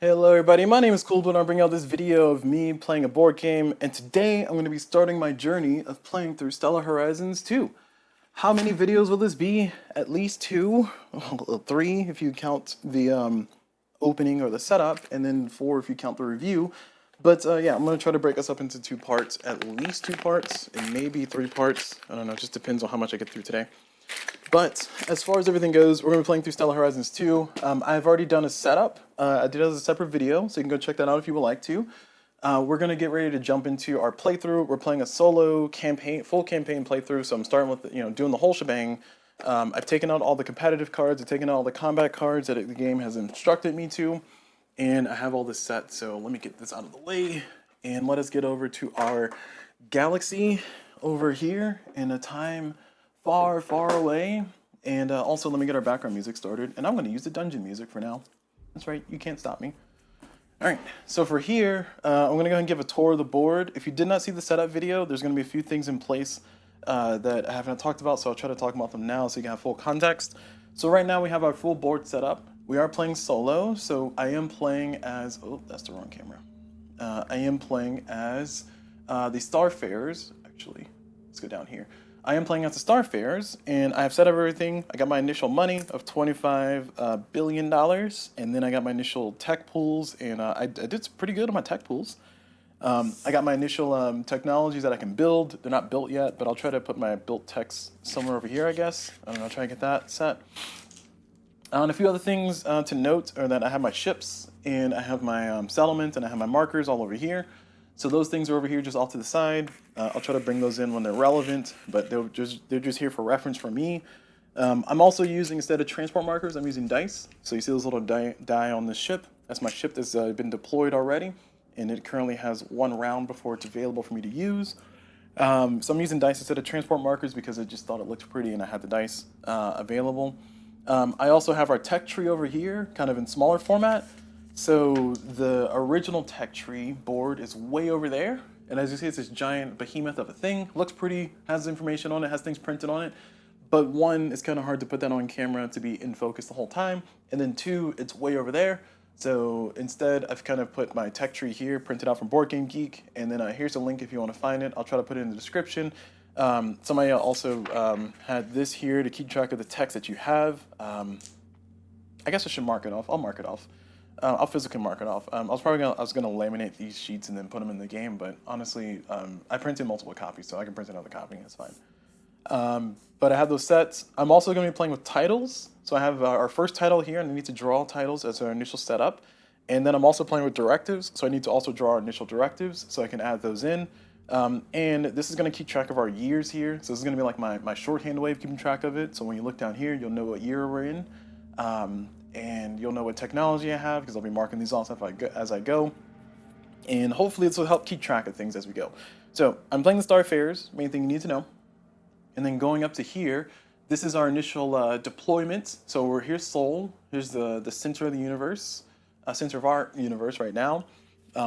Hello everybody, my name is CulBlu and I'm bringing out this video of me playing a board game, and today I'm going to be starting my journey of playing through Stellar Horizons 2. How many videos will this be? At least 2, well, 3 if you count the opening or the setup, and then 4 if you count the review. But yeah, I'm going to try to break us up into 2 parts, at least 2 parts, and maybe 3 parts. I don't know, it just depends on how much I get through today. But as far as everything goes, we're going to be playing through Stellar Horizons 2. I've already done a setup. I did it as a separate video, so you can go check that out if you would like to. We're going to get ready to jump into our playthrough. We're playing a solo campaign, full campaign playthrough, so I'm starting with, doing the whole shebang. I've taken out all the competitive cards, I've taken out all the combat cards that the game has instructed me to, and I have all this set, so let me get this out of the way, and let us get over to our galaxy over here in a time far, far away. And also, let me get our background music started. And I'm going to use the dungeon music for now. That's right, you can't stop me. Alright, so for here, I'm going to go ahead and give a tour of the board. If you did not see the setup video, there's going to be a few things in place that I haven't talked about, so I'll try to talk about them now so you can have full context. So right now we have our full board set up. We are playing solo, so I am playing as... Oh, that's the wrong camera. I am playing as the Starfarers. Actually, let's go down here. I am playing as the Starfarers, and I have set up everything. I got my initial money of $25 billion, and then I got my initial tech pools, and I did pretty good on my tech pools. I got my initial technologies that I can build. They're not built yet, but I'll try to put my built techs somewhere over here, I guess. I don't know, try and get that set. And a few other things to note are that I have my ships, and I have my settlement, and I have my markers all over here. So those things are over here just off to the side. I'll try to bring those in when they're relevant, but they're just here for reference for me. I'm also using, instead of transport markers, I'm using dice. So you see those little die on this ship. That's my ship that's been deployed already, and it currently has 1 round before it's available for me to use. So I'm using dice instead of transport markers because I just thought it looked pretty and I had the dice available. I also have our tech tree over here, kind of in smaller format. So the original tech tree board is way over there, and as you see, it's this giant behemoth of a thing. Looks pretty, has information on it, has things printed on it, but 1, it's kind of hard to put that on camera to be in focus the whole time, and then 2, it's way over there. So instead, I've kind of put my tech tree here, printed out from Board Game Geek, and then here's a link if you want to find it. I'll try to put it in the description. Somebody also had this here to keep track of the text that you have. I guess I should mark it off. I'll mark it off. I'll physically mark it off. I was gonna laminate these sheets and then put them in the game, but honestly, I printed multiple copies, so I can print another copy. It's fine. But I have those sets. I'm also gonna be playing with titles. So I have our first title here, and I need to draw titles as our initial setup. And then I'm also playing with directives, so I need to also draw our initial directives so I can add those in. And this is gonna keep track of our years here. So this is gonna be like my shorthand way of keeping track of it. So when you look down here, you'll know what year we're in. And you'll know what technology I have because I'll be marking these off as I go. And hopefully this will help keep track of things as we go. So I'm playing the Starfarers, main thing you need to know. And then going up to here, this is our initial deployment. So we're here, Seoul. Here's the center of the universe, center of our universe right now.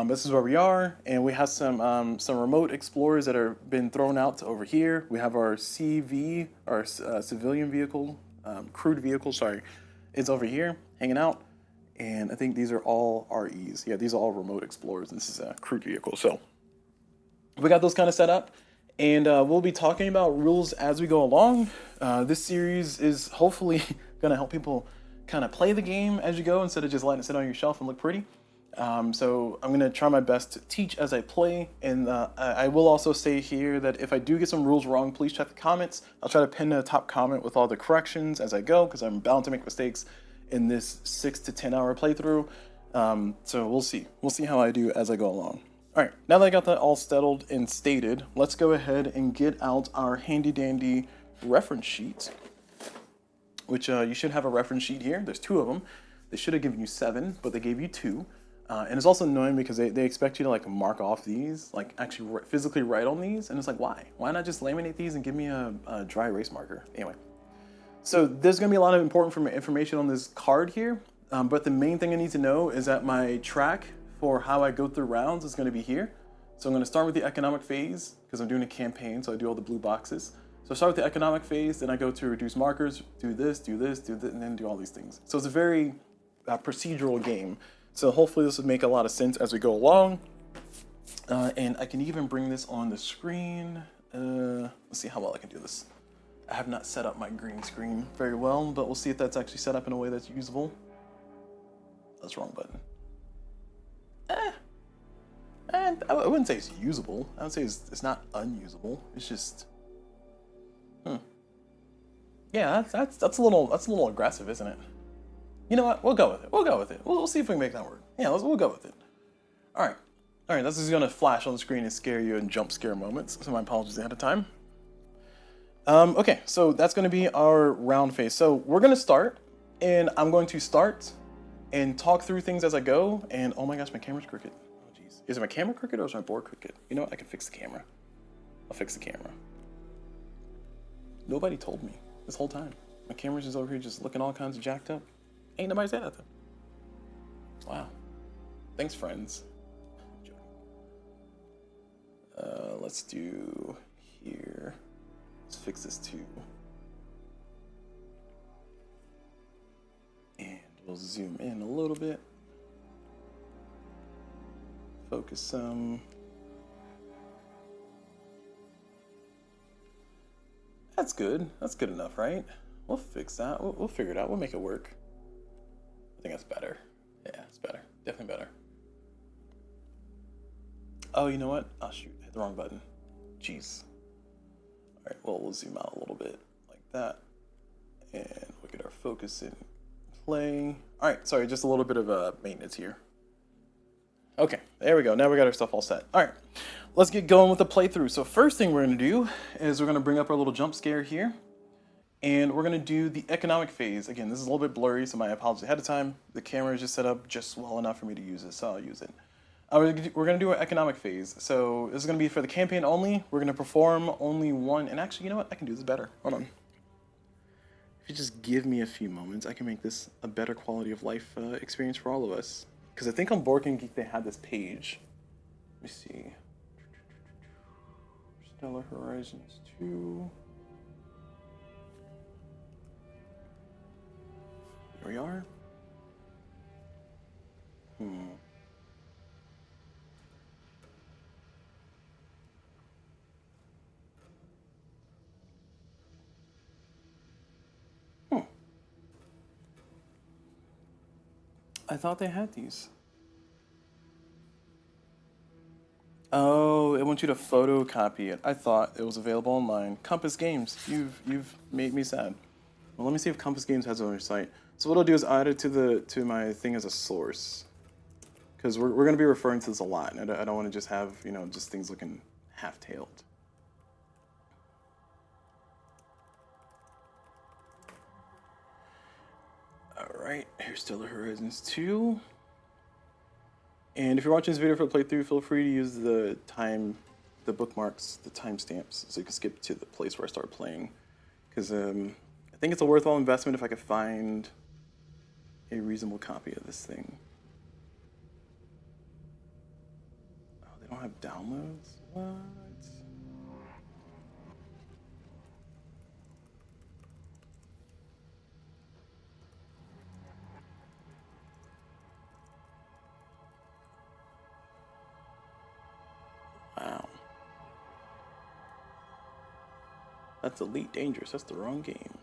This is where we are, and we have some remote explorers that are been thrown out to over here. We have our CV, our civilian vehicle, crewed vehicle, sorry. It's over here, hanging out, and I think these are all REs. Yeah, these are all remote explorers, and this is a crewed vehicle. So we got those kind of set up, and we'll be talking about rules as we go along. This series is hopefully going to help people kind of play the game as you go instead of just letting it sit on your shelf and look pretty. So I'm going to try my best to teach as I play, and I will also say here that if I do get some rules wrong, please check the comments. I'll try to pin a top comment with all the corrections as I go, because I'm bound to make mistakes in this 6 to 10 hour playthrough. So we'll see. We'll see how I do as I go along. All right, now that I got that all settled and stated, let's go ahead and get out our handy dandy reference sheet, which you should have a reference sheet here. There's 2 of them. They should have given you 7, but they gave you 2. And it's also annoying because they expect you to like mark off these, like actually physically write on these, and it's like, why? Why not just laminate these and give me a dry erase marker? Anyway, so there's gonna be a lot of important information on this card here, but the main thing I need to know is that my track for how I go through rounds is gonna be here. So I'm gonna start with the economic phase because I'm doing a campaign, so I do all the blue boxes. So I start with the economic phase, then I go to reduce markers, do this, and then do all these things. So it's a very procedural game. So hopefully this would make a lot of sense as we go along. And I can even bring this on the screen. Let's see how well I can do this. I have not set up my green screen very well, but we'll see if that's actually set up in a way that's usable. That's the wrong button. And I wouldn't say it's usable. I would say it's not unusable. It's just, yeah, that's a little aggressive, isn't it? You know what? We'll go with it. We'll go with it. We'll see if we can make that work. Yeah, we'll go with it. All right. This is gonna flash on the screen and scare you in jump scare moments. So my apologies ahead of time. Okay, so that's gonna be our round phase. So we're gonna start, and I'm going to start and talk through things as I go. And oh my gosh, my camera's crooked. Oh jeez, is it my camera crooked or is my board crooked? You know what? I can fix the camera. I'll fix the camera. Nobody told me this whole time. My camera's just over here, just looking all kinds of jacked up. Ain't nobody said nothing. Wow. Thanks, friends. Let's do here. Let's fix this too. And we'll zoom in a little bit. Focus some. That's good. That's good enough, right? We'll fix that. We'll figure it out. We'll make it work. I think that's better. Yeah, it's better. Definitely better. Oh, you know what? Oh, shoot. I hit the wrong button. Jeez. All right, well, we'll zoom out a little bit like that. And we'll get our focus in play. All right, sorry, just a little bit of maintenance here. Okay, there we go. Now we got our stuff all set. All right, let's get going with the playthrough. So first thing we're going to do is we're going to bring up our little jump scare here. And we're going to do the economic phase. Again, this is a little bit blurry, so my apologies ahead of time. The camera is just set up just well enough for me to use it, so I'll use it. We're going to do our economic phase. So this is going to be for the campaign only. We're going to perform only one. And actually, you know what? I can do this better. Hold on. If you just give me a few moments, I can make this a better quality of life experience for all of us. Because I think on Board Game Geek they had this page. Let me see. Stellar Horizons 2. Here we are. I thought they had these. Oh, it wants you to photocopy it. I thought it was available online. Compass Games, you've made me sad. Well, let me see if Compass Games has it on their site. So what I'll do is add it to my thing as a source, because we're going to be referring to this a lot, and I don't want to just have just things looking half-tailed. All right, here's Stellar Horizons 2. And if you're watching this video for a playthrough, feel free to use the bookmarks, the timestamps, so you can skip to the place where I start playing. Because I think it's a worthwhile investment if I could find a reasonable copy of this thing. Oh, they don't have downloads? What? Wow. That's Elite Dangerous. That's the wrong game.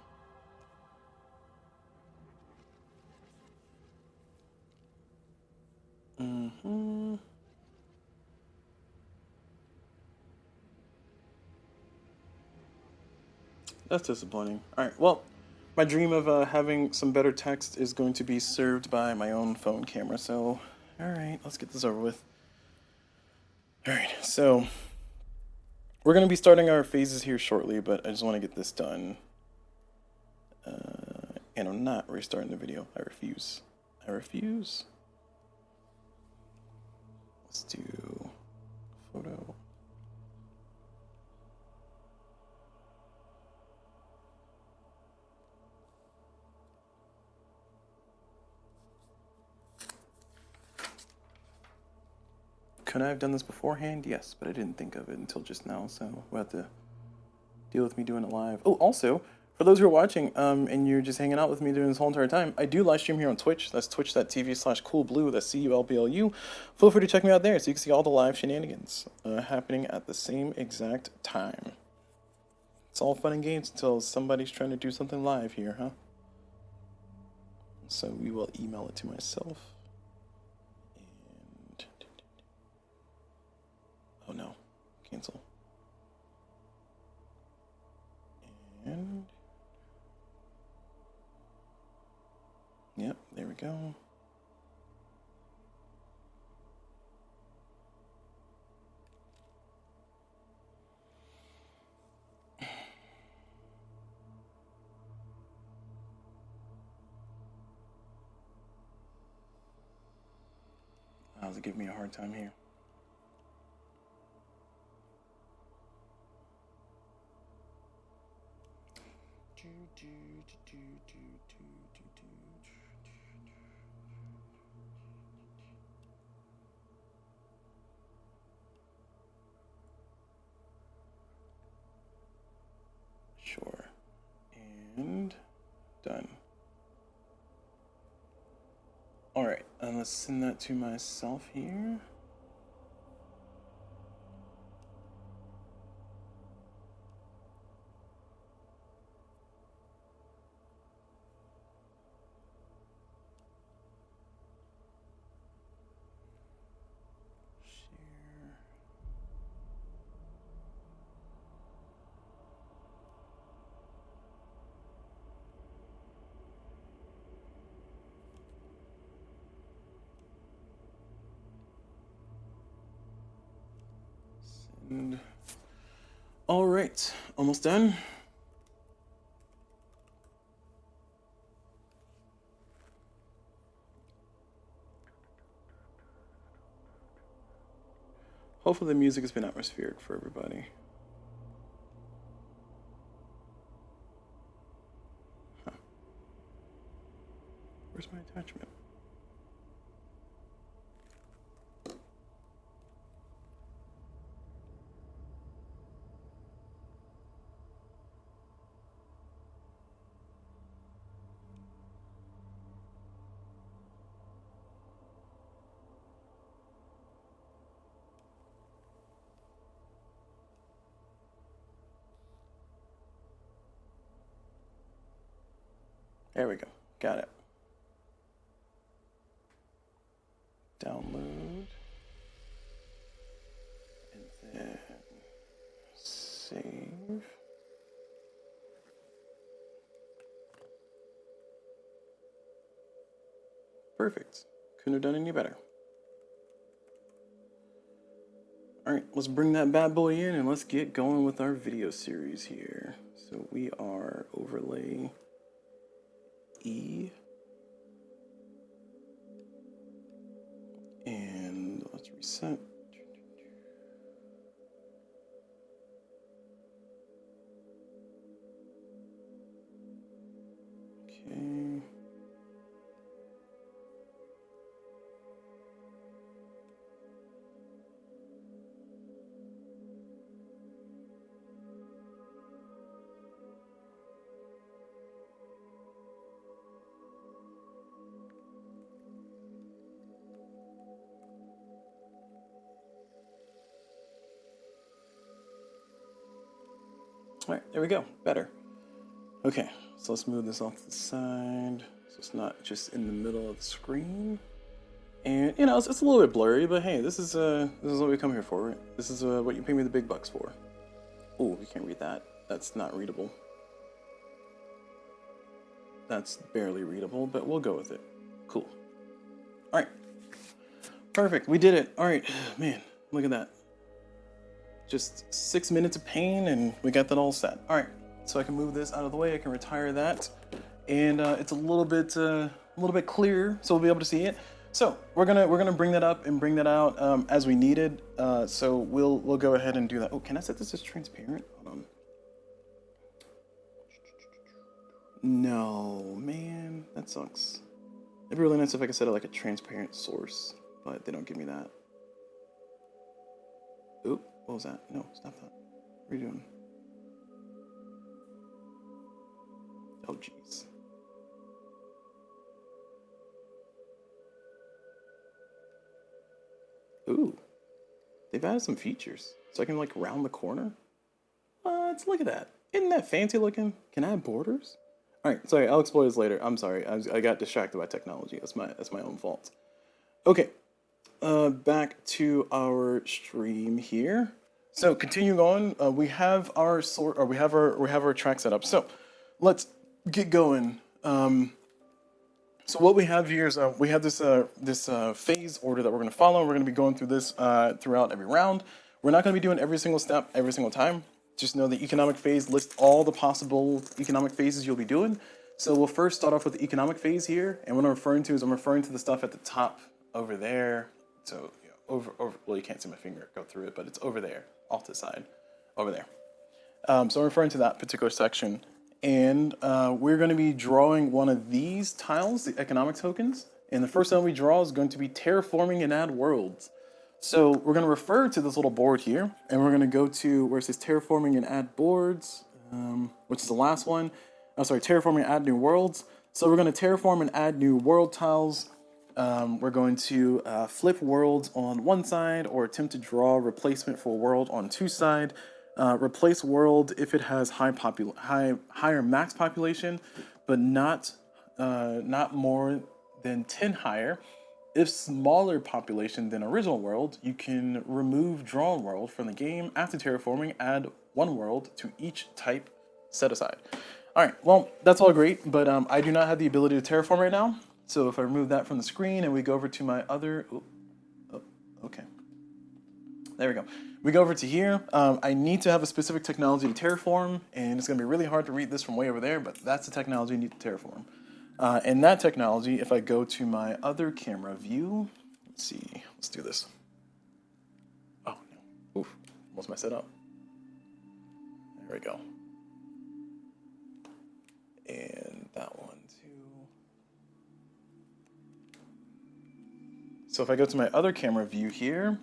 That's disappointing. All right, well, my dream of having some better text is going to be served by my own phone camera, so all right, let's get this over with. All right, so we're going to be starting our phases here shortly, but I just want to get this done. And I'm not restarting the video. I refuse. I refuse. Let's do photo. Could I have done this beforehand? Yes, but I didn't think of it until just now, so we'll have to deal with me doing it live. Oh, also, For those who are watching, and you're just hanging out with me during this whole entire time, I do live stream here on Twitch. That's twitch.tv/CulBlu. That's CulBlu. Feel free to check me out there so you can see all the live shenanigans happening at the same exact time. It's all fun and games until somebody's trying to do something live here, huh? So we will email it to myself. And oh no, cancel. And yep, there we go. How's it giving me a hard time here? Sure. And done. All right, let's send that to myself here. Share. Send. All right, almost done. Hopefully the music has been atmospheric for everybody. Huh. Where's my attachment? There we go. Got it. Download. And then save. Perfect. Couldn't have done any better. All right, let's bring that bad boy in and let's get going with our video series here. So we are overlay E. And let's reset. Okay. All right, there we go. Better. Okay, so let's move this off to the side so it's not just in the middle of the screen. And you know, it's a little bit blurry, but hey, this is what we come here for, right? This is what you pay me the big bucks for. Oh, we can't read that. That's not readable. That's barely readable, but we'll go with it. Cool. All right. Perfect. We did it. All right, man. Look at that. Just 6 minutes of pain, and we got that all set. All right. So I can move this out of the way. I can retire that, and it's a little bit clearer, so we'll be able to see it. So we're gonna bring that up and bring that out as we needed. So we'll go ahead and do that. Oh, can I set this as transparent? Hold on. No, man, that sucks. It'd be really nice if I could set it like a transparent source, but they don't give me that. Oop, what was that? No, stop that. What are you doing? Oh, jeez. Ooh, they've added some features. So I can, like, round the corner. Let's look at that. Isn't that fancy looking? Can I have borders? All right, sorry, I'll explore this later. I'm sorry, I got distracted by technology. That's my own fault. Okay, back to our stream here. So continuing on, we have our we have our track set up. So let's get going. So what we have here is we have this phase order that we're going to follow. We're going to be going through this throughout every round. We're not going to be doing every single step every single time. Just know the economic phase lists all the possible economic phases you'll be doing. So we'll first start off with the economic phase here, and what I'm referring to is I'm referring to the stuff at the top over there. So over well, you can't see my finger go through it, but it's over there, off to the side, over there. So I'm referring to that particular section, and we're going to be drawing one of these tiles, the economic tokens, and the first one we draw is going to be terraforming and add worlds. So we're going to refer to this little board here, and we're going to go to where it says terraforming and add boards, which is the last one. Oh, sorry, terraforming and add new worlds. So we're going to terraform and add new world tiles. We're going to flip worlds on one side or attempt to draw replacement for a world on two side. Replace world if it has higher max population, but not more than 10 higher. If smaller population than original world, you can remove drawn world from the game. After terraforming, add one world to each type set aside. All right, well, that's all great, but I do not have the ability to terraform right now. So if I remove that from the screen and we go over to my other, okay. There we go. We go over to here. I need to have a specific technology to terraform, and it's gonna be really hard to read this from way over there, but that's the technology you need to terraform. And that technology, if I go to my other camera view, let's see, let's do this. Oh, no. Oof, almost messed it up. There we go. And that one too. So if I go to my other camera view here,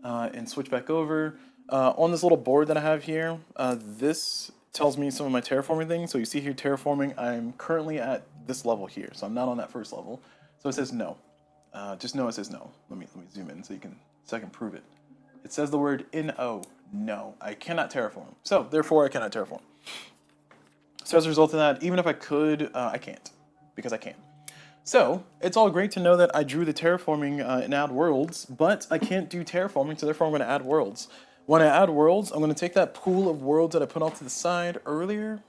and switch back over, on this little board that I have here, this tells me some of my terraforming things. So you see here terraforming, I'm currently at this level here, so I'm not on that first level. So it says no. Just know it says no. Let me zoom in so I can prove it. It says the word no. No, I cannot terraform. So therefore I cannot terraform. So as a result of that, even if I could, I can't, because I can't. So it's all great to know that I drew the terraforming and add worlds, but I can't do terraforming, so therefore I'm going to add worlds. When I add worlds, I'm going to take that pool of worlds that I put off to the side earlier,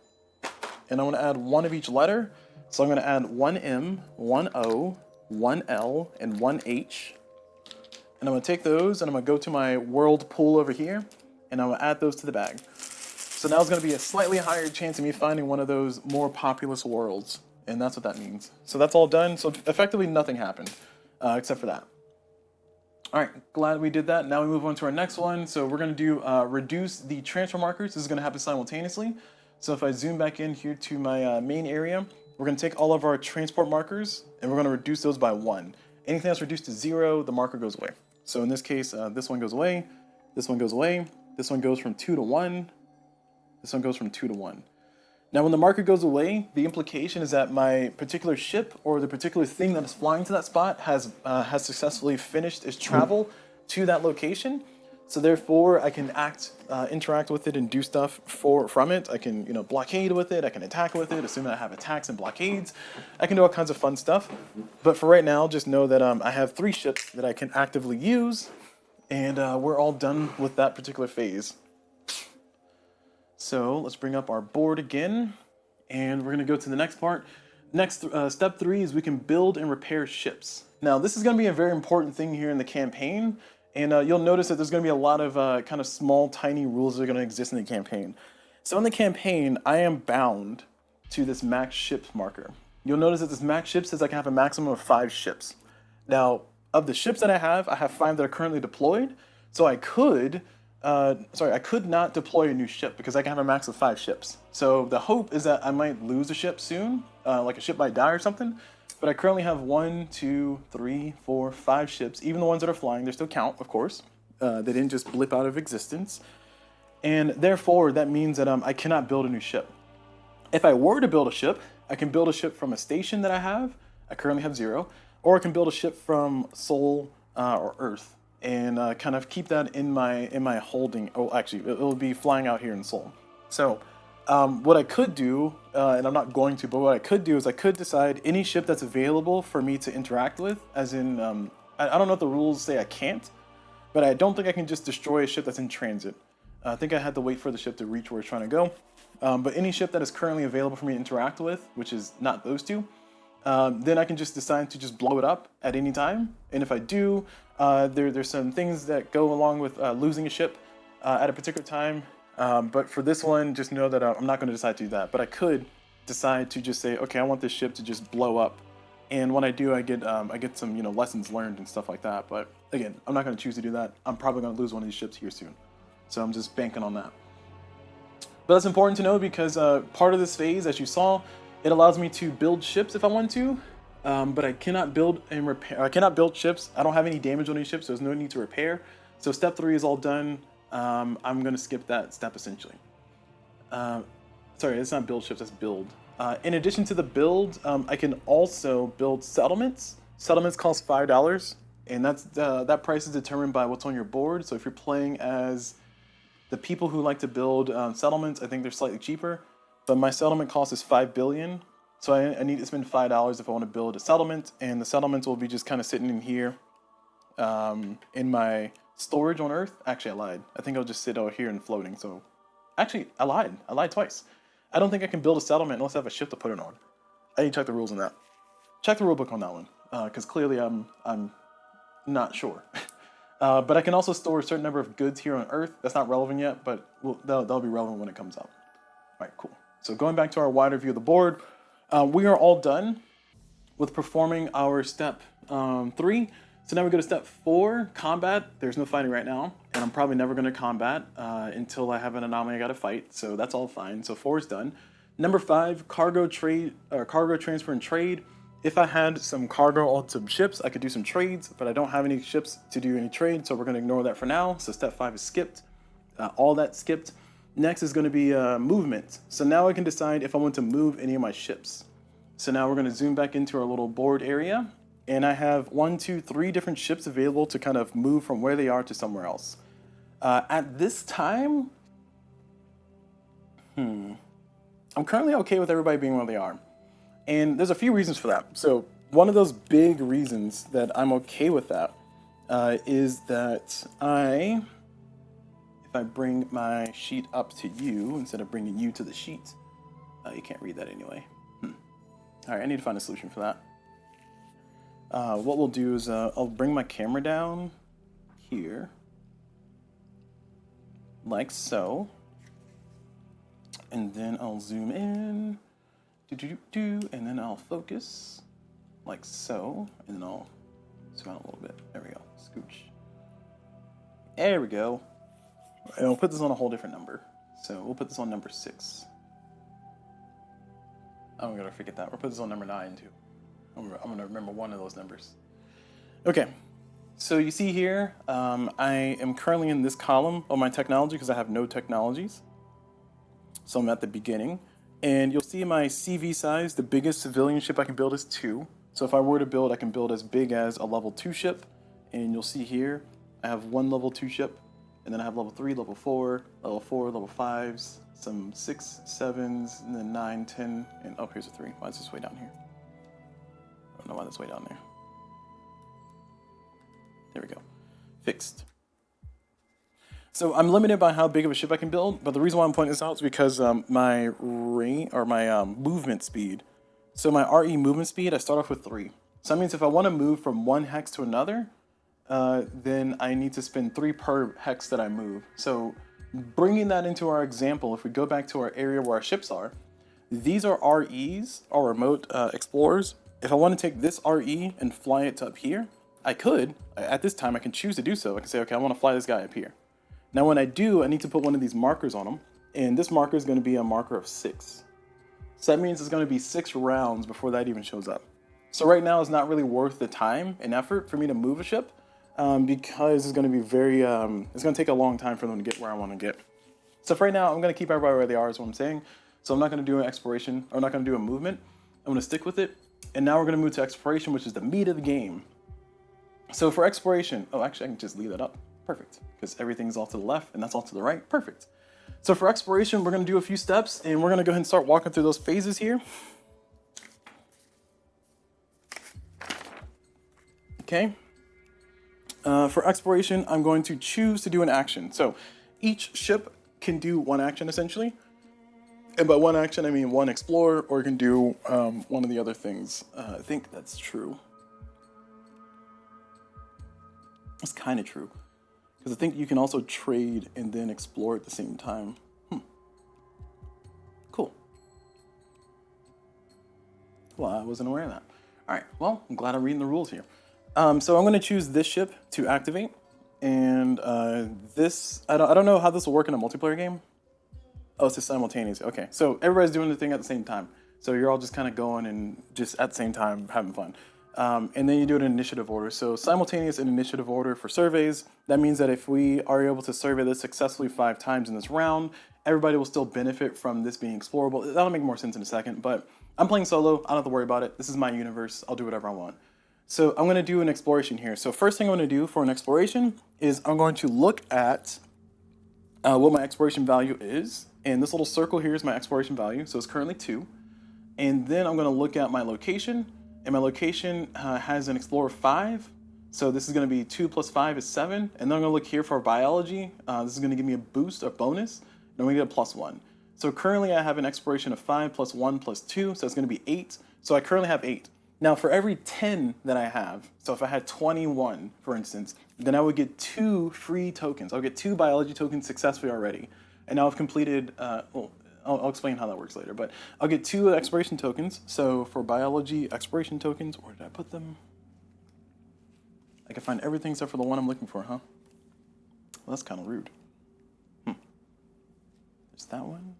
and I'm going to add one of each letter. So I'm going to add one M, one O, one L, and one H. And I'm going to take those, and I'm going to go to my world pool over here, and I'm going to add those to the bag. So now it's going to be a slightly higher chance of me finding one of those more populous worlds. And that's what that means. So that's all done. So effectively nothing happened, except for that. All right, glad we did that. Now we move on to our next one. So we're going to do reduce the transfer markers. This is going to happen simultaneously. So if I zoom back in here to my main area, we're going to take all of our transport markers, and we're going to reduce those by 1. Anything that's reduced to 0, the marker goes away. So in this case, this one goes away, this one goes away, this one goes from 2 to 1, this one goes from 2 to 1. Now, when the marker goes away, the implication is that my particular ship or the particular thing that is flying to that spot has successfully finished its travel to that location. So therefore, I can interact with it and do stuff from it. I can, blockade with it. I can attack with it, assuming I have attacks and blockades. I can do all kinds of fun stuff. But for right now, just know that I have 3 ships that I can actively use, and we're all done with that particular phase. So let's bring up our board again, and we're going to go to the next part. Next, step 3 is we can build and repair ships. Now, this is going to be a very important thing here in the campaign, and you'll notice that there's going to be a lot of kind of small, tiny rules that are going to exist in the campaign. So in the campaign, I am bound to this max ships marker. You'll notice that this max ships says I can have a maximum of 5 ships. Now, of the ships that I have 5 that are currently deployed, so I could not deploy a new ship because I can have a max of 5 ships. So the hope is that I might lose a ship soon, like a ship might die or something. But I currently have 1, 2, 3, 4, 5 ships. Even the ones that are flying, they still count, of course. They didn't just blip out of existence. And therefore, that means that I cannot build a new ship. If I were to build a ship, I can build a ship from a station that I have. I currently have 0. Or I can build a ship from Sol or Earth and kind of keep that in my holding. Oh, actually, it'll be flying out here in Sol. So what I could do, and I'm not going to, but what I could do is I could decide any ship that's available for me to interact with, as in, I don't know if the rules say I can't, but I don't think I can just destroy a ship that's in transit. I think I had to wait for the ship to reach where it's trying to go. But any ship that is currently available for me to interact with, which is not those two, then I can just decide to just blow it up at any time. And if I do, there's some things that go along with losing a ship at a particular time. But for this one, just know that I'm not going to decide to do that. But I could decide to just say, okay, I want this ship to just blow up. And when I do, I get some lessons learned and stuff like that. But again, I'm not going to choose to do that. I'm probably going to lose one of these ships here soon. So I'm just banking on that. But that's important to know because part of this phase, as you saw, it allows me to build ships if I want to, but I cannot build and repair. I cannot build ships. I don't have any damage on these ships, so there's no need to repair. So step 3 is all done. I'm gonna skip that step essentially. Sorry, it's not build ships, that's build. In addition to the build, I can also build settlements. Settlements cost $5, and that price is determined by what's on your board. So if you're playing as the people who like to build settlements, I think they're slightly cheaper, but my settlement cost is 5 billion. So I need to spend $5 if I want to build a settlement, and the settlements will be just kind of sitting in here in my storage on Earth. Actually, I lied. I think I'll just sit over here and floating. So actually, I lied twice. I don't think I can build a settlement unless I have a ship to put it on. I need to check the rules on that. Check the rule book on that one, because clearly I'm not sure. But I can also store a certain number of goods here on Earth. That's not relevant yet, but that'll be relevant when it comes out. All right, cool. So going back to our wider view of the board, we are all done with performing our step 3. So now we go to step 4, combat. There's no fighting right now, and I'm probably never going to combat until I have an anomaly I got to fight. So that's all fine. So 4 is done. Number 5, cargo transfer and trade. If I had some cargo on some ships, I could do some trades, but I don't have any ships to do any trade, so we're going to ignore that for now. So step 5 is skipped. All that skipped. Next is going to be movement. So now I can decide if I want to move any of my ships. So now we're going to zoom back into our little board area, and I have 1, 2, 3 different ships available to kind of move from where they are to somewhere else. At this time, I'm currently okay with everybody being where they are. And there's a few reasons for that. So one of those big reasons that I'm okay with that is that if I bring my sheet up to you instead of bringing you to the sheet, you can't read that anyway. All right, I need to find a solution for that. What we'll do is I'll bring my camera down here, like so, and then I'll zoom in. And then I'll focus like so, and then I'll zoom out a little bit. There we go. Scooch. There we go. And we'll put this on a whole different number. So we'll put this on number 6. I'm gonna forget that. We'll put this on number 9 too. I'm gonna remember one of those numbers. Okay. So you see here, I am currently in this column of my technology because I have no technologies. So I'm at the beginning. And you'll see my CV size, the biggest civilian ship I can build is 2. So if I were to build, I can build as big as a level 2 ship. And you'll see here, I have 1 level 2 ship. And then I have level 3, level 4, level 5s, some 6, 7s, and then 9, 10, and oh, here's a 3. Why is this way down here? I don't know why that's way down there. There we go. Fixed. So I'm limited by how big of a ship I can build, but the reason why I'm pointing this out is because my movement speed. So my RE movement speed, I start off with 3. So that means if I want to move from one hex to another, then I need to spend 3 per hex that I move. So bringing that into our example, if we go back to our area where our ships are, these are REs, or remote explorers. If I want to take this RE and fly it to up here, I could. At this time, I can choose to do so. I can say, okay, I want to fly this guy up here. Now when I do, I need to put one of these markers on them, and this marker is going to be a marker of 6. So that means it's going to be 6 rounds before that even shows up. So right now it's not really worth the time and effort for me to move a ship because it's going to be it's going to take a long time for them to get where I want to get. So for right now, I'm going to keep everybody where they are is what I'm saying. So I'm not going to do an exploration, or I'm not going to do a movement. I'm going to stick with it. And now we're going to move to exploration, which is the meat of the game. So for exploration, oh, actually I can just leave that up. Perfect, because everything's all to the left and that's all to the right. Perfect. So for exploration, we're going to do a few steps, and we're going to go ahead and start walking through those phases here. Okay. For exploration, I'm going to choose to do an action. So each ship can do one action essentially. And by one action, I mean one explore, or you can do one of the other things. I think that's true. It's kind of true. Because I think you can also trade and then explore at the same time. Cool. Well, I wasn't aware of that. All right, well, I'm glad I'm reading the rules here. So I'm going to choose this ship to activate. And this, I don't know how this will work in a multiplayer game. Oh, it's just simultaneous. Okay, so everybody's doing the thing at the same time. So you're all just kind of going and just at the same time having fun. And then you do it in initiative order. So simultaneous and initiative order for surveys. That means that if we are able to survey this successfully 5 times in this round, everybody will still benefit from this being explorable. That'll make more sense in a second, but I'm playing solo. I don't have to worry about it. This is my universe. I'll do whatever I want. So I'm going to do an exploration here. So first thing I'm going to do for an exploration is I'm going to look at what my exploration value is. And this little circle here is my exploration value. So it's currently 2. And then I'm going to look at my location. And my location has an explorer 5. So this is going to be 2 plus 5 is 7. And then I'm going to look here for biology. This is going to give me a boost, a bonus. And I'm going to get a +1. So currently I have an exploration of 5 plus 1 plus 2. So it's going to be 8. So I currently have 8. Now for every 10 that I have, so if I had 21, for instance, then I would get 2 free tokens. I'll get 2 biology tokens successfully already. And now I've completed, well, I'll explain how that works later, but I'll get 2 exploration tokens. So for biology exploration tokens, where did I put them? I can find everything except for the one I'm looking for, huh? Well, that's kind of rude. Is that one?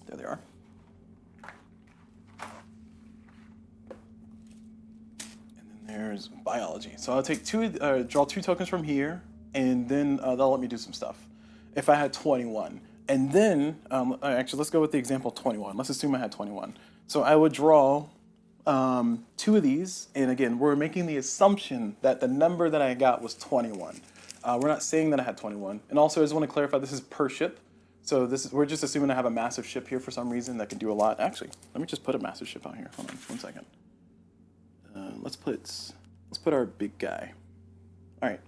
There they are. And then there's biology. So I'll take draw 2 tokens from here, and then that'll let me do some stuff. If I had 21, and then actually let's go with the example 21. Let's assume I had 21. So I would draw 2 of these, and again, we're making the assumption that the number that I got was 21. We're not saying that I had 21. And also, I just want to clarify, this is per ship. So we're just assuming I have a massive ship here for some reason that can do a lot. Actually, let me just put a massive ship out here. Hold on 1 second. Let's put our big guy. All right.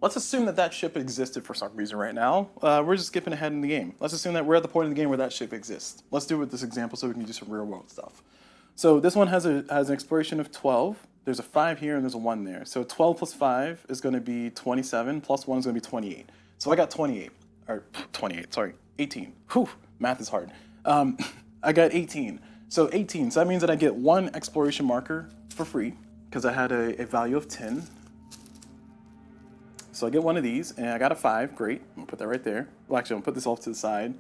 Let's assume that ship existed for some reason right now. We're just skipping ahead in the game. Let's assume that we're at the point in the game where that ship exists. Let's do it with this example so we can do some real world stuff. So this one has an exploration of 12. There's a 5 here and there's a 1 there. So 12 plus 5 is going to be 27, plus 1 is going to be 28. So I got 28. Or 28, sorry, 18. Whew, math is hard. I got 18. So 18, so that means that I get 1 exploration marker for free because I had a value of 10. So I get 1 of these, and I got a 5, great. I'm gonna put that right there. Well, actually, I'm gonna put this off to the side.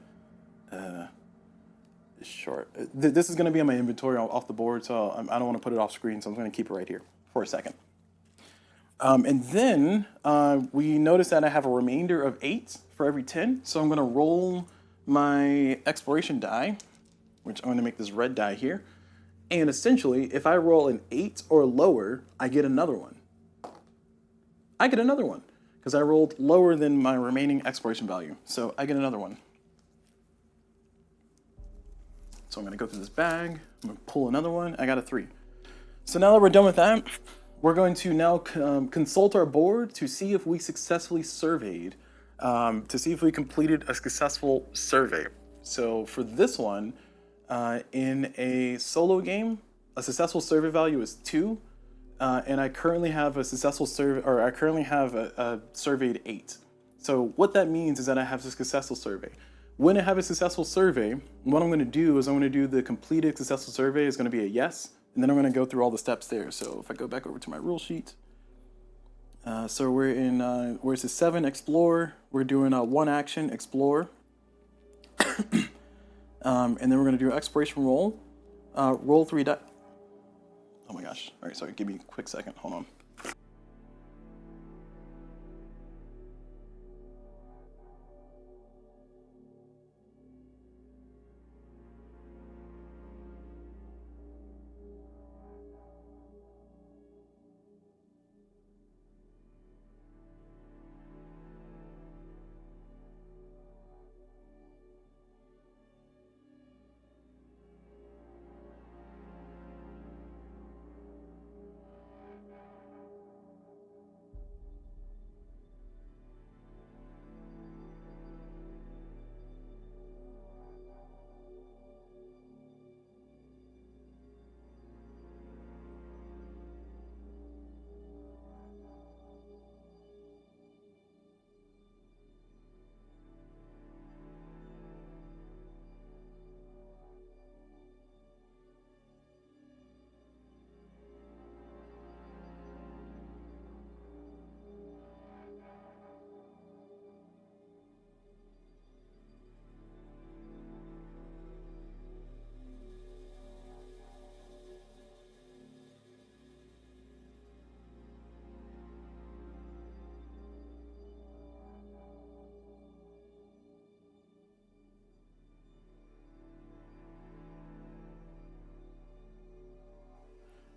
It's short. This is gonna be in my inventory off the board, so I don't wanna put it off screen, so I'm gonna keep it right here for a second. And then we notice that I have a remainder of 8 for every 10. So I'm going to roll my exploration die, which I'm going to make this red die here. And essentially, if I roll an 8 or lower, I get another one. I get another one because I rolled lower than my remaining exploration value. So I get another one. So I'm going to go through this bag. I'm going to pull another one. I got a 3. So now that we're done with that, we're going to now consult our board to see if we successfully surveyed, to see if we completed a successful survey. So for this one, in a solo game, a successful survey value is 2, and I currently have a successful survey, or I currently have a surveyed 8. So what that means is that I have a successful survey. When I have a successful survey, what I'm going to do is I'm going to do the completed successful survey is going to be a yes. And then I'm going to go through all the steps there. So if I go back over to my rule sheet. So we're in, where it says 7, explore. We're doing 1 action, explore. And then we're going to do exploration roll. Roll 3 die. Oh my gosh. All right, sorry, give me a quick second. Hold on.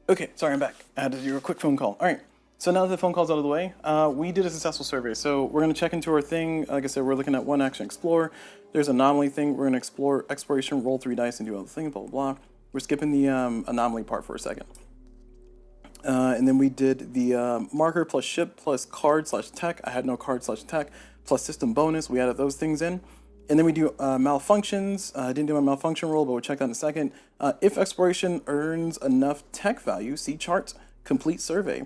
Okay, sorry, I'm back. I had to do a quick phone call. All right, so now that the phone call's out of the way, we did a successful survey. So we're gonna check into our thing. Like I said, we're looking at one action explore. There's an anomaly thing. We're gonna explore exploration, roll 3 dice, and do other things, blah, blah, blah. We're skipping the anomaly part for a second. And then we did the marker plus ship plus card slash tech. I had no card slash tech plus system bonus. We added those things in. And then we do malfunctions. I didn't do my malfunction roll, but we'll check that in a second. If exploration earns enough tech value, see chart, complete survey.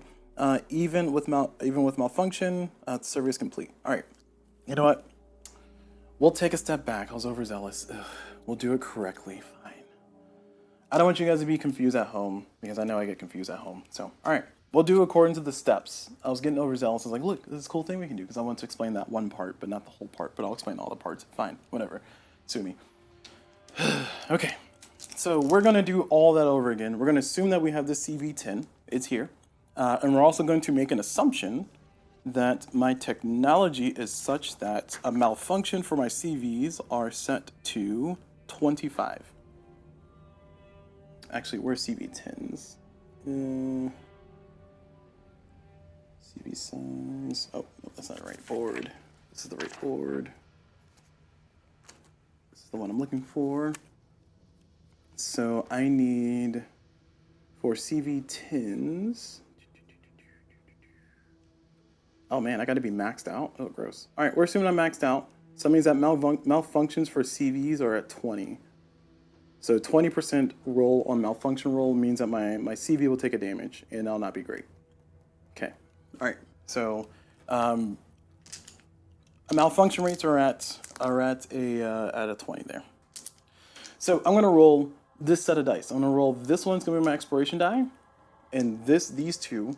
Even with malfunction, the survey is complete. All right. You know what? We'll take a step back. I was overzealous. Ugh. We'll do it correctly. Fine. I don't want you guys to be confused at home because I know I get confused at home. So, all right. We'll do according to the steps. I was getting overzealous. I was like, look, this is a cool thing we can do because I want to explain that one part, but not the whole part. But I'll explain all the parts. Fine. Whatever. Sue me. Okay. So we're going to do all that over again. We're going to assume that we have this CV10. It's here. And we're also going to make an assumption that my technology is such that a malfunction for my CVs are set to 25. Actually, where's CV10s? CV size. Oh, no, that's not the right board. This is the right board. This is the one I'm looking for. So I need for CV10s. Oh man, I got to be maxed out. Oh, gross. All right, we're assuming I'm maxed out. So that means that malfunctions for CVs are at 20. So 20% roll on malfunction roll means that my CV will take a damage, and that'll not be great. Okay. All right. So malfunction rates are at a 20 there. So I'm gonna roll this set of dice. I'm gonna roll this one's gonna be my exploration die, and these two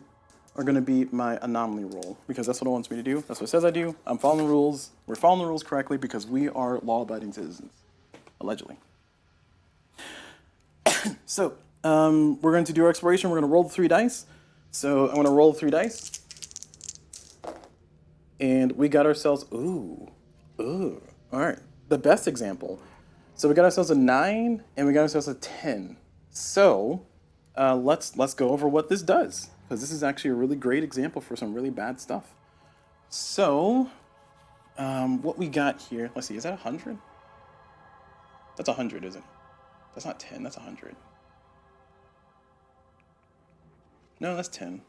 are going to be my anomaly roll because that's what it wants me to do. That's what it says I do. I'm following the rules. We're following the rules correctly because we are law-abiding citizens, allegedly. So we're going to do our exploration. We're going to roll the 3 dice. So I'm going to roll 3 dice. And we got ourselves, ooh. All right, the best example. So we got ourselves a 9 and we got ourselves a 10. So let's go over what this does. Because this is actually a really great example for some really bad stuff. So, what we got here, let's see, is that 100? That's 100, isn't it? That's not 10, that's 100. No, that's 10.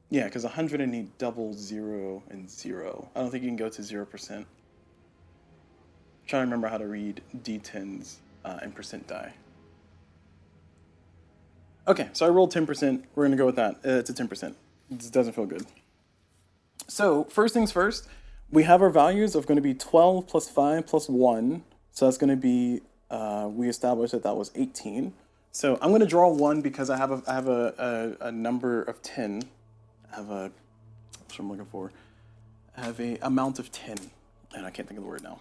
Yeah, because 100 I need double 0 and 0. I don't think you can go to 0%. I'm trying to remember how to read D10s and percent die. Okay, so I rolled 10%. We're going to go with that. It's a 10%. It doesn't feel good. So first things first, we have our values of going to be 12 plus 5 plus 1. So that's going to be, we established that was 18. So I'm going to draw 1 because I have a number of 10. I have a, what's what I'm looking for? I have a amount of 10. And I can't think of the word now.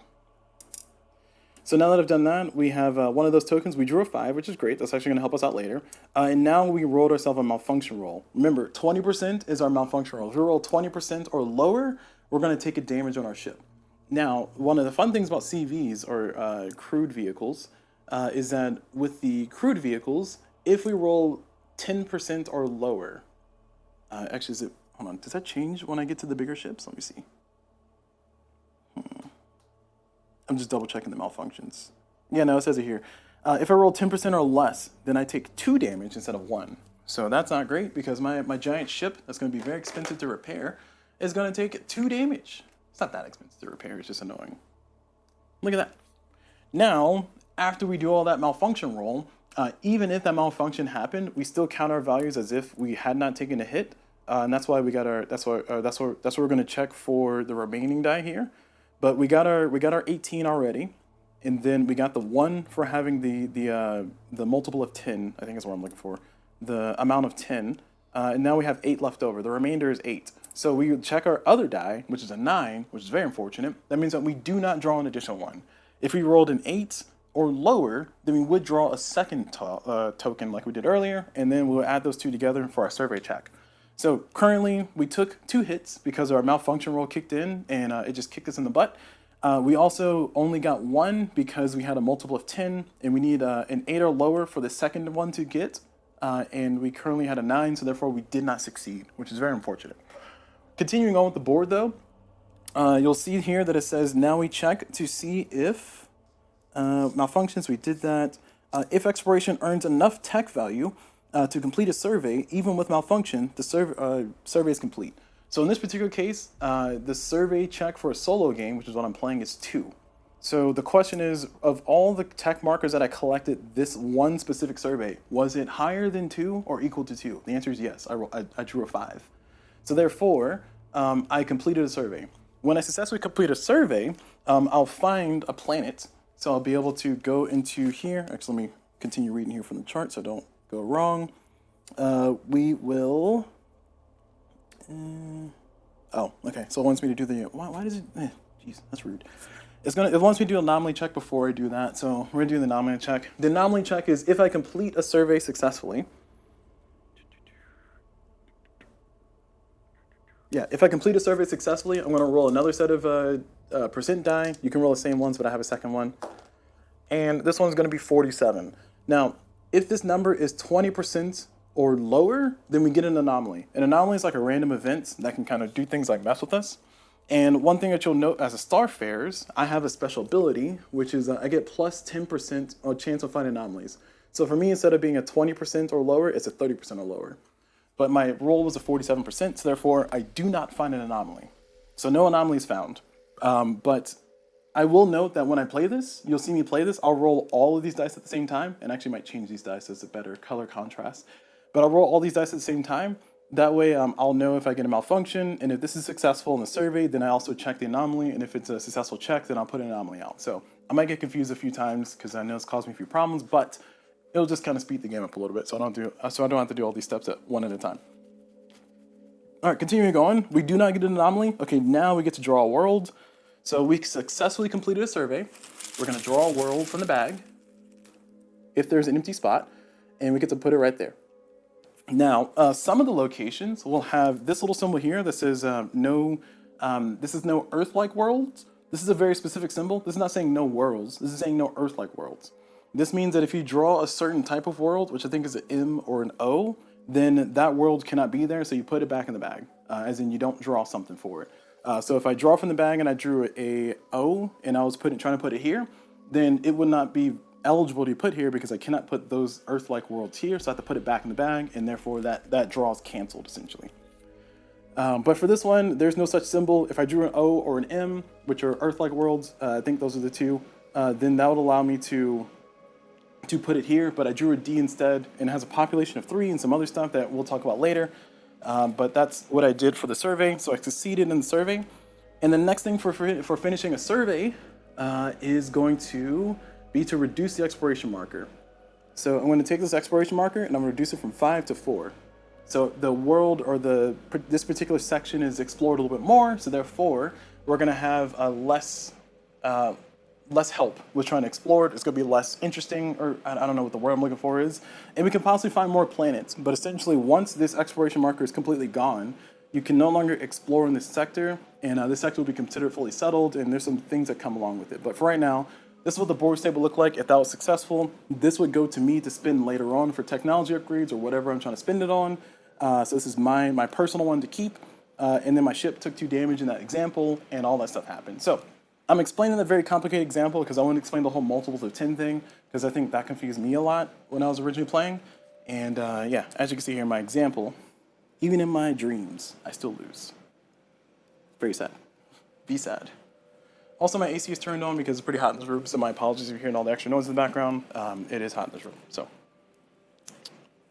So now that I've done that, we have one of those tokens. We drew a 5, which is great. That's actually going to help us out later. And now we rolled ourselves a malfunction roll. Remember, 20% is our malfunction roll. If we roll 20% or lower, we're going to take a damage on our ship. Now, one of the fun things about CVs, or crewed vehicles, is that with the crewed vehicles, if we roll 10% or lower, actually, hold on, does that change when I get to the bigger ships? Let me see. I'm just double checking the malfunctions. Yeah, no, it says it here. If I roll 10% or less, then I take 2 damage instead of 1. So that's not great because my giant ship, that's going to be very expensive to repair, is going to take 2 damage. It's not that expensive to repair, it's just annoying. Look at that. Now, after we do all that malfunction roll, even if that malfunction happened, we still count our values as if we had not taken a hit. And that's why we got our, that's what we're going to check for the remaining die here. But we got our 18 already, and then we got the 1 for having the multiple of 10. I think is what I'm looking for, the amount of 10. And now we have 8 left over. The remainder is 8. So we check our other die, which is a 9, which is very unfortunate. That means that we do not draw an additional 1. If we rolled an 8 or lower, then we would draw a second token like we did earlier, and then we'll add those 2 together for our survey check. So currently, we took 2 hits because our malfunction roll kicked in, and it just kicked us in the butt. We also only got 1 because we had a multiple of 10, and we need an 8 or lower for the second one to get. And we currently had a 9, so therefore we did not succeed, which is very unfortunate. Continuing on with the board, though, you'll see here that it says now we check to see if malfunctions. We did that. If exploration earns enough tech value to complete a survey, even with malfunction, the survey is complete. So in this particular case, the survey check for a solo game, which is what I'm playing, is 2. So the question is, of all the tech markers that I collected this one specific survey, was it higher than 2 or equal to 2? The answer is yes. I drew a 5. So therefore, I completed a survey. When I successfully complete a survey, I'll find a planet. So I'll be able to go into here. Actually, let me continue reading here from the chart so I don't go wrong. We will. Oh, okay. So it wants me to do the. Why does it? Jeez, that's rude. It wants me to do an anomaly check before I do that. So we're gonna do the anomaly check. The anomaly check is if I complete a survey successfully. Yeah, if I complete a survey successfully, I'm gonna roll another set of percent die. You can roll the same ones, but I have a second one. And this one's gonna be 47. Now, if this number is 20% or lower, then we get an anomaly. An anomaly is like a random event that can kind of do things like mess with us. And one thing that you'll note as a Starfarers, I have a special ability, which is I get plus 10% chance of finding anomalies. So for me, instead of being a 20% or lower, it's a 30% or lower. But my roll was a 47%, so therefore I do not find an anomaly. So no anomalies found. But I will note that when I play this, you'll see me play this, I'll roll all of these dice at the same time, and actually might change these dice as a better color contrast. But I'll roll all these dice at the same time. That way I'll know if I get a malfunction, and if this is successful in the survey, then I also check the anomaly, and if it's a successful check, then I'll put an anomaly out. So I might get confused a few times because I know it's caused me a few problems, but it'll just kind of speed the game up a little bit, so I don't have to do all these steps one at a time. All right, continuing on, we do not get an anomaly. Okay, now we get to draw a world. So we successfully completed a survey. We're gonna draw a world from the bag if there's an empty spot, and we get to put it right there. Now, some of the locations will have this little symbol here that says this is no Earth-like worlds. This is a very specific symbol. This is not saying no worlds. This is saying no Earth-like worlds. This means that if you draw a certain type of world, which I think is an M or an O, then that world cannot be there, so you put it back in the bag, as in you don't draw something for it. So if I draw from the bag and I drew a O and I was trying to put it here, then it would not be eligible to put here because I cannot put those Earth-like worlds here, so I have to put it back in the bag, and therefore that draw is canceled essentially. But for this one, there's no such symbol. If I drew an O or an M, which are Earth-like worlds, I think those are the two, then that would allow me to put it here, but I drew a D instead, and it has a population of 3 and some other stuff that we'll talk about later. But that's what I did for the survey, so I succeeded in the survey. And the next thing for finishing a survey is going to be to reduce the exploration marker. So I'm going to take this exploration marker and I'm going to reduce it from 5 to 4. So the world or this particular section is explored a little bit more, so therefore we're going to have a less less help with trying to explore it. It's going to be less interesting, or I don't know what the word I'm looking for is. And we can possibly find more planets. But essentially, once this exploration marker is completely gone, you can no longer explore in this sector, and this sector will be considered fully settled, and there's some things that come along with it. But for right now, this is what the board state would look like if that was successful. This would go to me to spend later on for technology upgrades or whatever I'm trying to spend it on. So this is my personal one to keep. And then my ship took 2 damage in that example, and all that stuff happened. So I'm explaining a very complicated example because I want to explain the whole multiples of 10 thing, because I think that confused me a lot when I was originally playing. And yeah, as you can see here in my example, even in my dreams, I still lose. Very sad. Be sad. Also, my AC is turned on because it's pretty hot in this room, so my apologies if you're hearing all the extra noise in the background. It is hot in this room, so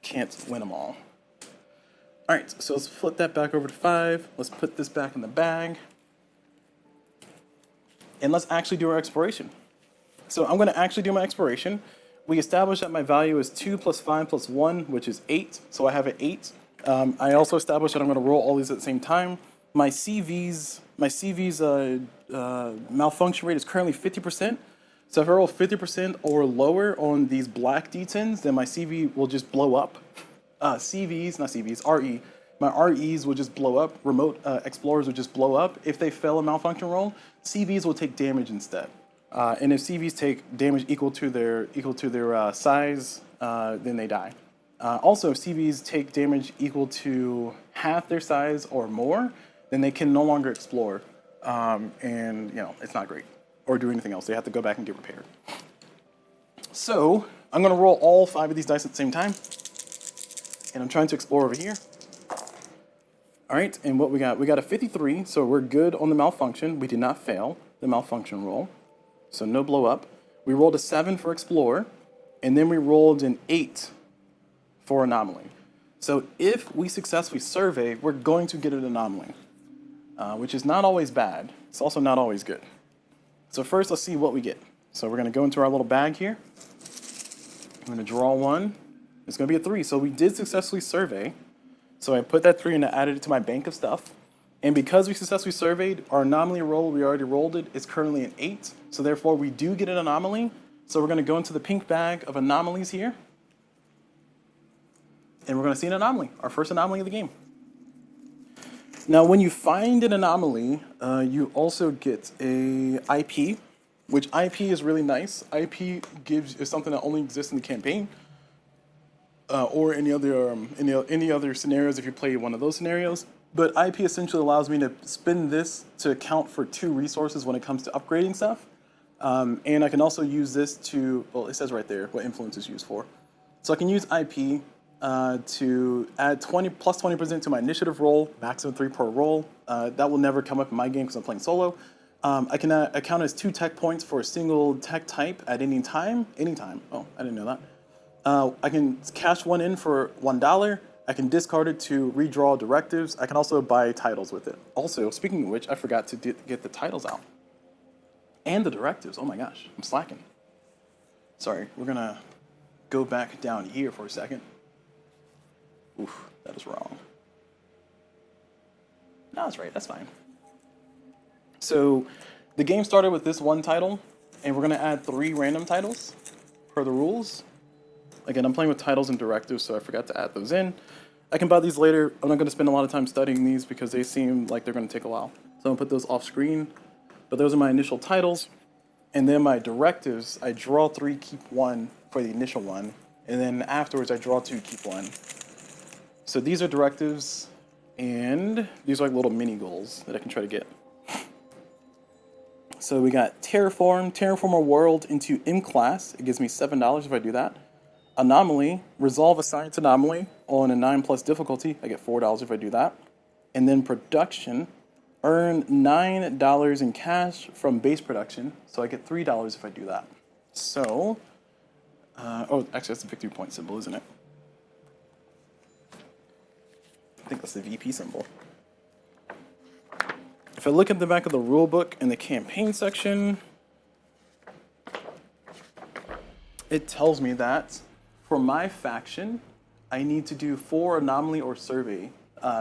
can't win them all. All right, so let's flip that back over to 5. Let's put this back in the bag. And let's actually do our exploration. So I'm going to actually do my exploration. We established that my value is 2 plus 5 plus 1, which is 8. So I have an 8. I also established that I'm going to roll all these at the same time. My CV's malfunction rate is currently 50%. So if I roll 50% or lower on these black D10s, then my CV will just blow up. RE. My REs will just blow up. Remote explorers will just blow up. If they fail a malfunction roll, CVs will take damage instead. And if CVs take damage equal to their size, then they die. Also, if CVs take damage equal to half their size or more, then they can no longer explore, and it's not great, or do anything else. They have to go back and get repaired. So I'm going to roll all 5 of these dice at the same time, and I'm trying to explore over here. All right, and what we got a 53, so we're good on the malfunction. We did not fail the malfunction roll, so no blow up. We rolled a 7 for explore, and then we rolled an 8 for anomaly. So if we successfully survey, we're going to get an anomaly, which is not always bad. It's also not always good. So first, let's see what we get. So we're going to go into our little bag here. I'm going to draw 1. It's going to be a 3. So we did successfully survey. So I put that 3 and I added it to my bank of stuff. And because we successfully surveyed, our anomaly roll, we already rolled it, is currently an 8. So therefore, we do get an anomaly. So we're going to go into the pink bag of anomalies here. And we're going to see an anomaly, our first anomaly of the game. Now, when you find an anomaly, you also get a IP, which IP is really nice. IP is something that only exists in the campaign, or any other scenarios if you play one of those scenarios. But IP essentially allows me to spend this to account for 2 resources when it comes to upgrading stuff. And I can also use this to, well, it says right there what influence is used for. So I can use IP to add 20% to my initiative roll, maximum 3 per roll. That will never come up in my game because I'm playing solo. I can account as 2 tech points for a single tech type at any time. Anytime. Oh, I didn't know that. I can cash 1 in for $1. I can discard it to redraw directives. I can also buy titles with it. Also, speaking of which, I forgot to get the titles out. And the directives. Oh my gosh, I'm slacking. Sorry, we're going to go back down here for a second. Oof, that is wrong. No, that's right, that's fine. So the game started with this 1 title, and we're going to add 3 random titles per the rules. Again, I'm playing with titles and directives, so I forgot to add those in. I can buy these later. I'm not going to spend a lot of time studying these because they seem like they're going to take a while. So I'm going to put those off screen. But those are my initial titles. And then my directives, I draw 3, keep 1 for the initial one. And then afterwards, I draw 2, keep 1. So these are directives, and these are like little mini goals that I can try to get. So we got terraform a world into M class. It gives me $7 if I do that. Anomaly, resolve a science anomaly on a 9+ difficulty. I get $4 if I do that. And then production, earn $9 in cash from base production. So I get $3 if I do that. So, oh, actually that's the victory point symbol, isn't it? I think that's the VP symbol. If I look at the back of the rule book in the campaign section, it tells me that for my faction, I need to do 4 anomaly or survey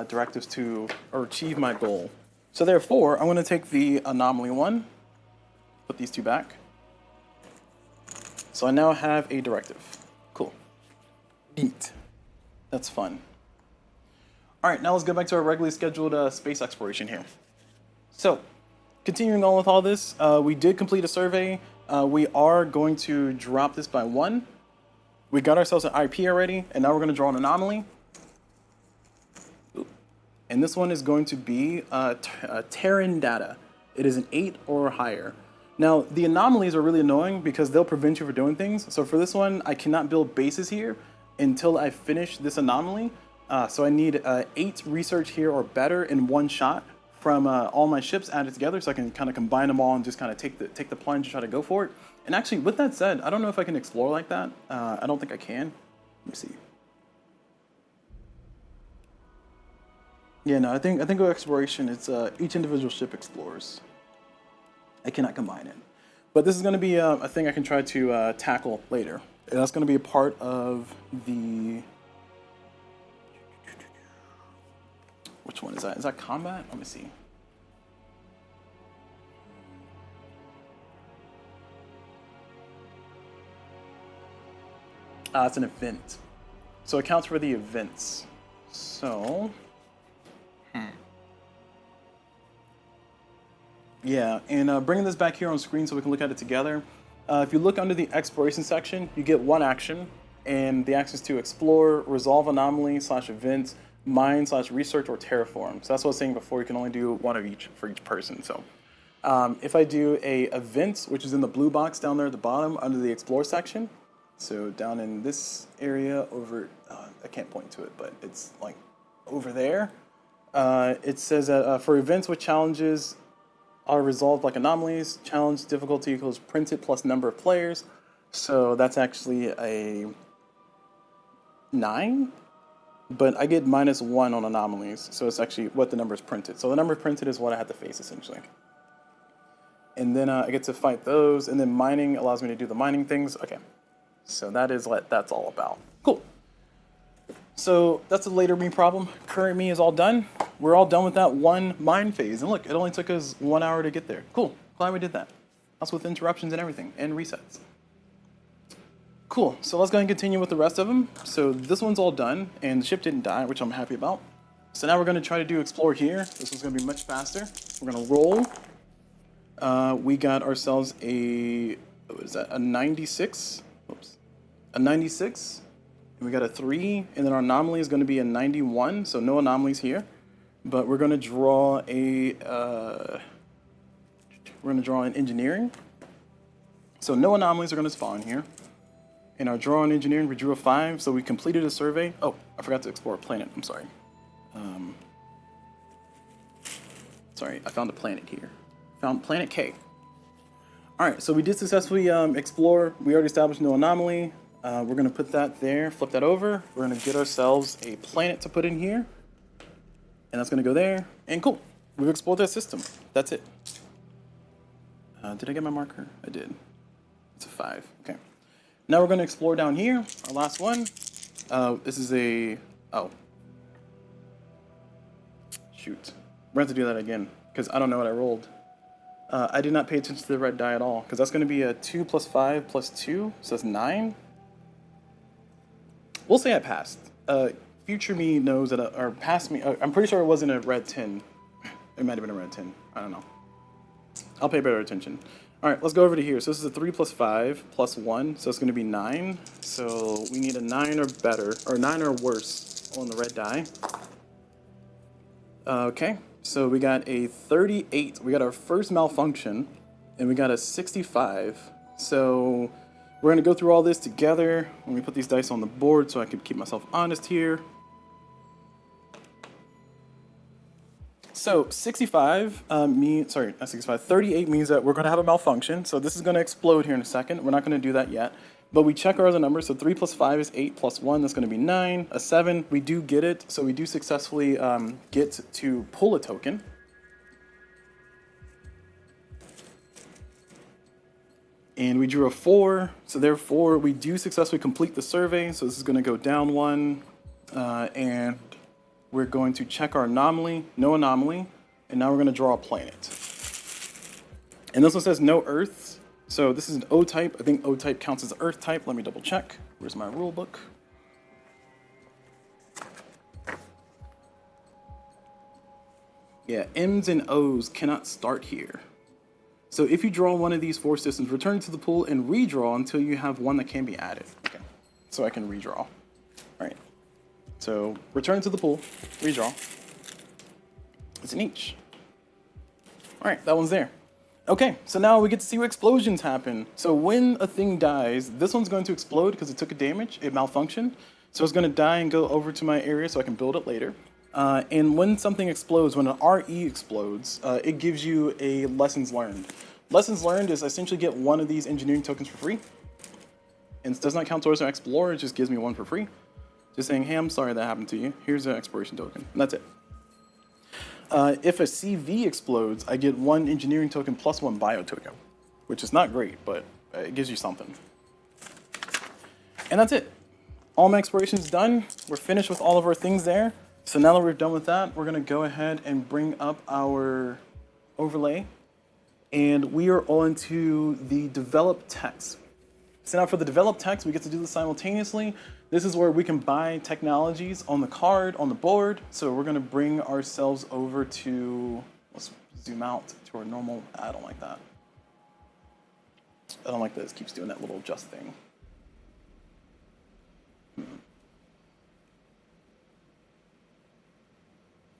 directives to achieve my goal. So therefore, I'm going to take the anomaly one, put these 2 back, So I now have a directive. Cool. Neat. That's fun. All right, now let's go back to our regularly scheduled space exploration here. So, continuing on with all this, we did complete a survey. We are going to drop this by 1. We got ourselves an IP already, and now we're going to draw an anomaly. And this one is going to be Terran data. It is an 8 or higher. Now, the anomalies are really annoying because they'll prevent you from doing things. So for this one, I cannot build bases here until I finish this anomaly. So I need 8 research here or better in one shot from all my ships added together, so I can kind of combine them all and just kind of take the plunge and try to go for it. And actually, with that said, I don't know if I can explore like that. I don't think I can. Let me see. Yeah, no, I think with exploration, it's each individual ship explores. I cannot combine it. But this is going to be a thing I can try to tackle later. And that's going to be a part of the... Which one is that? Is that combat? Let me see. It's an event. So it counts for the events. So... Yeah, and bringing this back here on screen so we can look at it together. If you look under the exploration section, you get one action, and the action is to explore, resolve anomaly / events, mine / research, or terraform. So that's what I was saying before. You can only do one of each for each person. So if I do a event, which is in the blue box down there at the bottom under the explore section, so down in this area over, I can't point to it, but it's like over there. It says that for events with challenges are resolved like anomalies, challenge difficulty equals printed plus number of players. So that's actually a 9, but I get -1 on anomalies. So it's actually what the number is printed. So the number printed is what I have to face essentially. And then I get to fight those, and then mining allows me to do the mining things. Okay, so that is what that's all about. Cool. So that's a later me problem. Current me is all done. We're all done with that one mine phase. And look, it only took us 1 hour to get there. Cool, glad we did that. That's with interruptions and everything, and resets. Cool, so let's go ahead and continue with the rest of them. So this one's all done, and the ship didn't die, which I'm happy about. So now we're gonna try to do explore here. This one's gonna be much faster. We're gonna roll. We got ourselves a, what is that, a 96? Oops, a 96. And we got a 3, and then our anomaly is going to be a 91, so no anomalies here. But we're going to draw an engineering. So no anomalies are going to spawn here. In our draw on engineering, we drew a 5, so we completed a survey. Oh, I forgot to explore a planet. I'm sorry. Sorry, I found a planet here. Found planet K. All right, so we did successfully explore. We already established no anomaly. We're going to put that there, flip that over. We're going to get ourselves a planet to put in here. And that's going to go there. And cool. We've explored that system. That's it. Did I get my marker? I did. It's a 5. Okay. Now we're going to explore down here. Our last one. This is a... Oh. Shoot. We're going to have to do that again, because I don't know what I rolled. I did not pay attention to the red die at all, because that's going to be a 2 + 5 + 2, so that's 9. We'll say I passed. Future me knows that, or past me, I'm pretty sure it wasn't a red 10. It might have been a red 10. I don't know. I'll pay better attention. All right, let's go over to here. So this is a 3 + 5 + 1, so it's going to be 9. So we need a 9 or better, or 9 or worse on the red die. Okay, so we got a 38. We got our first malfunction, and we got a 65. So we're going to go through all this together. Let me put these dice on the board so I can keep myself honest here. So 65 means, sorry, not 65, 38 means that we're going to have a malfunction. So this is going to explode here in a second. We're not going to do that yet. But we check our other numbers. So 3 + 5 is 8 + 1. That's going to be 9. A 7, we do get it. So we do successfully get to pull a token. And we drew a 4, so therefore we do successfully complete the survey. So this is going to go down 1, and we're going to check our anomaly, no anomaly, and now we're going to draw a planet. And this one says no Earths, So this is an O type. I think O type counts as Earth type. Let me double check. Where's my rule book? Yeah, M's and O's cannot start here. So if you draw one of these four systems, return it to the pool and redraw until you have one that can be added. Okay, so I can redraw. All right, so return to the pool, redraw. It's an each. All right, that one's there. Okay, so now we get to see what explosions happen. So when a thing dies, this one's going to explode because it took a damage, it malfunctioned. So it's gonna die and go over to my area so I can build it later. And when something explodes, when an RE explodes, it gives you a lessons learned. Lessons learned is I essentially get one of these engineering tokens for free. And it does not count towards an explorer, it just gives me one for free. Just saying, hey, I'm sorry that happened to you. Here's an exploration token, and that's it. If a CV explodes, I get one engineering token plus one bio token, which is not great, but it gives you something. And that's it. All my exploration is done. We're finished with all of our things there. So now that we're done with that, we're gonna go ahead and bring up our overlay. And we are on to the develop text. So now for the develop text, we get to do this simultaneously. This is where we can buy technologies on the card, on the board. So we're gonna bring ourselves over to, let's zoom out to our normal, I don't like that. I don't like that, it keeps doing that little adjust thing.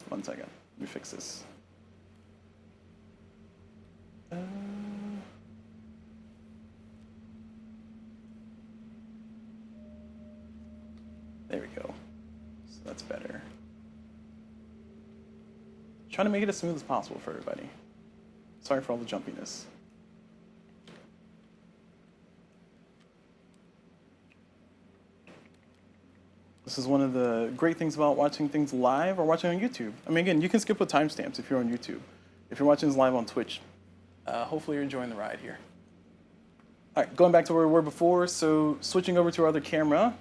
One second, let me fix this. There we go. So that's better. Trying to make it as smooth as possible for everybody. Sorry for all the jumpiness. This is one of the great things about watching things live or watching on YouTube. I mean, again, you can skip with timestamps if you're on YouTube. If you're watching this live on Twitch, hopefully you're enjoying the ride here. All right, going back to where we were before, so switching over to our other camera,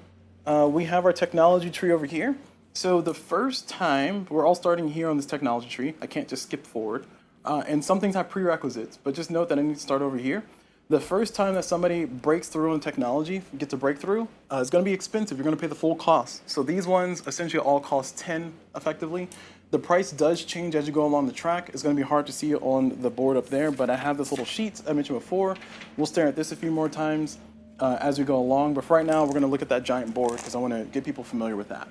we have our technology tree over here. So the first time, we're all starting here on this technology tree. I can't just skip forward. And some things have prerequisites, but just note that I need to start over here. The first time that somebody breaks through in technology, gets a breakthrough, it's gonna be expensive. You're gonna pay the full cost. So these ones essentially all cost 10 effectively. The price does change as you go along the track. It's gonna be hard to see on the board up there, but I have this little sheet I mentioned before. We'll stare at this a few more times as we go along. But for right now, we're gonna look at that giant board because I wanna get people familiar with that.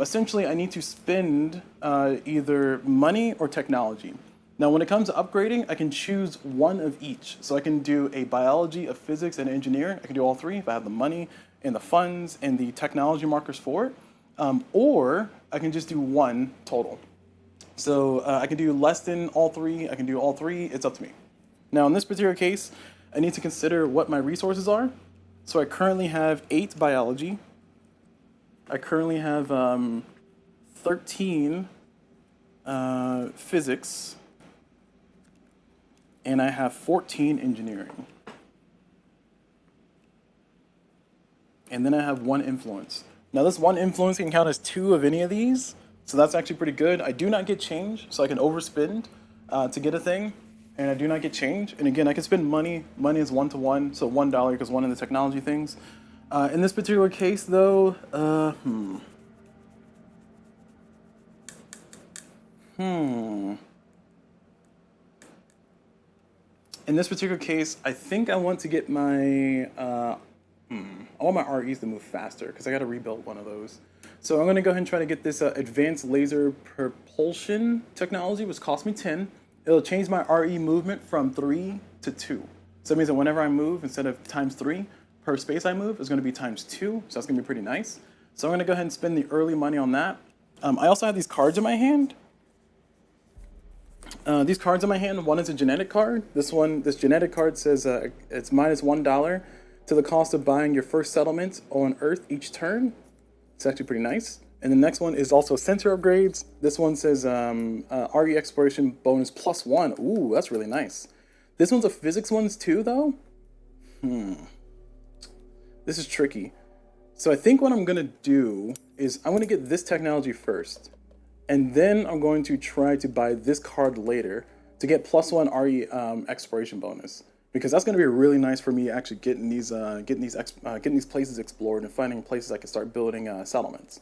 Essentially, I need to spend either money or technology. Now, when it comes to upgrading, I can choose one of each. So I can do a biology, a physics, and engineering. I can do all three if I have the money and the funds and the technology markers for it. Or I can just do one total. So I can do less than all three. I can do all three. It's up to me. Now, in this particular case, I need to consider what my resources are. So I currently have 8 biology. I currently have 13 physics. And I have 14 engineering. And then I have 1 influence. Now this 1 influence can count as 2 of any of these, so that's actually pretty good. I do not get change, so I can overspend to get a thing, and I do not get change. And again, I can spend money. Money is 1 to 1, so $1 because 1 of the technology things. In this particular case, though, In this particular case, I think I want to get my, I want my REs to move faster because I got to rebuild one of those. So I'm going to go ahead and try to get this advanced laser propulsion technology, which cost me 10. It'll change my RE movement from 3 to 2. So that means that whenever I move, instead of times 3 per space I move, it's going to be times 2. So that's going to be pretty nice. So I'm going to go ahead and spend the early money on that. I also have these cards in my hand. These cards in my hand, one is a genetic card. This genetic card says it's minus $1 to the cost of buying your first settlement on Earth each turn. It's actually pretty nice. And the next one is also sensor upgrades. This one says RE exploration bonus +1. Ooh, that's really nice. This one's a physics ones too, though. This is tricky. So I think what I'm gonna do is I'm gonna get this technology first. And then I'm going to try to buy this card later to get +1 RE exploration bonus. because that's going to be really nice for me actually getting these places explored and finding places I can start building settlements.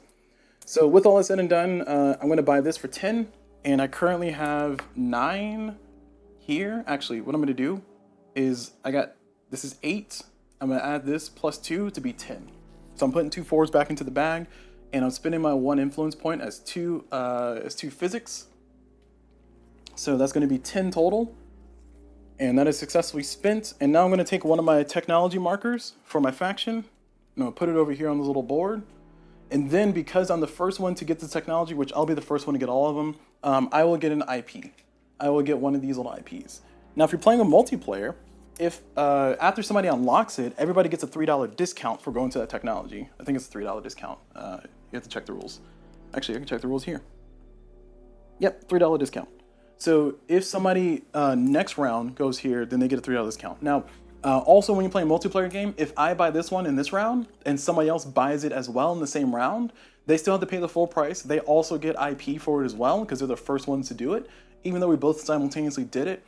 So with all that said and done, I'm going to buy this for 10, and I currently have 9 here. Actually, what I'm going to do is this is 8. I'm going to add this plus 2 to be 10. So I'm putting 2 4s back into the bag, and I'm spending my 1 influence point as 2 physics. So that's going to be 10 total. And that is successfully spent. And now I'm going to take one of my technology markers for my faction. And I'm going to put it over here on this little board. And then because I'm the first one to get the technology, which I'll be the first one to get all of them, I will get an IP. I will get one of these little IPs. Now, if you're playing a multiplayer, if after somebody unlocks it, everybody gets a $3 discount for going to that technology. I think it's a $3 discount. You have to check the rules. Actually, I can check the rules here. Yep, $3 discount. So if somebody next round goes here, then they get a $3 discount. Now, also when you play a multiplayer game, if I buy this one in this round and somebody else buys it as well in the same round, they still have to pay the full price. They also get IP for it as well because they're the first ones to do it. Even though we both simultaneously did it,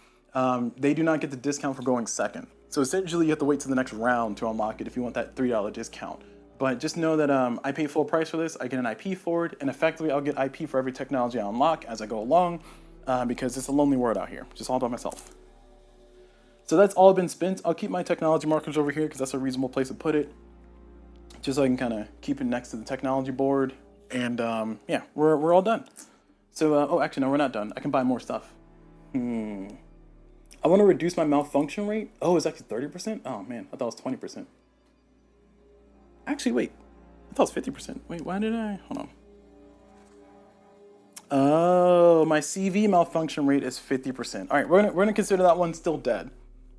they do not get the discount for going second. So essentially you have to wait to the next round to unlock it if you want that $3 discount. But just know that I pay full price for this, I get an IP for it, and effectively I'll get IP for every technology I unlock as I go along. Because it's a lonely world out here, just all by myself. So that's all been spent. I'll keep my technology markers over here because that's a reasonable place to put it, just so I can kind of keep it next to the technology board. And yeah, we're all done. So oh, actually no, we're not done. I can buy more stuff. I want to reduce my malfunction rate. Oh, it's actually 30%. Oh man, I thought it was 20%. Actually, wait, I thought it was 50%. Wait, why did I? Hold on. Oh, my CV malfunction rate is 50%. All right, we're gonna consider that one still dead.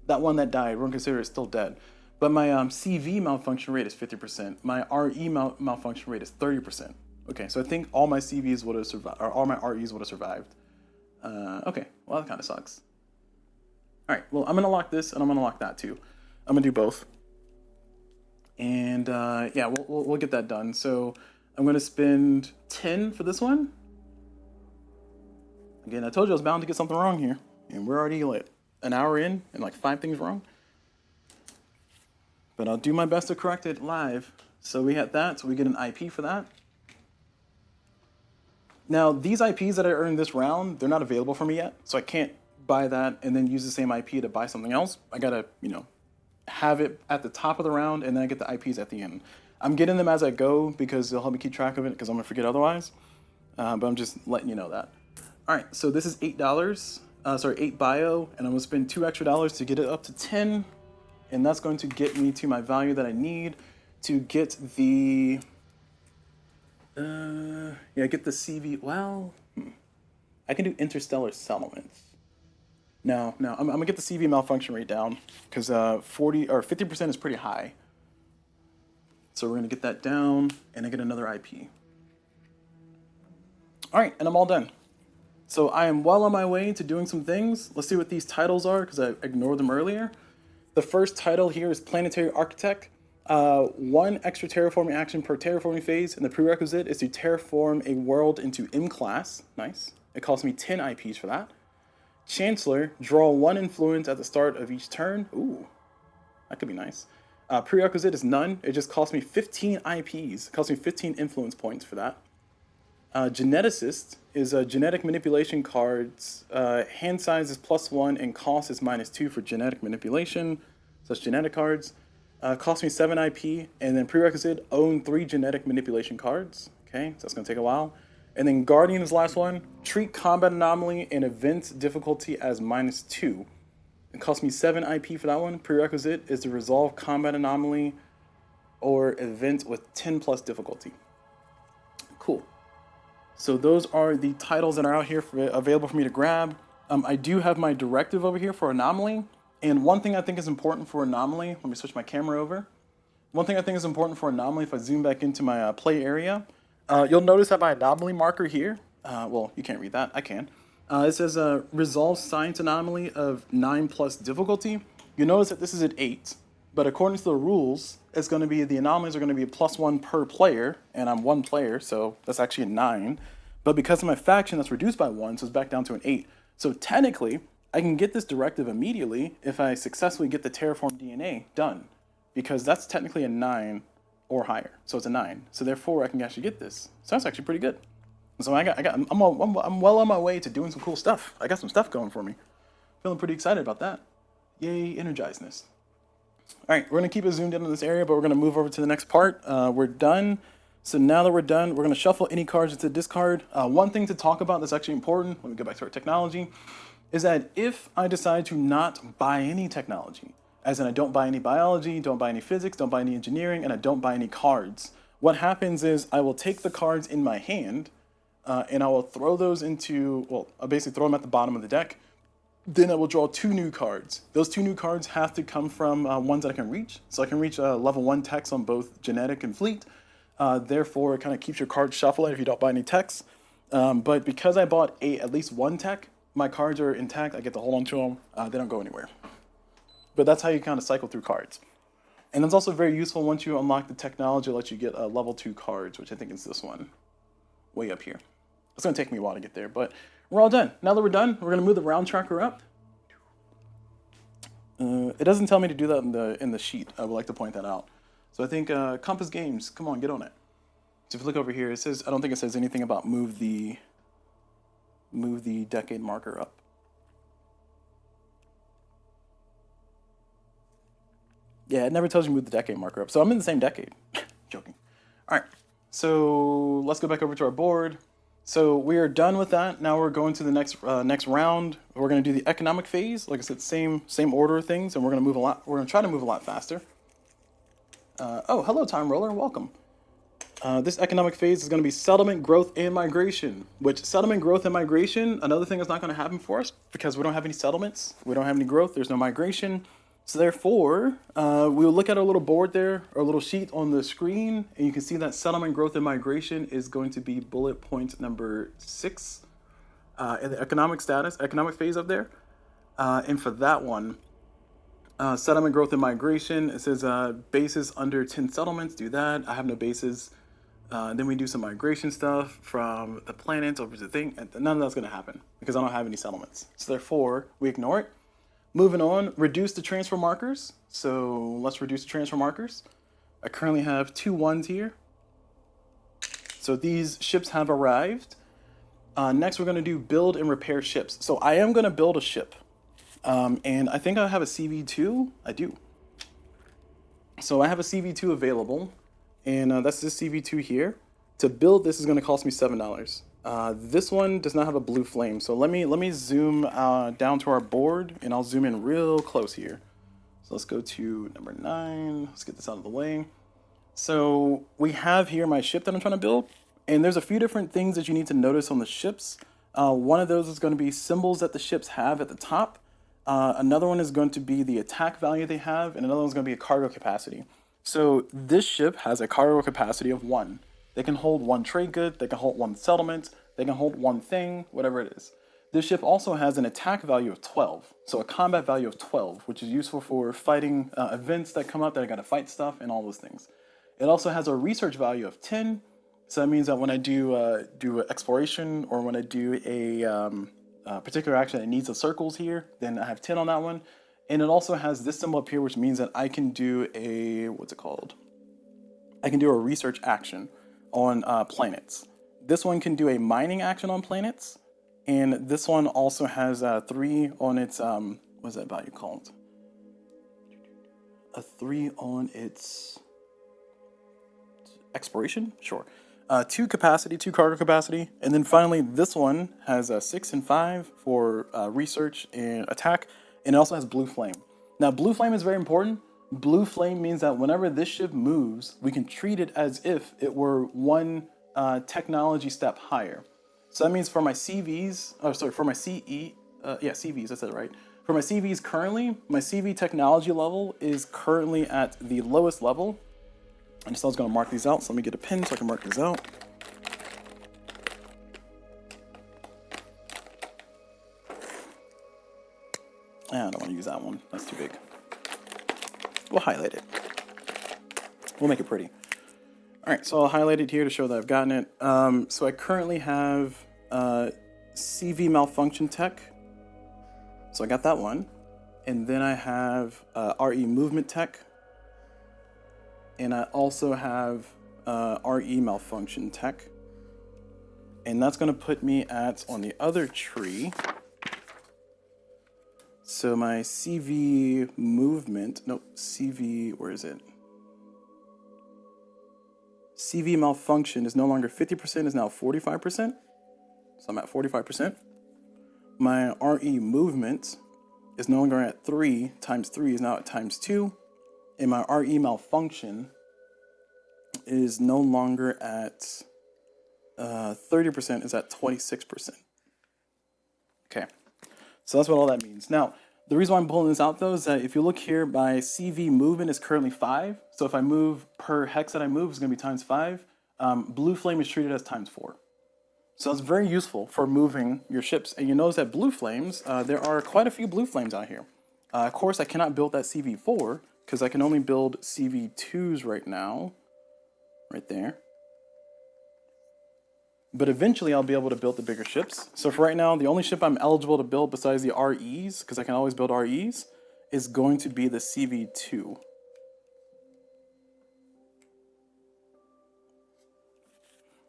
That one that died, we're gonna consider it still dead. But my CV malfunction rate is 50%. My RE malfunction rate is 30%. Okay, so I think all my CVs would have survived, or all my REs would have survived. Okay, well that kind of sucks. All right, well I'm gonna lock this and I'm gonna lock that too. I'm gonna do both. And yeah, we'll get that done. So I'm gonna spend 10 for this one. Again, I told you I was bound to get something wrong here, and we're already like an hour in and like 5 things wrong. But I'll do my best to correct it live. So we had that, so we get an IP for that. Now, these IPs that I earned this round, they're not available for me yet, so I can't buy that and then use the same IP to buy something else. I gotta, have it at the top of the round, and then I get the IPs at the end. I'm getting them as I go because they'll help me keep track of it because I'm gonna forget otherwise. But I'm just letting you know that. All right, so this is $8, 8 bio, and I'm gonna spend $2 extra to get it up to 10, and that's going to get me to my value that I need to get the, get the CV. Well, I can do interstellar settlements. No, I'm gonna get the CV malfunction rate down because 40 or 50% is pretty high. So we're gonna get that down, and I get another IP. All right, and I'm all done. So I am well on my way to doing some things. Let's see what these titles are because I ignored them earlier. The first title here is Planetary Architect. 1 extra terraforming action per terraforming phase, and the prerequisite is to terraform a world into M class. Nice. It costs me 10 IPs for that. Chancellor, draw 1 influence at the start of each turn. Ooh, that could be nice. Prerequisite is none. It just costs me 15 IPs. It costs me 15 influence points for that. Geneticist is a genetic manipulation cards. Hand size is +1 and cost is -2 for genetic manipulation. So that's genetic cards. Cost me 7 IP, and then prerequisite, own 3 genetic manipulation cards. Okay, so that's gonna take a while. And then Guardian is the last one. Treat combat anomaly and event difficulty as -2. It cost me 7 IP for that one. Prerequisite is to resolve combat anomaly or event with 10+ difficulty. Cool. So those are the titles that are out here available for me to grab. I do have my directive over here for anomaly. And one thing I think is important for anomaly, let me switch my camera over. One thing I think is important for anomaly, if I zoom back into my play area, you'll notice that my anomaly marker here, well, you can't read that, I can. It says resolve science anomaly of 9+ difficulty. You notice that this is at 8, but according to the rules, it's going to be, the anomalies are going to be a +1 per player, and I'm 1 player, so that's actually a 9. But because of my faction, that's reduced by 1, so it's back down to an 8. So technically, I can get this directive immediately if I successfully get the terraform DNA done, because that's technically a 9 or higher. So it's a 9. So therefore, I can actually get this. So that's actually pretty good. So I'm well on my way to doing some cool stuff. I got some stuff going for me. Feeling pretty excited about that. Yay, energizedness. All right, we're gonna keep it zoomed in on this area, but we're gonna move over to the next part. We're done. So now that we're done, we're gonna shuffle any cards into discard. One thing to talk about that's actually important, when we go back to our technology, is that if I decide to not buy any technology, as in I don't buy any biology, don't buy any physics, don't buy any engineering, and I don't buy any cards, what happens is I will take the cards in my hand, and I will throw those into, well, I'll basically throw them at the bottom of the deck. Then I will draw 2 new cards. Those 2 new cards have to come from ones that I can reach. So I can reach level 1 techs on both genetic and fleet. Therefore, it kind of keeps your cards shuffling if you don't buy any techs. But because I bought at least 1 tech, my cards are intact. I get to hold on to them. They don't go anywhere. But that's how you kind of cycle through cards. And it's also very useful once you unlock the technology, it lets you get level 2 cards, which I think is this one, way up here. It's going to take me a while to get there, but we're all done. Now that we're done, we're going to move the round tracker up. It doesn't tell me to do that in the sheet. I would like to point that out. So I think Compass Games, come on, get on it. So if you look over here, it says, I don't think it says anything about move the decade marker up. Yeah, it never tells you to move the decade marker up. So I'm in the same decade. Joking. All right, so let's go back over to our board. So we are done with that. Now we're going to the next round. We're going to do the economic phase. Like I said, same order of things, and we're going to move a lot. We're going to try to move a lot faster. Oh, hello, Time Roller. Welcome. This economic phase is going to be settlement, growth, and migration. Which settlement, growth, and migration. Another thing that's not going to happen for us because we don't have any settlements. We don't have any growth. There's no migration. So therefore, we will look at our little board there, our little sheet on the screen, and you can see that settlement, growth, and migration is going to be bullet point number 6 in the economic phase up there. And for that one, settlement, growth, and migration, it says bases under 10 settlements, do that. I have no bases. Then we do some migration stuff from the planet over to the thing, and none of that's going to happen because I don't have any settlements. So therefore, we ignore it. Moving on, reduce the transfer markers. So let's reduce the transfer markers. I currently have 2 1s here. So these ships have arrived. Next, we're going to do build and repair ships. So I am going to build a ship. And I think I have a CV2. I do. So I have a CV2 available. And that's this CV2 here. To build this is going to cost me $7. This one does not have a blue flame, so let me zoom down to our board, and I'll zoom in real close here. So let's go to number 9. Let's get this out of the way. So we have here my ship that I'm trying to build, and there's a few different things that you need to notice on the ships. One of those is going to be symbols that the ships have at the top. Another one is going to be the attack value they have, and another one is going to be a cargo capacity. So this ship has a cargo capacity of 1. They can hold 1 trade good, they can hold 1 settlement, they can hold 1 thing, whatever it is. This ship also has an attack value of 12, so a combat value of 12, which is useful for fighting events that come up that I gotta fight stuff and all those things. It also has a research value of 10, so that means that when I do exploration or when I do a particular action that needs the circles here, then I have 10 on that one. And it also has this symbol up here, which means that I can do I can do a research action on planets. This one can do a mining action on planets, and this one also has 3 on its what's that value called? A 3 on its exploration? Sure. 2 capacity, 2 cargo capacity, and then finally this one has 6 and 5 for research and attack, and it also has blue flame. Now blue flame is very important. Blue flame means that whenever this ship moves, we can treat it as if it were 1 technology step higher. So that means for my CVs, for my CVs, I said it right. For my CVs currently, my CV technology level is currently at the lowest level. And so I was going to mark these out, so let me get a pen so I can mark these out. I don't want to use that one, that's too big. We'll highlight it. We'll make it pretty. All right, so I'll highlight it here to show that I've gotten it. So I currently have CV malfunction tech. So I got that one. And then I have RE movement tech. And I also have RE malfunction tech. And that's going to put me at, on the other tree, so my CV movement, nope, CV, where is it? CV malfunction is no longer 50%, is now 45%. So I'm at 45%. My RE movement is no longer at 3 times 3 is now at times 2. And my RE malfunction is no longer at 30%, is at 26%. Okay, so that's what all that means. Now, the reason why I'm pulling this out though is that if you look here, my CV movement is currently 5. So if I move per hex that I move, it's going to be times 5. Blue flame is treated as times 4. So it's very useful for moving your ships. And you notice that blue flames, there are quite a few blue flames out here. Of course, I cannot build that CV4 because I can only build CV2s right now. Right there. But eventually I'll be able to build the bigger ships. So for right now, the only ship I'm eligible to build besides the REs, because I can always build REs, is going to be the CV2.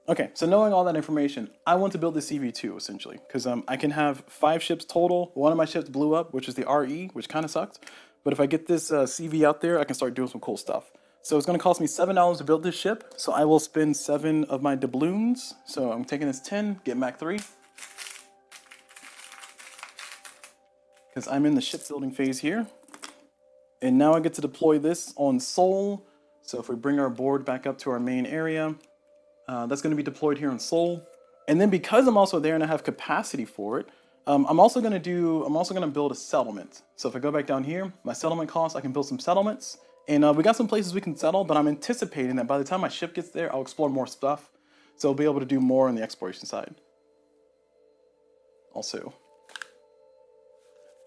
Okay, so knowing all that information, I want to build the CV2 essentially, because I can have 5 ships total. One of my ships blew up, which is the RE, which kind of sucked. But if I get this CV out there, I can start doing some cool stuff. So it's going to cost me $7 to build this ship. So I will spend 7 of my doubloons. So I'm taking this 10, get Mach 3. Because I'm in the shipbuilding phase here. And now I get to deploy this on Seoul. So if we bring our board back up to our main area, that's going to be deployed here in Seoul. And then because I'm also there and I have capacity for it, I'm also going to build a settlement. So if I go back down here, my settlement costs, I can build some settlements. And we got some places we can settle, but I'm anticipating that by the time my ship gets there, I'll explore more stuff. So I'll be able to do more on the exploration side. Also,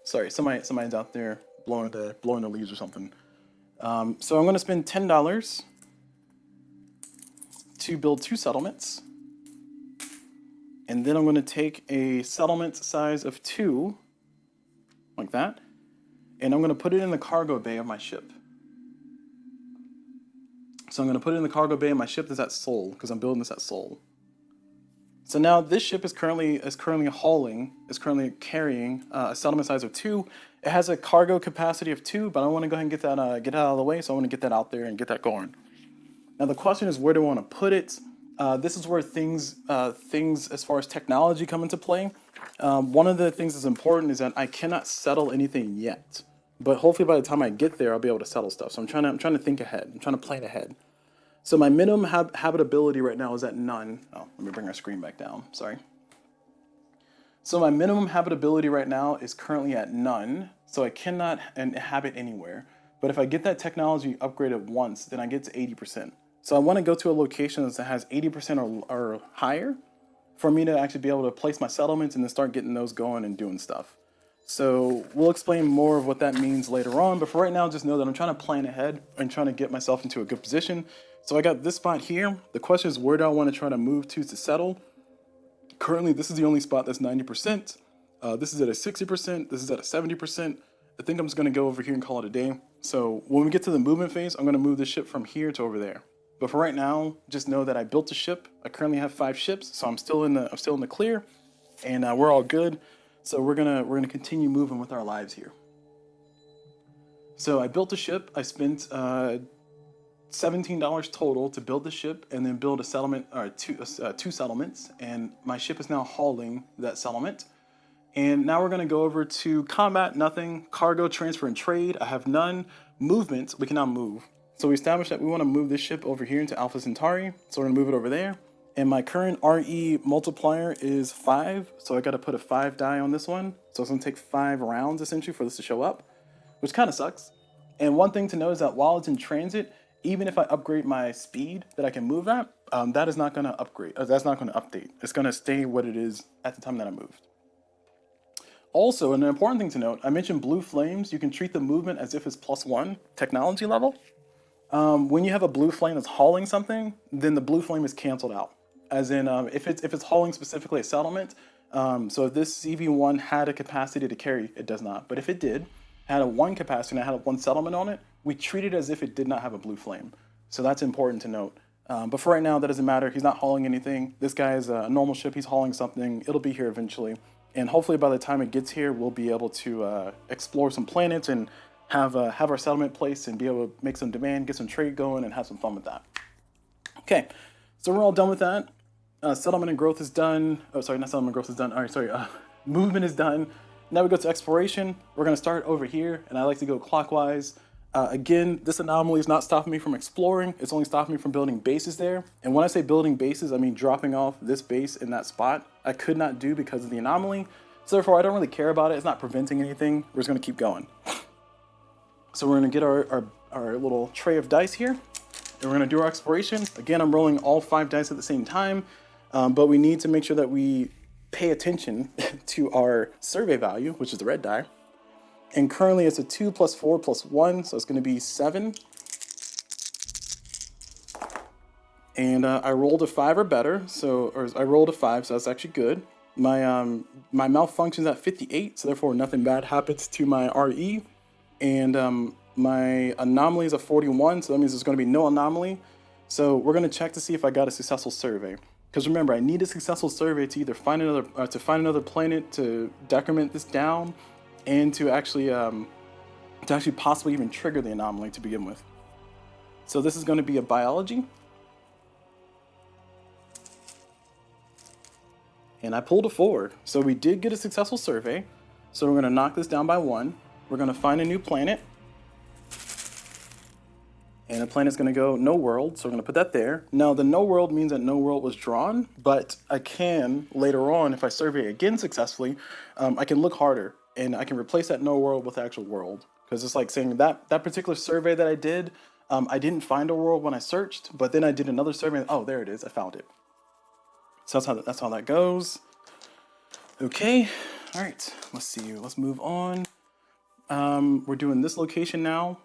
sorry, somebody's out there blowing the leaves or something. So I'm going to spend $10 to build 2 settlements. And then I'm going to take a settlement size of 2, like that. And I'm going to put it in the cargo bay of my ship. So I'm going to put it in the cargo bay of my ship that's at Seoul, because I'm building this at Seoul. So now this ship is currently carrying a settlement size of 2. It has a cargo capacity of 2, but I want to go ahead and get that out of the way. So I want to get that out there and get that going. Now the question is, where do I want to put it? This is where things as far as technology come into play. One of the things that's important is that I cannot settle anything yet. But hopefully by the time I get there, I'll be able to settle stuff. So I'm trying to think ahead. I'm trying to plan ahead. So my minimum habitability right now is at none. Oh, let me bring our screen back down. Sorry. So my minimum habitability right now is currently at none. So I cannot inhabit anywhere. But if I get that technology upgraded once, then I get to 80%. So I want to go to a location that has 80% or higher for me to actually be able to place my settlements and then start getting those going and doing stuff. So we'll explain more of what that means later on, but for right now, just know that I'm trying to plan ahead and trying to get myself into a good position. So I got this spot here. The question is, where do I want to try to move to settle? Currently, this is the only spot that's 90%. This is at a 60%. This is at a 70%. I think I'm just going to go over here and call it a day. So when we get to the movement phase, I'm going to move the ship from here to over there. But for right now, just know that I built a ship. I currently have 5 ships, so I'm still in the clear, and we're all good. So we're gonna continue moving with our lives here. So I built a ship. I spent $17 total to build the ship and then build a settlement, or two settlements. And my ship is now hauling that settlement. And now we're gonna go over to combat, nothing, cargo, transfer, and trade. I have none. Movement, we cannot move. So we established that we want to move this ship over here into Alpha Centauri. So we're gonna move it over there. And my current RE multiplier is 5, so I got to put a 5 die on this one. So it's going to take 5 rounds, essentially, for this to show up, which kind of sucks. And one thing to know is that while it's in transit, even if I upgrade my speed that I can move at, that is not going to upgrade. That's not going to update. It's going to stay what it is at the time that I moved. Also, an important thing to note, I mentioned blue flames. You can treat the movement as if it's +1 technology level. When you have a blue flame that's hauling something, then the blue flame is canceled out. As in, if it's hauling specifically a settlement, So if this CV1 had a capacity to carry, it does not. But if it did, had a 1 capacity and it had a 1 settlement on it, we treat it as if it did not have a blue flame. So that's important to note. But for right now, that doesn't matter. He's not hauling anything. This guy is a normal ship. He's hauling something. It'll be here eventually. And hopefully by the time it gets here, we'll be able to explore some planets and have our settlement placed and be able to make some demand, get some trade going, and have some fun with that. Okay, so we're all done with that. Settlement and growth is done. Oh, sorry, not settlement and growth is done. All right, sorry. Movement is done. Now we go to exploration. We're going to start over here, and I like to go clockwise. Again, this anomaly is not stopping me from exploring. It's only stopping me from building bases there. And when I say building bases, I mean dropping off this base in that spot. I could not do because of the anomaly. So therefore, I don't really care about it. It's not preventing anything. We're just going to keep going. So we're going to get our little tray of dice here. And we're going to do our exploration. Again, I'm rolling all 5 dice at the same time. But we need to make sure that we pay attention to our survey value, which is the red die. And currently it's a 2 plus 4 plus 1, so it's going to be 7. And I rolled a 5 or better, or I rolled a 5, so that's actually good. My malfunction's at 58, so therefore nothing bad happens to my RE. And my anomaly is a 41, so that means there's going to be no anomaly. So we're going to check to see if I got a successful survey. Because remember, I need a successful survey to either find another planet to decrement this down, and to actually possibly even trigger the anomaly to begin with. So this is going to be a biology. And I pulled a 4. So we did get a successful survey. So we're going to knock this down by 1. We're going to find a new planet. And the planet's going to go no world. So we're going to put that there. Now the no world means that no world was drawn. But I can, later on, if I survey again successfully, I can look harder. And I can replace that no world with the actual world. Because it's like saying that particular survey that I did, I didn't find a world when I searched, but then I did another survey, and oh, there it is, I found it. So that's how that goes. Okay, all right, let's see, let's move on. We're doing this location now.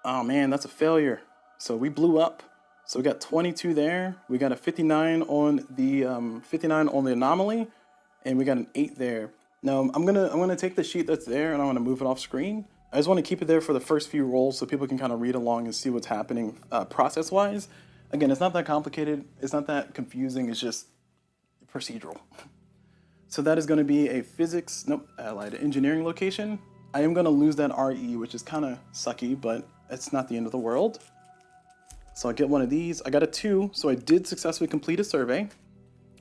Oh man, that's a failure. So we blew up. So we got 22 there. We got a 59 on the anomaly, and we got an 8 there. Now I'm gonna take the sheet that's there and I'm gonna move it off screen. I just want to keep it there for the first few rolls so people can kind of read along and see what's happening process-wise. Again, it's not that complicated. It's not that confusing. It's just procedural. So that is going to be a physics, I lied, engineering location. I am going to lose that RE, which is kind of sucky, but it's not the end of the world. So I get one of these. I got a 2, so I did successfully complete a survey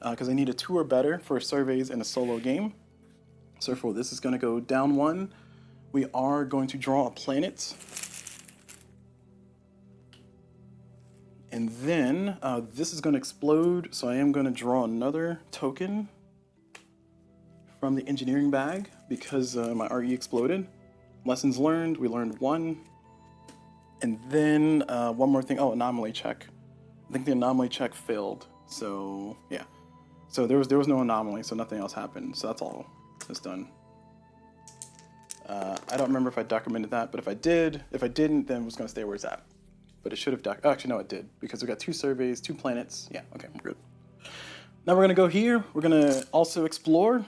because I need a 2 or better for surveys in a solo game. So therefore, this is going to go down 1. We are going to draw a planet. And then this is going to explode, so I am going to draw another token from the engineering bag because my RE exploded. Lessons learned, we learned 1. And then one more thing, anomaly check. I think the anomaly check failed, so yeah. So there was no anomaly, so nothing else happened, so that's all that's done. I don't remember if I documented that, but if I didn't, then it was going to stay where it's at. But it should have actually, no, it did, because we got 2 surveys, 2 planets. Yeah, okay, we're good. Now we're going to go here. We're going to also explore.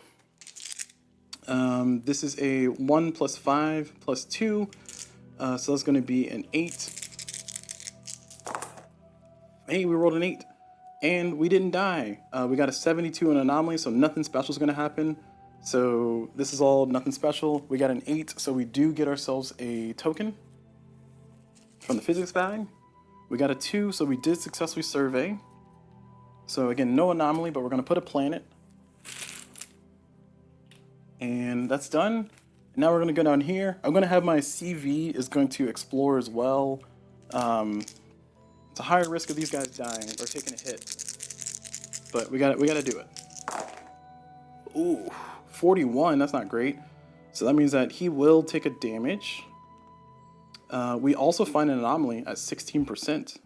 This is a 1 plus 5 plus 2. So that's going to be an 8. Hey, we rolled an 8. And we didn't die. We got a 72 in anomaly, so nothing special is going to happen. So this is all nothing special. We got an 8, so we do get ourselves a token from the physics bag. We got a 2, so we did successfully survey. So again, no anomaly, but we're going to put a planet. And that's done. Now we're going to go down here. I'm going to have my CV is going to explore as well. It's a higher risk of these guys dying or taking a hit. But we got to do it. Ooh, 41, that's not great. So that means that he will take a damage. We also find an anomaly at 16%.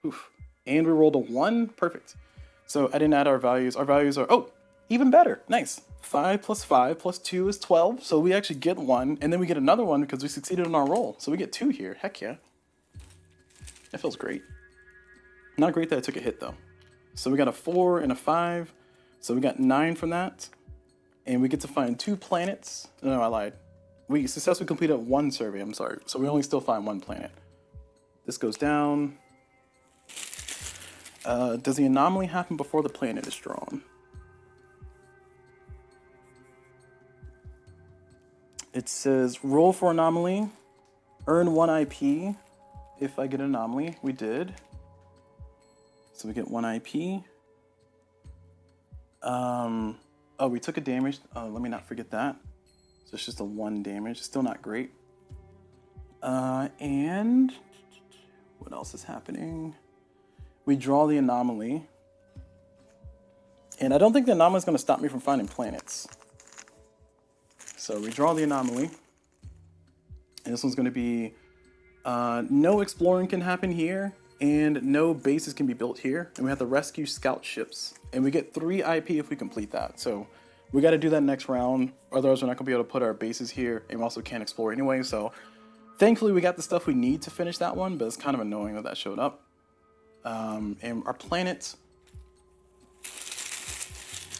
Oof. And we rolled a 1. Perfect. So I didn't add our values. Our values are, even better. Nice. 5 plus 5 plus 2 is 12. So we actually get 1. And then we get another 1 because we succeeded on our roll. So we get 2 here. Heck yeah. That feels great. Not great that I took a hit, though. So we got a 4 and a 5. So we got 9 from that. And we get to find 2 planets. No, I lied. We successfully completed 1 survey, I'm sorry. So we only still find 1 planet. This goes down. Does the anomaly happen before the planet is drawn? It says roll for anomaly, earn 1 IP. If I get an anomaly, we did. So we get 1 IP. Oh, we took a damage. Let me not forget that. So it's just a 1 damage. Still not great. And what else is happening? We draw the anomaly. And I don't think the anomaly is going to stop me from finding planets. So we draw the anomaly. And this one's going to be no exploring can happen here. And no bases can be built here. And we have to rescue scout ships. And we get 3 IP if we complete that. So we got to do that next round. Otherwise, we're not going to be able to put our bases here. And we also can't explore anyway. So thankfully, we got the stuff we need to finish that one. But it's kind of annoying that that showed up. And our planet...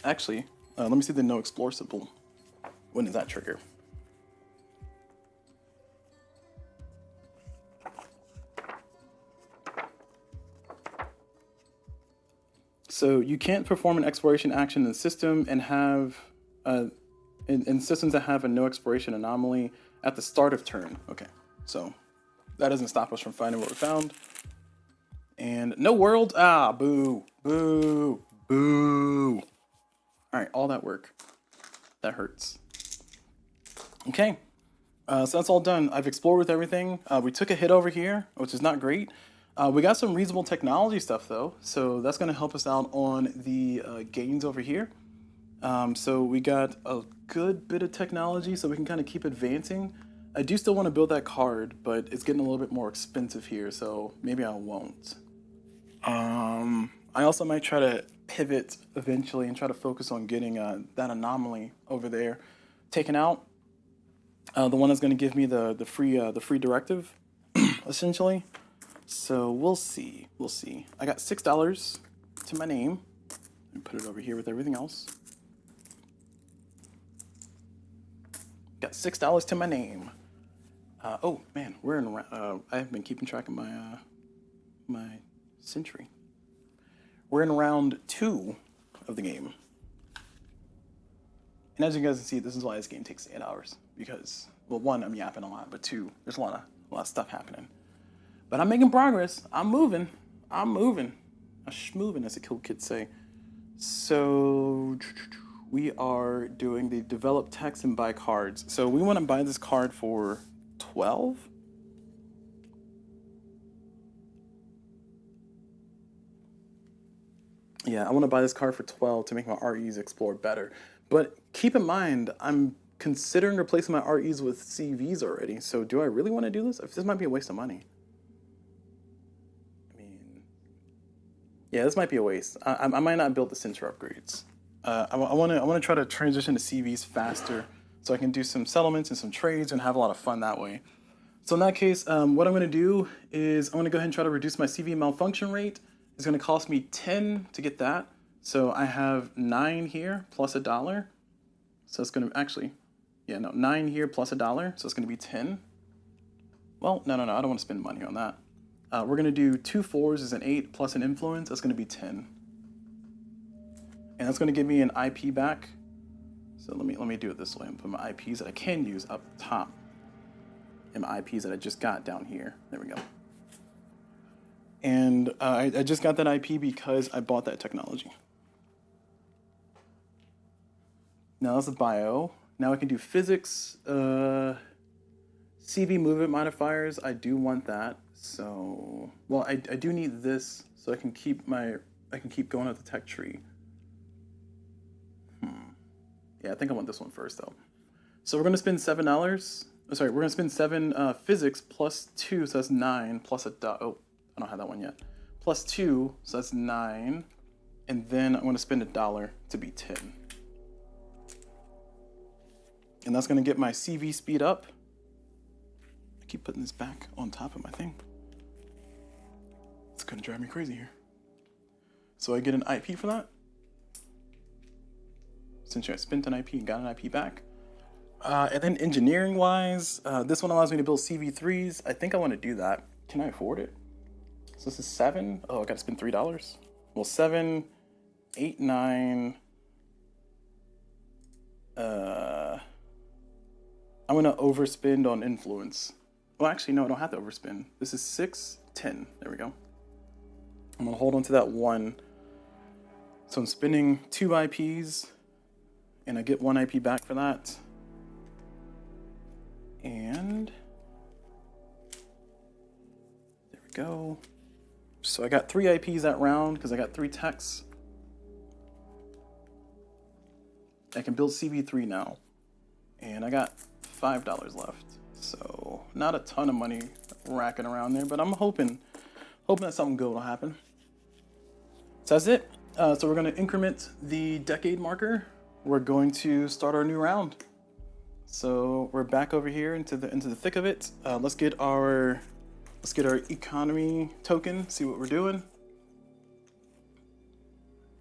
Actually, let me see the no explore symbol. When does that trigger? So you can't perform an exploration action in the system and have in systems that have a no exploration anomaly at the start of turn. Okay, so that doesn't stop us from finding what we found. And no world. Ah, boo, boo, boo. All right, all that work. That hurts. Okay, so that's all done. I've explored with everything. We took a hit over here, which is not great. We got some reasonable technology stuff though, so that's going to help us out on the gains over here. So we got a good bit of technology, so we can kind of keep advancing. I do still want to build that card, but it's getting a little bit more expensive here, so maybe I won't. I also might try to pivot eventually and try to focus on getting that anomaly over there taken out. The one that's going to give me the free directive, essentially. So we'll see. We'll see. I got $6 to my name. And put it over here with everything else. Got $6 to my name. Oh man, we're in. I've been keeping track of my my century. We're in round 2 of the game. And as you guys can see, this is why this game takes 8 hours. Because, well, 1, I'm yapping a lot, but 2, there's a lot of stuff happening. But I'm making progress. I'm moving. I'm moving. I'm schmoving, as the cool kids say. So we are doing the develop text and buy cards. So we want to buy this card for 12. Yeah, I want to buy this card for 12 to make my REs explore better. But keep in mind, I'm considering replacing my REs with CVs already. So do I really want to do this? This might be a waste of money. I mean, yeah, this might be a waste. I might not build the center upgrades. I want to try to transition to CVs faster so I can do some settlements and some trades and have a lot of fun that way. So in that case, what I'm going to do is I'm going to go ahead and try to reduce my CV malfunction rate. It's going to cost me 10 to get that. So I have 9 here plus $1. So it's going to actually, 9 here plus $1. So it's going to be 10. Well, no, I don't want to spend money on that. We're going to do 2 4s as an 8 plus an influence. That's going to be 10. And that's going to give me an IP back. So let me do it this way and put my IPs that I can use up top and my IPs that I just got down here. There we go. And I just got that IP because I bought that technology. Now that's the bio. Now I can do physics, CV movement modifiers. I do want that. So, well, I do need this so I can keep going up the tech tree. Yeah, I think I want this one first though. So we're gonna spend $7. Sorry, we're gonna spend 7 physics plus 2, so that's 9 plus a dot. Oh, I don't have that one yet. Plus 2, so that's 9, and then I'm gonna spend $1 to be 10. And that's gonna get my CV speed up. I keep putting this back on top of my thing. It's gonna drive me crazy here. So I get an IP for that. Essentially, I spent an IP and got an IP back. And then engineering-wise, this one allows me to build CV3s. I think I want to do that. Can I afford it? So this is 7. Oh, I got to spend $3. Well, 7, 8, 9. I'm going to overspend on influence. Well, actually, no, I don't have to overspend. This is 6, 10. There we go. I'm going to hold on to that 1. So I'm spending 2 IPs, and I get 1 IP back for that. And there we go. So I got 3 IPs that round because I got 3 techs. I can build CV3 now. And I got $5 left. So not a ton of money racking around there, but I'm hoping that something good will happen. So that's it. So we're going to increment the decade marker. We're going to start our new round. So we're back over here into the thick of it. Let's get our economy token. See what we're doing.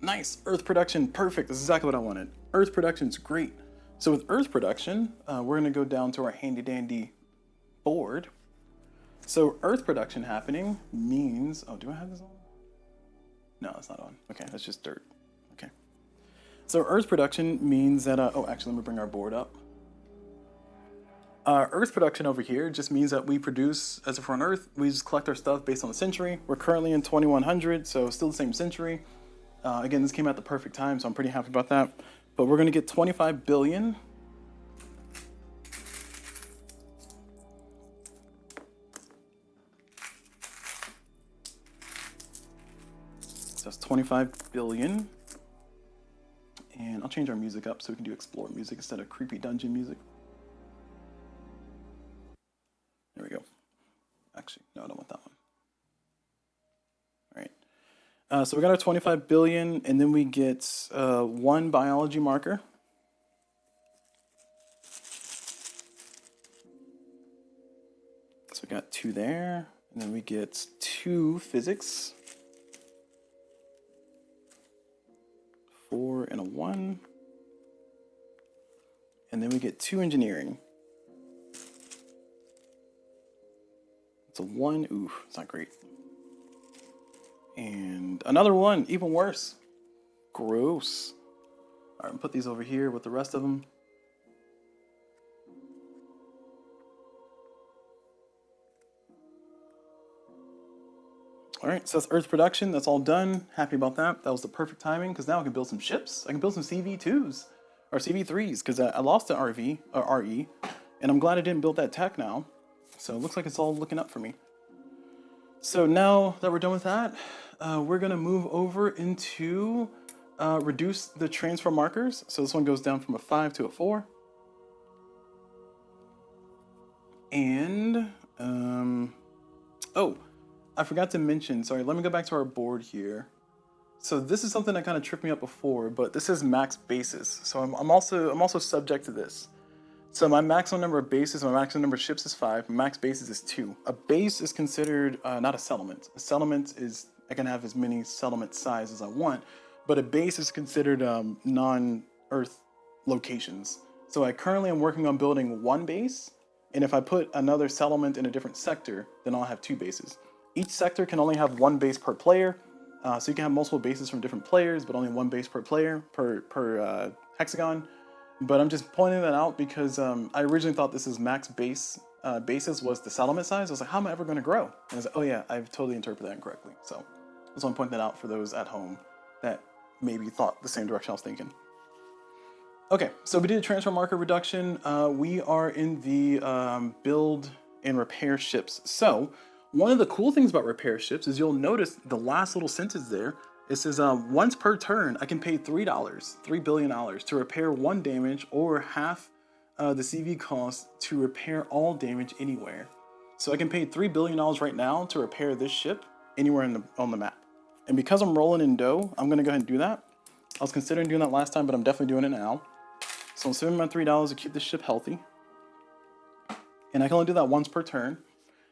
Nice, Earth production, perfect. This is exactly what I wanted. Earth production's great. So with Earth production, we're gonna go down to our handy dandy board. So Earth production happening means, oh, do I have this on? No, it's not on. Okay, that's just dirt. Okay. So Earth production means that, oh, actually, let me bring our board up. Earth production over here just means that we produce, as if we're on Earth, we just collect our stuff based on the century. We're currently in 2100, so still the same century. Again, this came at the perfect time, so I'm pretty happy about that. But we're gonna get 25 billion. So that's 25 billion. And I'll change our music up so we can do explore music instead of creepy dungeon music. There we go. Actually, no, I don't want that one. All right. So we got our 25 billion, and then we get 1 biology marker. So we got 2 there, and then we get 2 physics. 4 and a 1. And then we get 2 engineering. It's a 1. Ooh, it's not great. And another 1, even worse. Gross. All right, I'm put these over here with the rest of them. All right, so that's Earth production. That's all done. Happy about that. That was the perfect timing because now I can build some ships. I can build some CV2s or CV3s because I lost an RV or RE, and I'm glad I didn't build that tech now. So it looks like it's all looking up for me. So now that we're done with that, we're gonna move over into reduce the transfer markers. So this one goes down from a 5 to a 4. And, oh, I forgot to mention, sorry, let me go back to our board here. So this is something that kind of tripped me up before, but this is max bases. So I'm also subject to this. So my maximum number of bases, my maximum number of ships is 5. My max bases is 2. A base is considered not a settlement. A settlement is, I can have as many settlement size as I want, but a base is considered non-Earth locations. So I currently am working on building 1 base, and if I put another settlement in a different sector, then I'll have 2 bases. Each sector can only have 1 base per player, so you can have multiple bases from different players, but only 1 base per player per hexagon. But I'm just pointing that out because I originally thought this is max basis was the settlement size. I was like, how am I ever going to grow? And I was like, oh yeah, I've totally interpreted that incorrectly. So I just want to point that out for those at home that maybe thought the same direction I was thinking. Okay, so we did a transfer marker reduction. We are in the build and repair ships. So one of the cool things about repair ships is you'll notice the last little sentence there. It says once per turn, I can pay $3, $3 billion to repair 1 damage or half the CV cost to repair all damage anywhere. So I can pay $3 billion right now to repair this ship anywhere on the map. And because I'm rolling in dough, I'm gonna go ahead and do that. I was considering doing that last time, but I'm definitely doing it now. So I'm saving my $3 to keep this ship healthy. And I can only do that once per turn.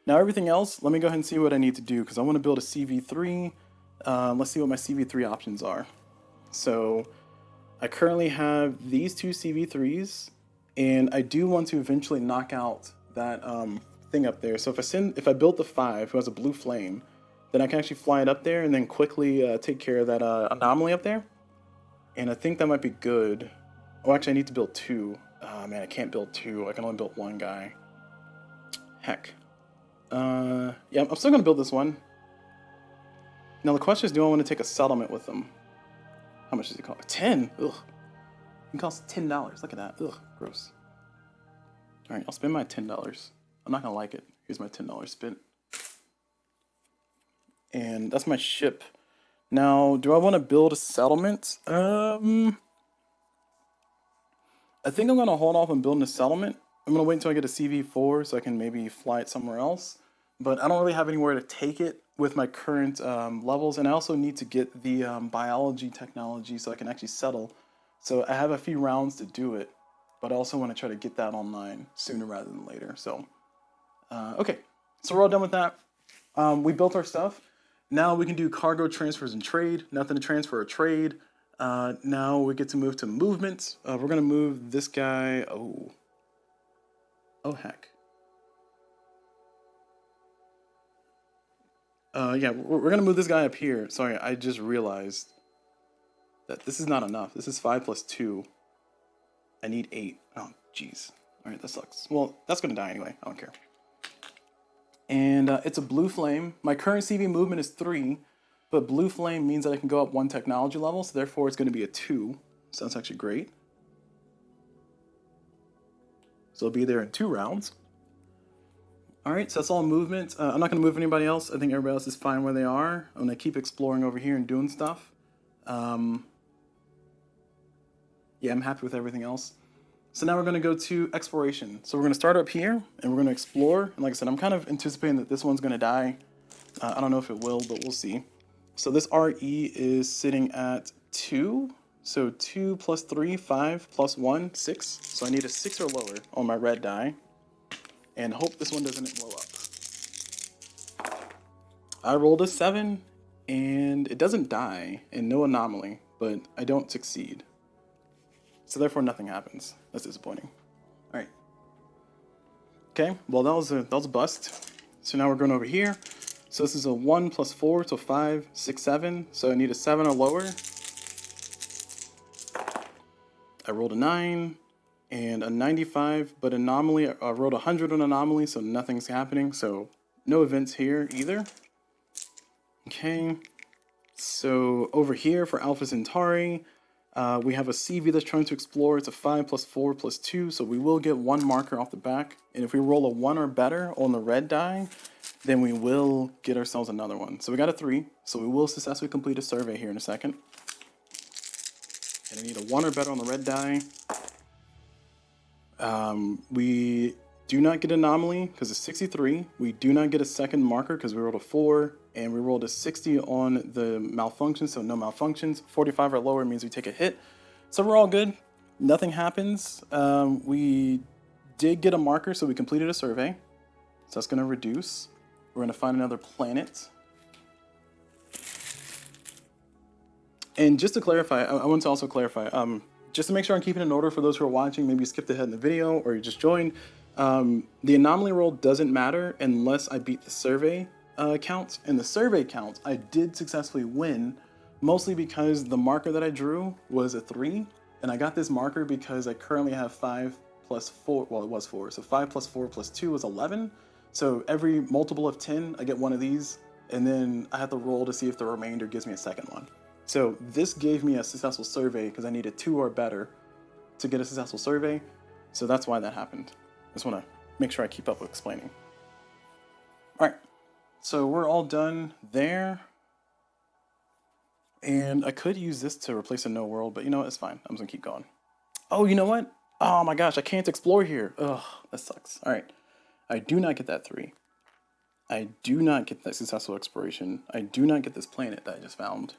Now everything else, let me go ahead and see what I need to do because I want to build a CV3. Let's see what my CV3 options are. So I currently have these two CV3s, and I do want to eventually knock out that thing up there. So if I build the 5 who has a blue flame, then I can actually fly it up there and then quickly take care of that anomaly up there. And I think that might be good. Oh, actually, I need to build 2. Oh, man, I can't build 2. I can only build 1 guy. Heck. Yeah, I'm still going to build this one. Now, the question is, do I want to take a settlement with them? How much does it cost? 10? Ugh. It costs $10. Look at that. Ugh, gross. All right, I'll spend my $10. I'm not going to like it. Here's my $10 spent. And that's my ship. Now, do I want to build a settlement? I think I'm going to hold off on building a settlement. I'm going to wait until I get a CV4 so I can maybe fly it somewhere else. But I don't really have anywhere to take it with my current levels. And I also need to get the biology technology so I can actually settle. So I have a few rounds to do it. But I also want to try to get that online sooner rather than later. So, okay. So we're all done with that. We built our stuff. Now we can do cargo transfers and trade. Nothing to transfer or trade. Now we get to move to movement. We're going to move this guy. Oh, heck. Yeah, we're going to move this guy up here. Sorry, I just realized that this is not enough. This is 5 plus 2. I need 8. Oh, jeez. All right, that sucks. Well, that's going to die anyway. I don't care. And it's a blue flame. My current CV movement is 3, but blue flame means that I can go up 1 technology level, so therefore it's going to be a 2. So that's actually great. So I'll be there in 2 rounds. All right, so that's all movement. I'm not going to move anybody else. I think everybody else is fine where they are. I'm going to keep exploring over here and doing stuff. Yeah, I'm happy with everything else. So now we're going to go to exploration. So we're going to start up here, and we're going to explore. And like I said, I'm kind of anticipating that this one's going to die. I don't know if it will, but we'll see. So this RE is sitting at 2. So 2 plus 3, 5 plus 1, 6. So I need a 6 or lower on my red die. And hope this one doesn't blow up. I rolled a 7, and it doesn't die, and no anomaly, but I don't succeed. So therefore nothing happens. That's disappointing. All right. Okay, well that was a bust. So now we're going over here. So this is a 1 plus 4, so 5, 6, 7. So I need a 7 or lower. I rolled a 9 and a 95, but anomaly, I rolled 100 on anomaly, so nothing's happening. So no events here either. Okay, so over here for Alpha Centauri, we have a CV that's trying to explore. It's a 5 plus 4 plus 2, so we will get 1 marker off the back. And if we roll a 1 or better on the red die, then we will get ourselves another one. So we got a 3, so we will successfully complete a survey here in a second. And I need a 1 or better on the red die. We do not get anomaly because it's 63. We do not get a second marker because we rolled a 4, and we rolled a 60 on the malfunction, so no malfunctions. 45 or lower means we take a hit. So we're all good. Nothing happens. We did get a marker, so we completed a survey. So that's going to reduce. We're going to find another planet. And just to clarify, I want to also clarify, just to make sure I'm keeping it in order for those who are watching, maybe you skipped ahead in the video or you just joined. The anomaly roll doesn't matter unless I beat the survey count. And the survey count, I did successfully win, mostly because the marker that I drew was a 3. And I got this marker because I currently have 5 plus 4, well, it was 4. So 5 plus 4 plus 2 was 11. So every multiple of 10, I get one of these. And then I have to roll to see if the remainder gives me a second one. So this gave me a successful survey because I needed 2 or better to get a successful survey. So that's why that happened. I just want to make sure I keep up with explaining. All right, so we're all done there. And I could use this to replace a no world, but you know what, it's fine. I'm just gonna keep going. Oh, you know what? Oh my gosh, I can't explore here. Ugh, that sucks. All right, I do not get that 3. I do not get that successful exploration. I do not get this planet that I just found.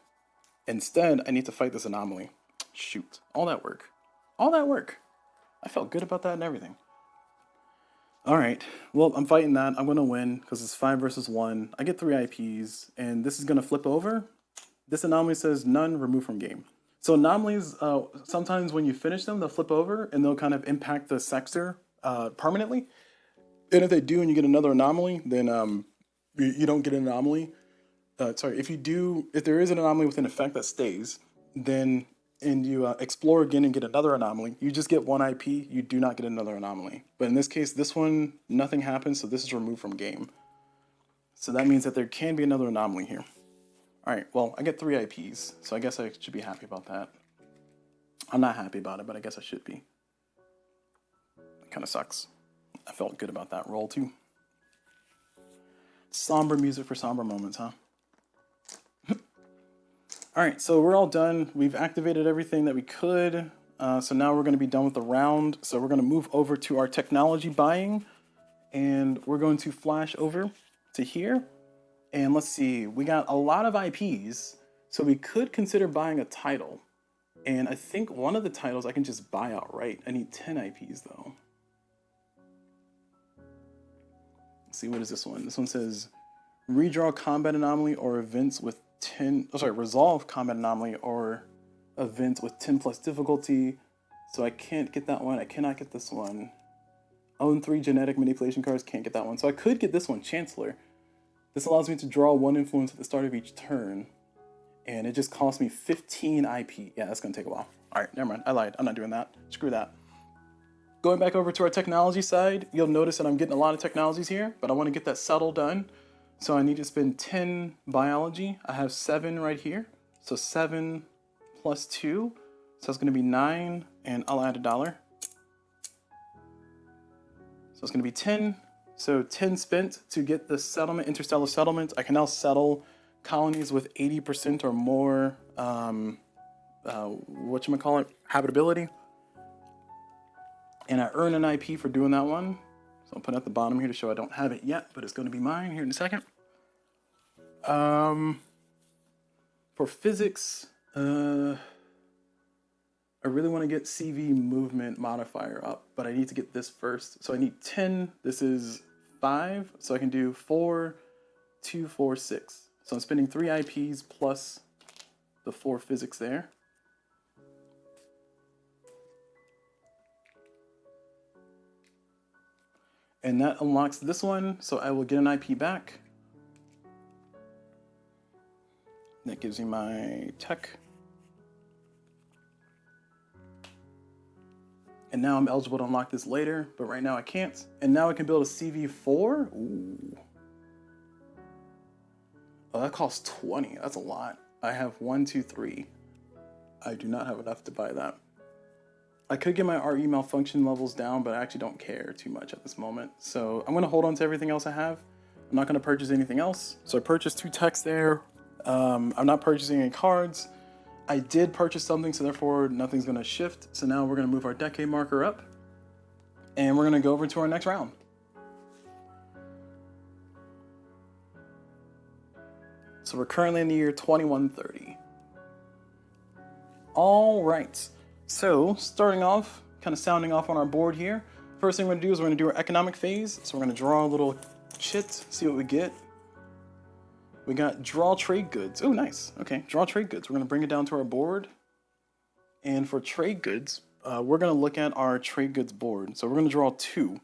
Instead, I need to fight this anomaly. Shoot, all that work. All that work. I felt good about that and everything. All right, well, I'm fighting that. I'm going to win because it's 5 versus 1. I get 3 IPs, and this is going to flip over. This anomaly says none, remove from game. So anomalies, sometimes when you finish them, they'll flip over and they'll kind of impact the sector permanently. And if they do and you get another anomaly, then you don't get an anomaly. Sorry, if there is an anomaly with an effect that stays, then and you explore again and get another anomaly, you just get one IP, you do not get another anomaly. But in this case, this one, nothing happens, so this is removed from game. So that means that there can be another anomaly here. Alright, well, I get 3 IPs, so I guess I should be happy about that. I'm not happy about it, but I guess I should be. It kind of sucks. I felt good about that roll, too. Somber music for somber moments, huh? Alright, so we're all done. We've activated everything that we could. So now we're going to be done with the round. So we're going to move over to our technology buying. And we're going to flash over to here. And let's see, we got a lot of IPs. So we could consider buying a title. And I think one of the titles I can just buy outright. I need 10 IPs though. Let's see, what is this one? This one says redraw combat anomaly or events with 10, resolve combat anomaly or events with 10 plus difficulty. So I can't get that one. I cannot get this one. Own 3 genetic manipulation cards, can't get that one. So I could get this one, Chancellor. This allows me to draw 1 influence at the start of each turn. And it just costs me 15 IP. Yeah, that's gonna take a while. All right, never mind, I lied, I'm not doing that. Screw that. Going back over to our technology side, you'll notice that I'm getting a lot of technologies here, but I wanna get that subtle done. So I need to spend 10 biology. I have 7 right here. So 7 plus 2. So it's going to be 9, and I'll add $1. So it's going to be 10. So 10 spent to get the settlement, interstellar settlement. I can now settle colonies with 80% or more, habitability. And I earn an IP for doing that one. So I'll put it at the bottom here to show I don't have it yet, but it's going to be mine here in a second. For physics, I really want to get CV movement modifier up, but I need to get this first. So I need 10. This is 5, so I can do 4, 2, 4, 6. So I'm spending 3 IPs plus the 4 physics there. And that unlocks this one, so I will get an IP back. That gives me my tech. And now I'm eligible to unlock this later, but right now I can't. And now I can build a CV4? Ooh. Oh, that costs 20, that's a lot. I have 1, 2, 3. I do not have enough to buy that. I could get my RE malfunction levels down, but I actually don't care too much at this moment. So I'm gonna hold on to everything else I have. I'm not gonna purchase anything else. So I purchased 2 techs there. I'm not purchasing any cards. I did purchase something, so therefore nothing's gonna shift. So now we're gonna move our decade marker up and we're gonna go over to our next round. So we're currently in the year 2130. All right. So, starting off, kind of sounding off on our board here. First thing we're going to do is we're going to do our economic phase. So we're going to draw a little chit, see what we get. We got draw trade goods. Oh, nice. Okay, draw trade goods. We're going to bring it down to our board. And for trade goods, we're going to look at our trade goods board. So we're going to draw 2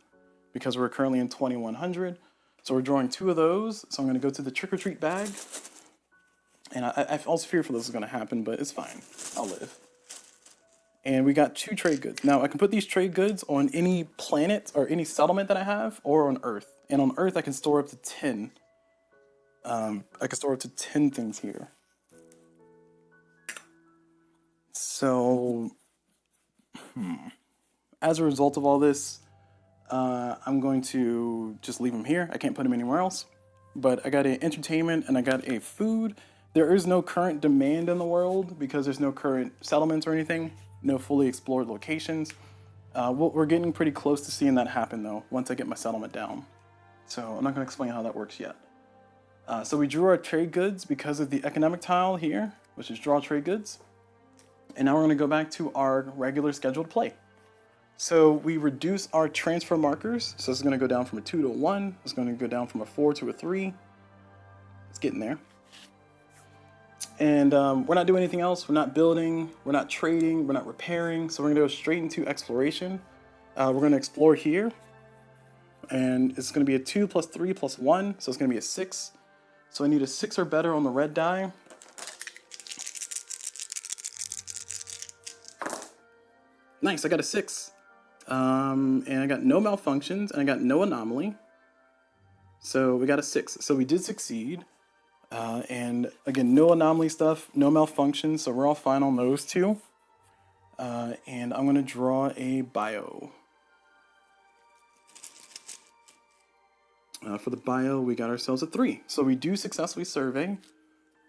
because we're currently in 2100. So we're drawing 2 of those. So I'm going to go to the trick-or-treat bag. And I also fear for this is going to happen, but it's fine. I'll live. And we got 2 trade goods. Now I can put these trade goods on any planet or any settlement that I have, or on Earth. And on Earth I can store up to 10. I can store up to 10 things here. So, as a result of all this, I'm going to just leave them here. I can't put them anywhere else. But I got an entertainment and I got a food. There is no current demand in the world because there's no current settlements or anything. No fully explored locations. We're getting pretty close to seeing that happen though, once I get my settlement down. So I'm not gonna explain how that works yet. So we drew our trade goods because of the economic tile here, which is draw trade goods. And now we're gonna go back to our regular scheduled play. So we reduce our transfer markers. So it's gonna go down from a 2 to a 1. It's gonna go down from a 4 to a 3. It's getting there. And we're not doing anything else. We're not building, we're not trading, we're not repairing. So we're gonna go straight into exploration. We're gonna explore here. And it's gonna be a 2 plus 3 plus 1. So it's gonna be a 6. So I need a 6 or better on the red die. Nice, I got a 6. And I got no malfunctions, and I got no anomaly. So we got a 6. So we did succeed. And again, no anomaly stuff, no malfunctions, so we're all fine on those two. And I'm going to draw a bio. For the bio, we got ourselves a 3. So we do successfully survey.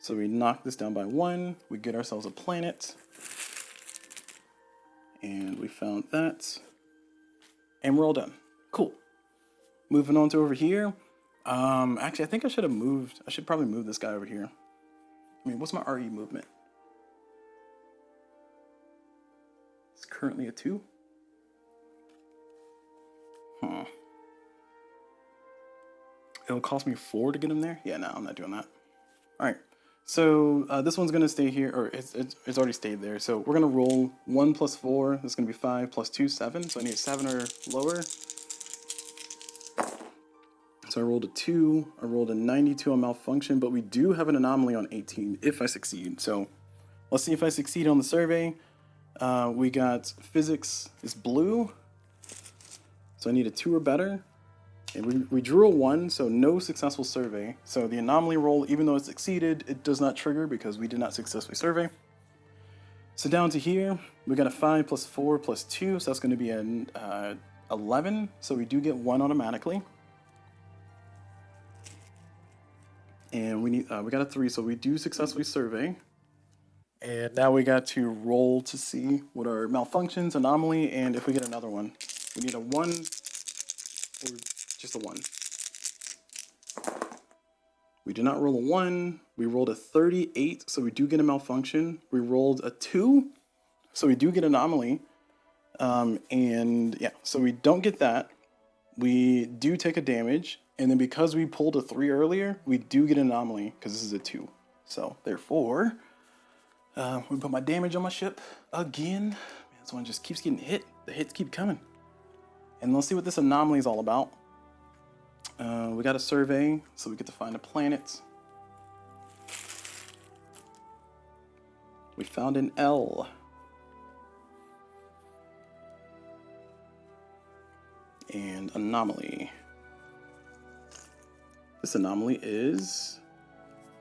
So we knock this down by 1. We get ourselves a planet. And we found that. And we're all done. Cool. Moving on to over here. Actually, I think I should have moved. I should probably move this guy over here. I mean, what's my RE movement? It's currently a 2. Huh. It'll cost me 4 to get him there? Yeah, no, I'm not doing that. All right. So this one's going to stay here, or it's already stayed there. So we're going to roll 1 plus 4. That's going to be 5 plus 2, 7. So I need a 7 or lower. So I rolled a 2, I rolled a 92 on malfunction, but we do have an anomaly on 18 if I succeed. So let's see if I succeed on the survey. We got physics is blue, so I need a 2 or better. And we drew a 1, so no successful survey. So the anomaly roll, even though it succeeded, it does not trigger because we did not successfully survey. So down to here, we got a 5 plus 4 plus 2, so that's going to be an 11. So we do get 1 automatically. And we got a 3, so we do successfully survey. And now we got to roll to see what are malfunctions, anomaly, and if we get another one. We need a 1 or just a 1. We did not roll a 1. We rolled a 38, so we do get a malfunction. We rolled a 2, so we do get an anomaly. And yeah, so we don't get that. We do take a damage. And then because we pulled a 3 earlier, we do get an anomaly because this is a 2. So therefore, we put my damage on my ship again. Man, this one just keeps getting hit. The hits keep coming. And let's see what this anomaly is all about. We got a survey, so we get to find a planet. We found an L. And anomaly. This anomaly is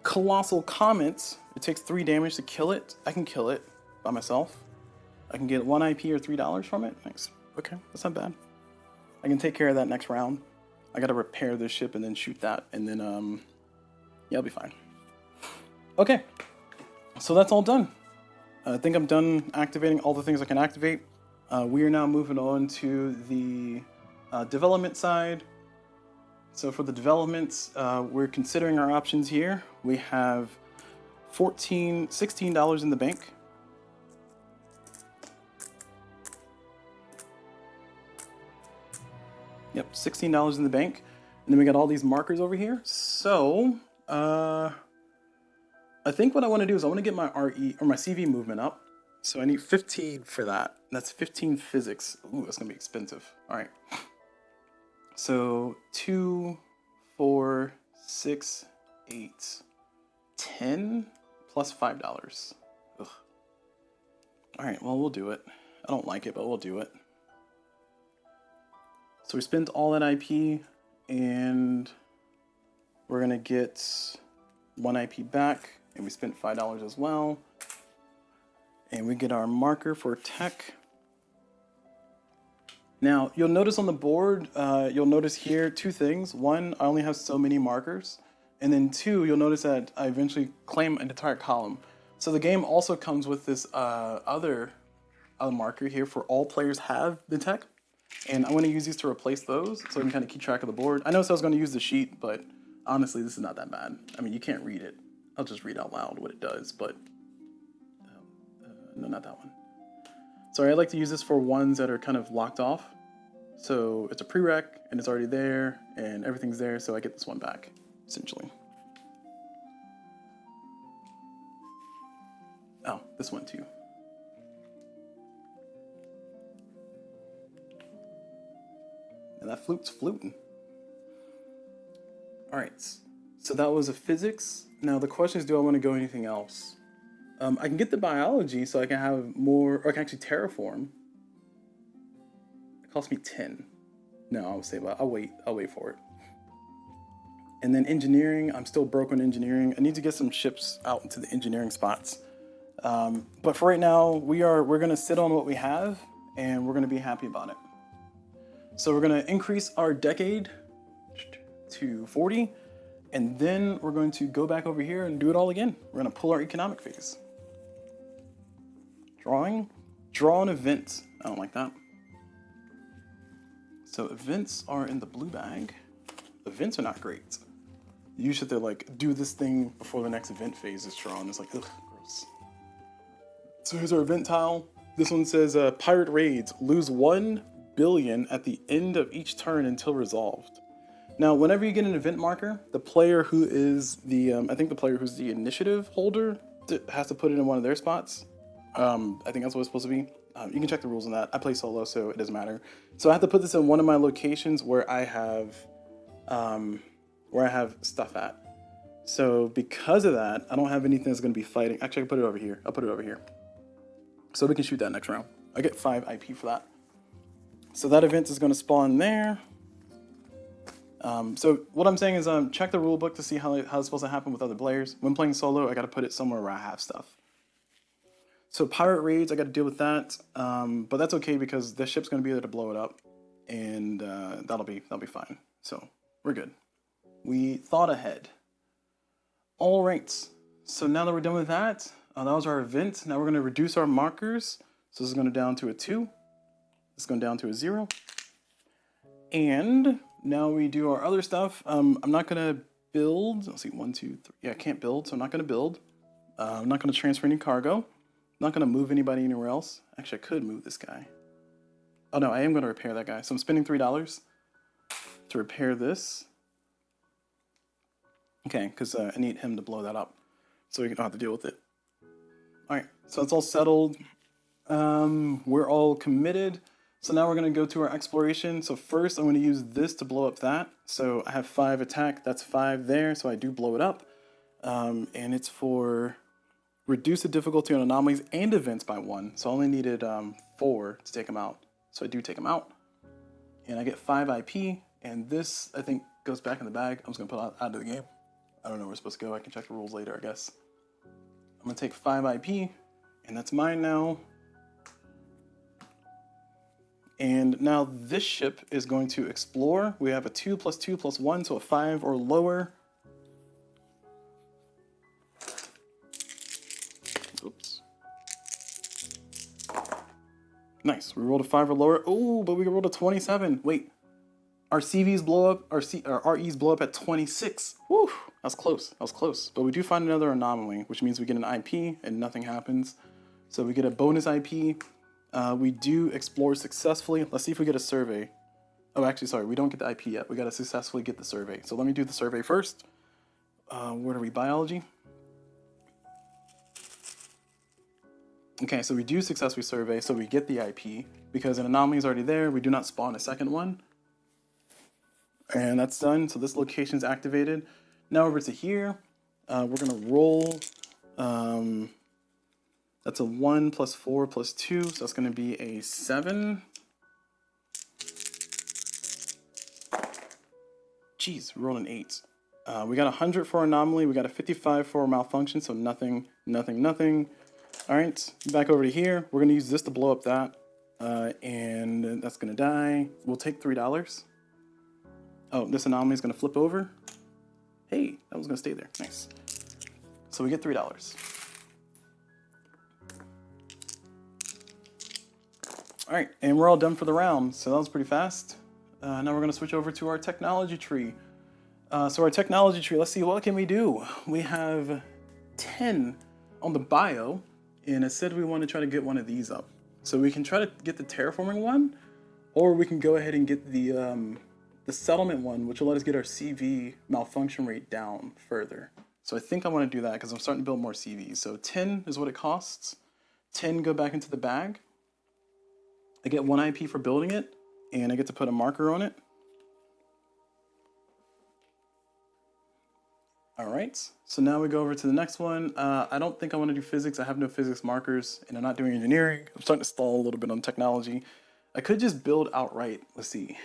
Colossal Comet. It takes 3 damage to kill it. I can kill it by myself. I can get 1 IP or $3 from it. Nice. Okay, that's not bad. I can take care of that next round. I gotta repair this ship and then shoot that, and then yeah, I'll be fine. Okay, so that's all done. I think I'm done activating all the things I can activate. We are now moving on to the development side. So for the developments, we're considering our options here. We have $16 in the bank. Yep, $16 in the bank. And then we got all these markers over here. So, I think what I want to do is I want to get my RE, or my CV movement up. So I need 15 for that. That's 15 physics. Ooh, that's going to be expensive. All right. So 2, 4, 6, 8, 10 plus $5. Ugh. All right, well, we'll do it. I don't like it, but we'll do it. So we spent all that IP, and we're going to get 1 IP back, and we spent $5 as well. And we get our marker for tech. Now, you'll notice on the board, you'll notice here 2 things. 1, I only have so many markers. And then 2, you'll notice that I eventually claim an entire column. So the game also comes with this other marker here for all players have the tech. And I want to use these to replace those so I can kind of keep track of the board. I know I was going to use the sheet, but honestly, this is not that bad. I mean, you can't read it. I'll just read out loud what it does, but no, not that one. Sorry, I like to use this for ones that are kind of locked off. So it's a prereq, and it's already there, and everything's there, so I get this one back, essentially. this one too. And that flute's fluting. All right, so that was a physics. Now the question is, do I want to go anything else? I can get the biology, so I can have more, or I can actually terraform. It costs me 10. No, I'll say, I'll wait for it. And then engineering, I'm still broke on engineering. I need to get some ships out into the engineering spots. But for right now, we're gonna sit on what we have, and we're gonna be happy about it. So we're gonna increase our decade to 40, and then we're going to go back over here and do it all again. We're gonna pull our economic phase. Draw an event. I don't like that. So events are in the blue bag. Events are not great. You should like do this thing before the next event phase is drawn. It's like, ugh, gross. So here's our event tile. This one says pirate raids, lose 1 billion at the end of each turn until resolved. Now, whenever you get an event marker, the player who is the, I think the player who's the initiative holder has to put it in one of their spots. I think that's what it's supposed to be. You can check the rules on that. I play solo, so it doesn't matter. So I have to put this in one of my locations where I have stuff at. So because of that, I don't have anything that's going to be fighting. Actually, I can put it over here. I'll put it over here. So we can shoot that next round. I get 5 IP for that. So that event is going to spawn there. So what I'm saying is check the rule book to see how it's supposed to happen with other players. When playing solo, I got to put it somewhere where I have stuff. So pirate raids, I got to deal with that, but that's okay because the ship's going to be there to blow it up, and that'll be fine. So we're good. We thought ahead. All right. So now that we're done with that, that was our event. Now we're going to reduce our markers. So this is going down to a 2. This is going down to a 0. And now we do our other stuff. I'm not going to build. Let's see, 1, 2, 3. Yeah, I can't build, so I'm not going to build. I'm not going to transfer any cargo. I'm not going to move anybody anywhere else. Actually, I could move this guy. Oh no, I am going to repair that guy. So I'm spending $3 to repair this. Okay, because I need him to blow that up so we don't have to deal with it. All right, so it's all settled. We're all committed. So now we're going to go to our exploration. So first I'm going to use this to blow up that. So I have 5 attack. That's 5 there. So I do blow it up. And it's for reduce the difficulty on anomalies and events by 1. So I only needed 4 to take them out. So I do take them out. And I get 5 IP. And this, I think, goes back in the bag. I'm just going to put it out of the game. I don't know where it's supposed to go. I can check the rules later, I guess. I'm going to take 5 IP. And that's mine now. And now this ship is going to explore. We have a 2 + 2 + 1, so a 5 or lower. Oops. Nice. We rolled a 5 or lower. Oh, but we rolled a 27. Wait. Our CVs blow up. Our REs blow up at 26. Woo. That's close. That was close. But we do find another anomaly, which means we get an IP and nothing happens. So we get a bonus IP. We do explore successfully. Let's see if we get a survey. Oh, actually, sorry. We don't get the IP yet. We got to successfully get the survey. So let me do the survey first. Where are we? Biology. Okay, so we do successfully survey, so we get the IP. Because an anomaly is already there, we do not spawn a second one. And that's done, so this location is activated. Now over to here, we're gonna roll, that's a 1 + 4 + 2, so that's gonna be a 7. Jeez, we rolled an 8. We got 100 for anomaly, we got a 55 for malfunction, so nothing, nothing, nothing. All right, back over to here. We're gonna use this to blow up that, and that's gonna die. We'll take $3. Oh, this anomaly is gonna flip over. Hey, that was gonna stay there, nice. So we get $3. All right, and we're all done for the round, so that was pretty fast. Now we're gonna switch over to our technology tree. So our technology tree, let's see, what can we do? We have 10 on the bio, and it said we want to try to get one of these up. So we can try to get the terraforming one, or we can go ahead and get the settlement one, which will let us get our CV malfunction rate down further. So I think I want to do that because I'm starting to build more CVs. So 10 is what it costs. 10 go back into the bag. I get 1 IP for building it, and I get to put a marker on it. All right, so now we go over to the next one. I don't think I want to do physics. I have no physics markers, and I'm not doing engineering. I'm starting to stall a little bit on technology. I could just build outright. Let's see.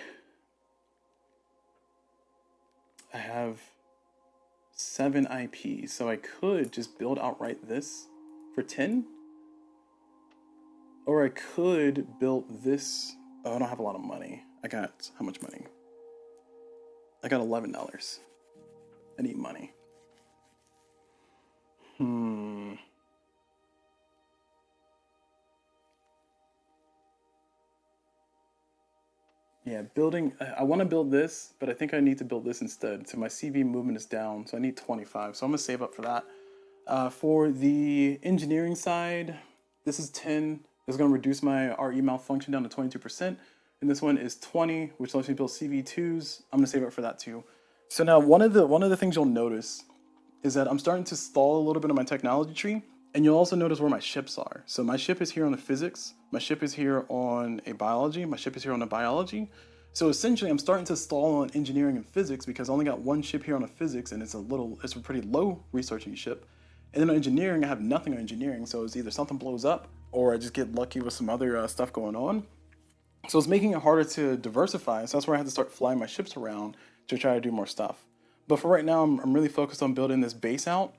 I have 7 IP, so I could just build outright this for 10. Or I could build this. Oh, I don't have a lot of money. I got, how much money? I got $11. I need money. Yeah, building, I want to build this, but I think I need to build this instead. So my CV movement is down, so I need 25. So I'm going to save up for that. For the engineering side, this is 10. It's going to reduce my RE malfunction down to 22%. And this one is 20, which lets me build CV2s. I'm going to save up for that too. So now one of the things you'll notice is that I'm starting to stall a little bit on my technology tree. And you'll also notice where my ships are. So my ship is here on the physics. My ship is here on a biology. My ship is here on a biology. So essentially, I'm starting to stall on engineering and physics because I only got 1 ship here on a physics, and it's a pretty low researching ship. And then on engineering, I have nothing on engineering. So it's either something blows up or I just get lucky with some other stuff going on. So it's making it harder to diversify. So that's where I had to start flying my ships around to try to do more stuff. But for right now, I'm really focused on building this base out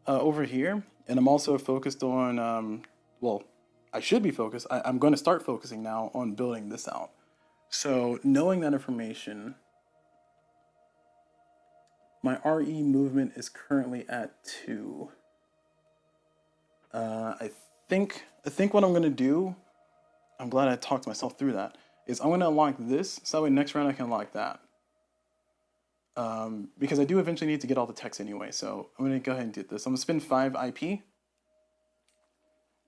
over here. And I'm also focused on, well, I should be focused. I'm going to start focusing now on building this out. So knowing that information, my RE movement is currently at 2. I think what I'm going to do, I'm glad I talked myself through that, is I'm going to unlock this, so that way next round I can unlock that. Because I do eventually need to get all the text anyway, so I'm going to go ahead and do this. I'm going to spend 5 IP.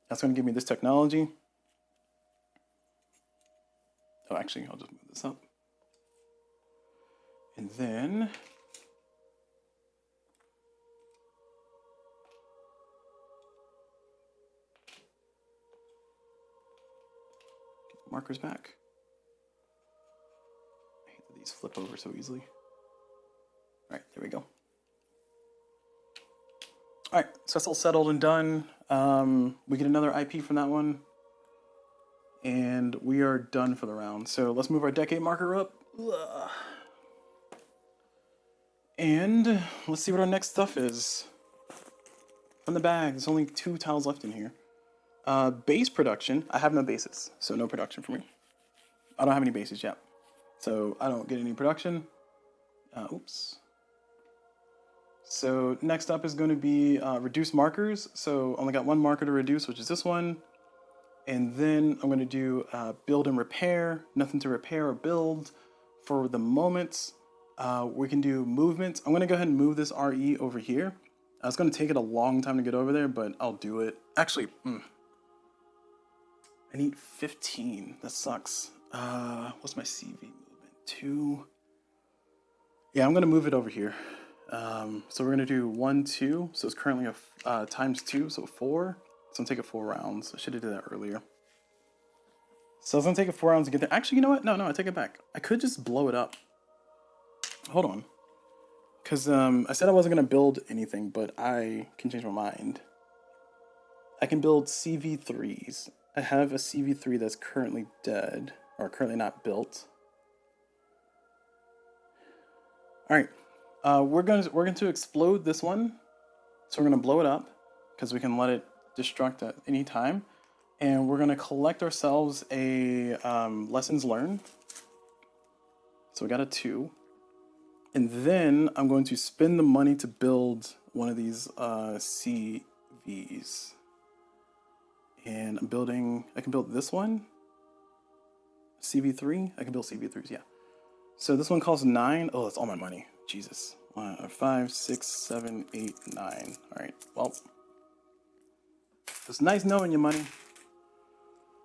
That's going to give me this technology. Oh, actually, I'll just move this up. And then get the markers back. I hate that these flip over so easily. All right, there we go. All right, so that's all settled and done. We get another IP from that one. And we are done for the round. So let's move our decade marker up. And let's see what our next stuff is. From the bag, there's only 2 tiles left in here. Base production, I have no bases, so no production for me. I don't have any bases yet. So I don't get any production. Oops. So next up is going to be reduce markers. So only got 1 marker to reduce, which is this one. And then I'm going to do build and repair. Nothing to repair or build for the moment. We can do movement. I'm going to go ahead and move this RE over here. It's going to take it a long time to get over there, but I'll do it. Actually, I need 15. That sucks. What's my CV movement? 2. Yeah, I'm going to move it over here. So we're going to do 1, 2. So it's currently a times 2, so 4. So I'm taking 4 rounds. I should have did that earlier. So it's going to take 4 rounds to get there. Actually, you know what? No, I take it back. I could just blow it up. Hold on. Because I said I wasn't going to build anything, but I can change my mind. I can build CV3s. I have a CV3 that's currently dead, or currently not built. All right. We're going to explode this one. So we're going to blow it up, because we can let it destruct at any time. And we're going to collect ourselves a lessons learned. So we got a 2. And then I'm going to spend the money to build one of these CVs. And I'm building, I can build this one. CV3, I can build CV3s, yeah. So this one costs 9. Oh, that's all my money. Jesus. 5, 6, 7, 8, 9. All right, well. It's nice knowing you, money.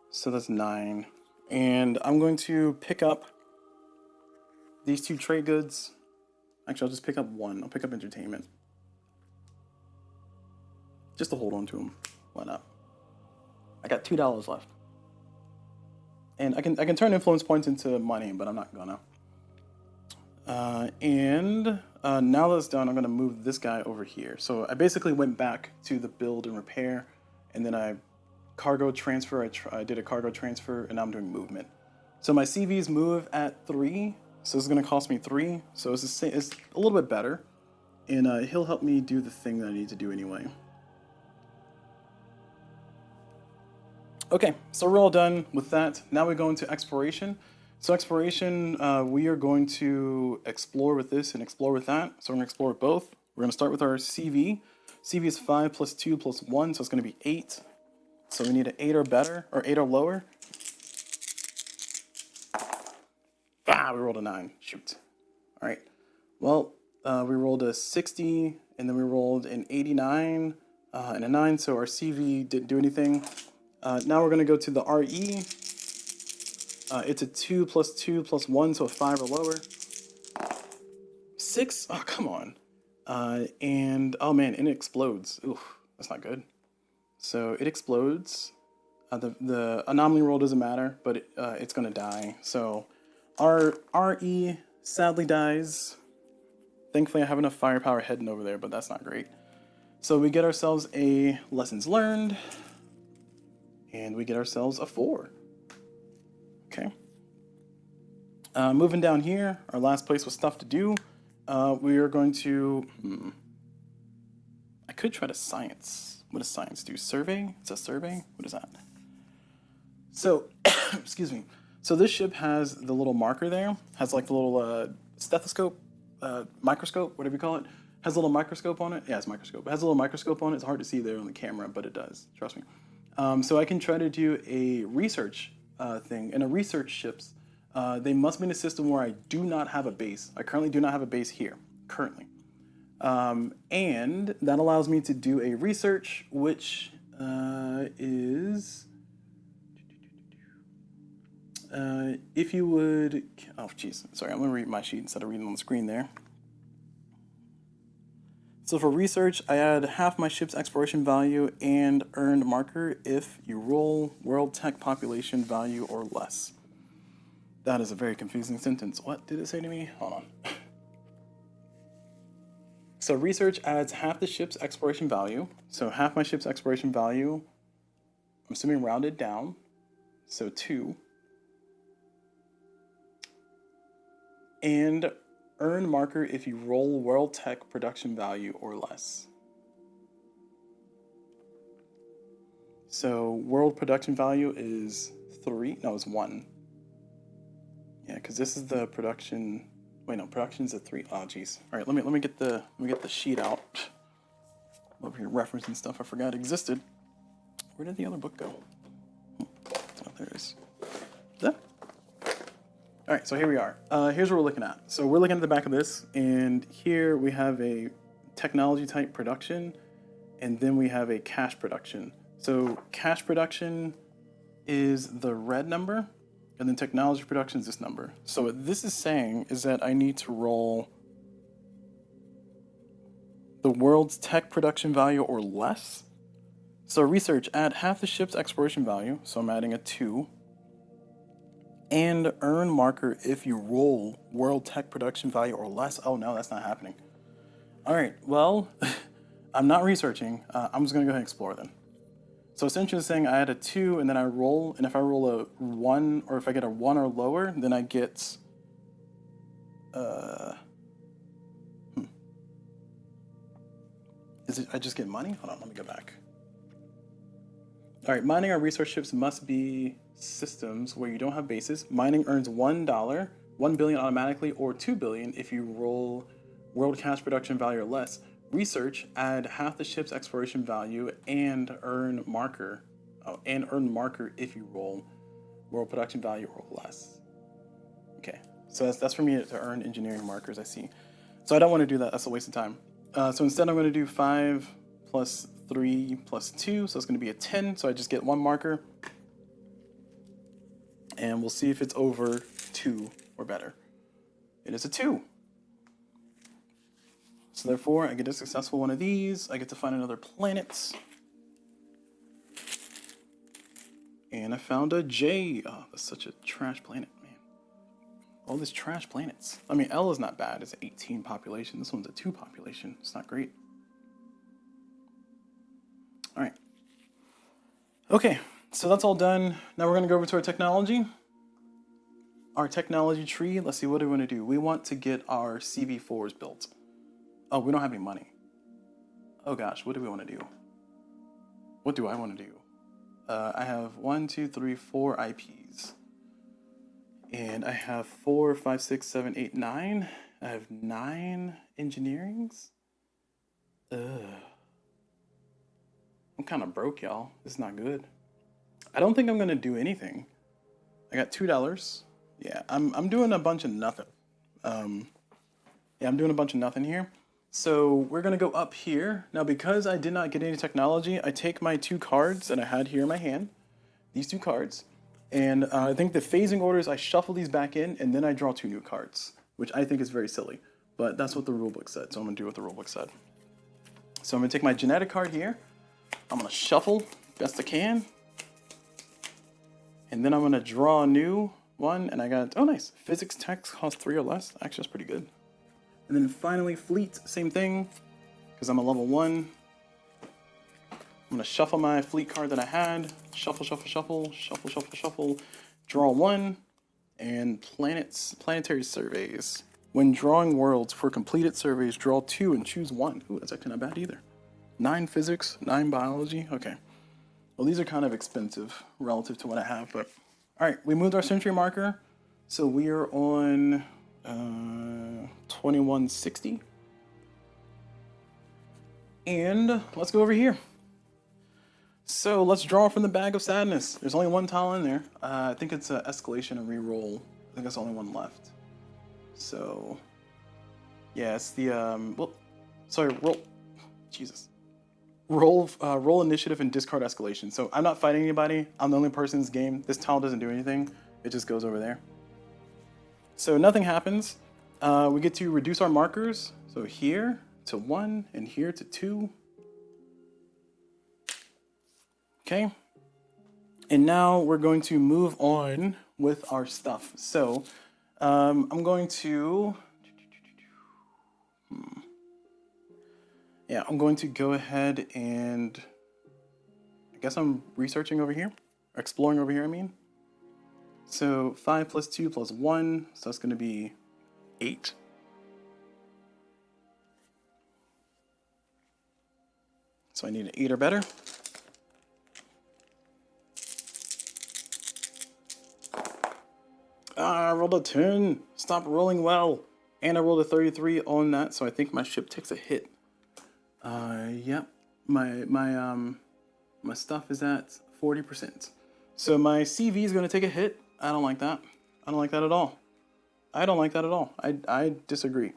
So that's 9. And I'm going to pick up these 2 trade goods. Actually, I'll just pick up 1. I'll pick up entertainment. Just to hold on to them. Why not? I got $2 left. And I can turn influence points into money, but I'm not gonna. Now that's done, I'm gonna move this guy over here. So I basically went back to the build and repair, and then I cargo transfer. I did a cargo transfer, and now I'm doing movement. So my CVs move at 3, so it's gonna cost me 3. So it's a little bit better, and he'll help me do the thing that I need to do anyway. Okay, so we're all done with that. Now we go into exploration. So exploration, we are going to explore with this and explore with that. So we're going to explore both. We're going to start with our CV. CV is 5 plus 2 plus 1, so it's going to be 8. So we need an 8 or better, or 8 or lower. Ah, we rolled a 9. Shoot. All right. Well, we rolled a 60, and then we rolled an 89 and a 9, so our CV didn't do anything. Now we're going to go to the RE. It's a 2 plus 2 plus 1, so a 5 or lower. 6? Oh, come on. And, oh man, and it explodes. Oof, that's not good. So it explodes. The anomaly roll doesn't matter, but it's going to die. So our RE sadly dies. Thankfully, I have enough firepower heading over there, but that's not great. So we get ourselves a lessons learned. And we get ourselves a 4. Okay. Moving down here, our last place with stuff to do. We are going to... I could try to science. What does science do? Survey? It's a survey? What is that? So, excuse me. So this ship has the little marker there. Has like the little stethoscope, microscope, whatever you call it. Has a little microscope on it. Yeah, it's a microscope. It has a little microscope on it. It's hard to see there on the camera, but it does. Trust me. So I can try to do a research thing. And a research ships, they must be in a system where I do not have a base. I currently do not have a base here, currently. And that allows me to do a research, which is... if you would... Oh, jeez. Sorry, I'm going to read my sheet instead of reading on the screen there. So for research, I add half my ship's exploration value and earned marker if you roll world tech population value or less. That is a very confusing sentence. What did it say to me? Hold on. So research adds half the ship's exploration value. So half my ship's exploration value, I'm assuming rounded down. So 2. And earn marker if you roll world tech production value or less. So world production value is 3. No, it's 1. Yeah, because this is the production. Wait, no, production's at 3. Oh, geez. All right, let me get the sheet out. I'm over here referencing stuff I forgot existed. Where did the other book go? Oh, there it is. Is that? All right, so here we are. Here's what we're looking at. So we're looking at the back of this, and here we have a technology type production, and then we have a cash production. So cash production is the red number, and then technology production is this number. So what this is saying is that I need to roll the world's tech production value or less. So research, add half the ship's exploration value, so I'm adding a 2. And earn marker if you roll world tech production value or less. Oh no, that's not happening. All right, well, I'm not researching. I'm just gonna go ahead and explore then. So essentially it's saying I add a 2 and then I roll, and if I roll a 1, or if I get a 1 or lower, then I get, I just get money? Hold on, let me go back. All right, mining or research ships must be systems where you don't have bases. Mining earns $1, 1 billion automatically, or 2 billion if you roll world cash production value or less. Research, add half the ship's exploration value and earn marker. And earn marker if you roll world production value or less. Okay, so that's for me to earn engineering markers, I see. So I don't want to do that, that's a waste of time. So instead I'm going to do 5 plus 3 plus 2, so it's going to be a 10, so I just get 1 marker. And we'll see if it's over 2 or better. It is a 2. So therefore, I get a successful one of these. I get to find another planet. And I found a J. Oh, that's such a trash planet, man. All these trash planets. I mean, L is not bad. It's an 18 population. This one's a 2 population. It's not great. All right. Okay, so that's all done. Now we're going to go over to our technology. Our technology tree. Let's see, what do we want to do? We want to get our CV4s built. Oh, we don't have any money. Oh gosh, what do we want to do? What do I want to do? I have 1, 2, 3, 4 IPs. And I have 4, 5, 6, 7, 8, 9. I have 9 engineerings. Ugh. I'm kind of broke, y'all. This is not good. I don't think I'm going to do anything. I got $2. Yeah, I'm doing a bunch of nothing. Yeah, I'm doing a bunch of nothing here. So we're going to go up here. Now, because I did not get any technology, I take my 2 cards that I had here in my hand, these 2 cards, and I think the phasing order is I shuffle these back in, and then I draw 2 new cards, which I think is very silly. But that's what the rulebook said, so I'm going to do what the rulebook said. So I'm going to take my genetic card here. I'm going to shuffle best I can. And then I'm going to draw a new one, and I got, oh nice, physics text costs 3 or less. Actually, that's pretty good. And then finally, fleet, same thing, because I'm a level 1. I'm going to shuffle my fleet card that I had. Shuffle, shuffle, shuffle, shuffle, shuffle, shuffle. Draw 1. And planetary surveys. When drawing worlds for completed surveys, draw 2 and choose 1. Ooh, that's actually not bad either. 9 physics, 9 biology. Okay. Well, these are kind of expensive relative to what I have, but all right, we moved our century marker. So we are on 2160. And let's go over here. So let's draw from the bag of sadness. There's only 1 tile in there. I think it's an escalation and reroll. I think that's the only one left. So yeah, it's the roll. Jesus. Roll initiative and discard escalation. So I'm not fighting anybody. I'm the only person in this game. This tile doesn't do anything. It just goes over there. So nothing happens. We get to reduce our markers. So here to 1 and here to 2. Okay. And now we're going to move on with our stuff. So I'm going to... Yeah, I'm going to go ahead and I guess I'm researching over here, or exploring over here, I mean. So 5 plus 2 plus 1, so that's going to be 8. So I need an 8 or better. Ah, I rolled a 10. Stop rolling well. And I rolled a 33 on that, so I think my ship takes a hit. Yep, my stuff is at 40%. So my CV is going to take a hit. I don't like that. I don't like that at all. I don't like that at all. I disagree.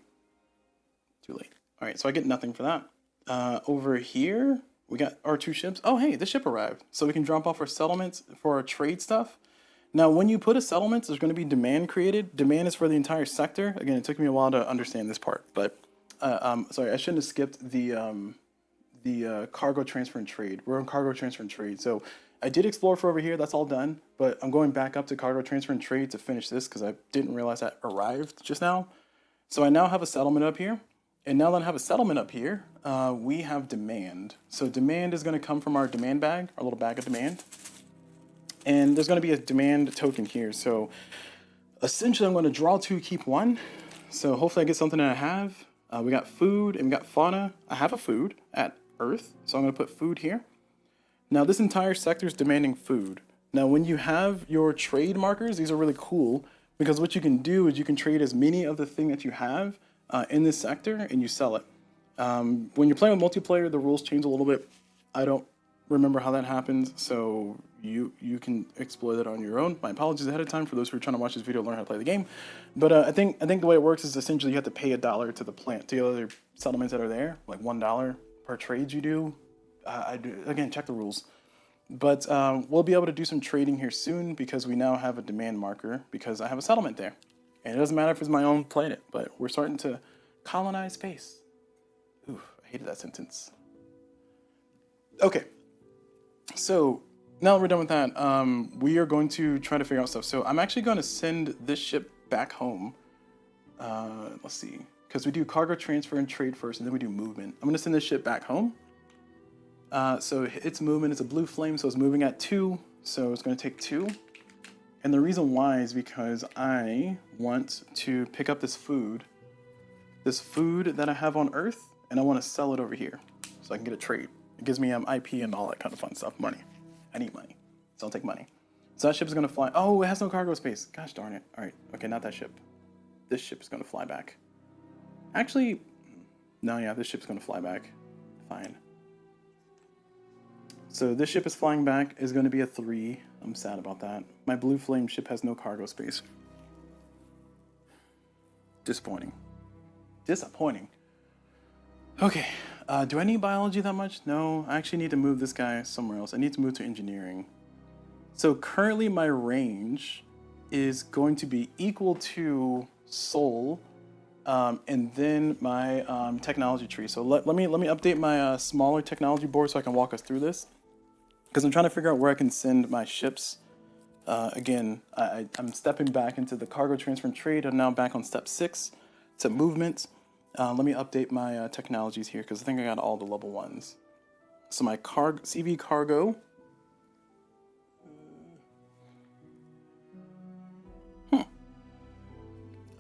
Too late. All right, so I get nothing for that. Over here, we got our 2 ships. Oh, hey, the ship arrived. So we can drop off our settlements for our trade stuff. Now, when you put a settlement, there's going to be demand created. Demand is for the entire sector. Again, it took me a while to understand this part, but sorry, I shouldn't have skipped the cargo transfer and trade. We're on cargo transfer and trade. So I did explore for over here. That's all done, but I'm going back up to cargo transfer and trade to finish this because I didn't realize that arrived just now. So I now have a settlement up here. And now that I have a settlement up here, we have demand. So demand is going to come from our demand bag, our little bag of demand. And there's going to be a demand token here. So essentially, I'm going to draw 2, keep 1. So hopefully I get something that I have. We got food and we got fauna. I have a food at Earth, so I'm going to put food here. Now this entire sector is demanding food. Now when you have your trade markers, these are really cool because what you can do is you can trade as many of the thing that you have in this sector and you sell it. When you're playing with multiplayer, the rules change a little bit. I don't remember how that happens, so you can explore that on your own. My apologies ahead of time for those who are trying to watch this video and learn how to play the game. But I think the way it works is essentially you have to pay $1 to the plant, to the other settlements that are there, like $1 per trade you do. Again, check the rules. But we'll be able to do some trading here soon because we now have a demand marker because I have a settlement there. And it doesn't matter if it's my own planet, but we're starting to colonize space. Ooh, I hated that sentence. Okay, so Now that we're done with that, we are going to try to figure out stuff. So I'm actually going to send this ship back home. Let's see, because we do cargo transfer and trade first, and then we do movement. I'm going to send this ship back home. So its movement is a blue flame, so it's moving at 2, so it's going to take 2. And the reason why is because I want to pick up this food that I have on Earth, and I want to sell it over here so I can get a trade. It gives me IP and all that kind of fun stuff. Money. I need money, so I'll take money. So that ship is going to fly. Oh, it has no cargo space. Gosh darn it. All right. Okay, not that ship. This ship is going to fly back. Actually, no, yeah, this ship's going to fly back. Fine. So this ship is flying back, is going to be a 3. I'm sad about that. My blue flame ship has no cargo space. Disappointing. Disappointing. Okay, do I need biology that much? No, I actually need to move this guy somewhere else. I need to move to engineering. So currently my range is going to be equal to soul, and then my technology tree. So let me update my smaller technology board so I can walk us through this. Because I'm trying to figure out where I can send my ships. Again, I'm stepping back into the cargo transfer and trade. I'm now back on step 6 to movement. Let me update my technologies here because I think I got all the level 1s. So my CV cargo.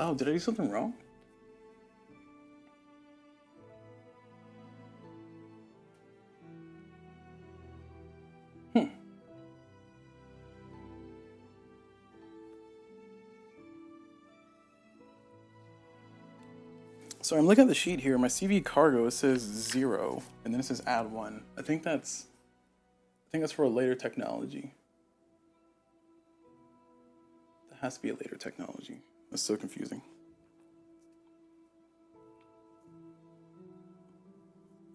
Oh, did I do something wrong? So I'm looking at the sheet here. My CV cargo, it says 0, and then it says add 1. I think that's for a later technology. That has to be a later technology. That's so confusing.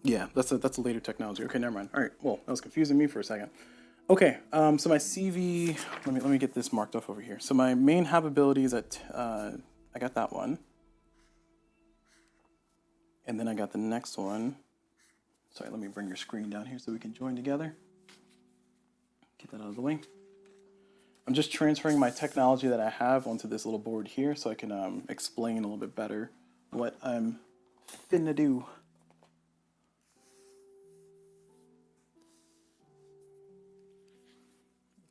Yeah, that's a later technology. Okay, never mind. All right. Well, that was confusing me for a second. Okay. So my CV. Let me get this marked off over here. So my main habitability is at. I got that one. And then I got the next one. Sorry, let me bring your screen down here so we can join together. Get that out of the way. I'm just transferring my technology that I have onto this little board here so I can explain a little bit better what I'm finna do.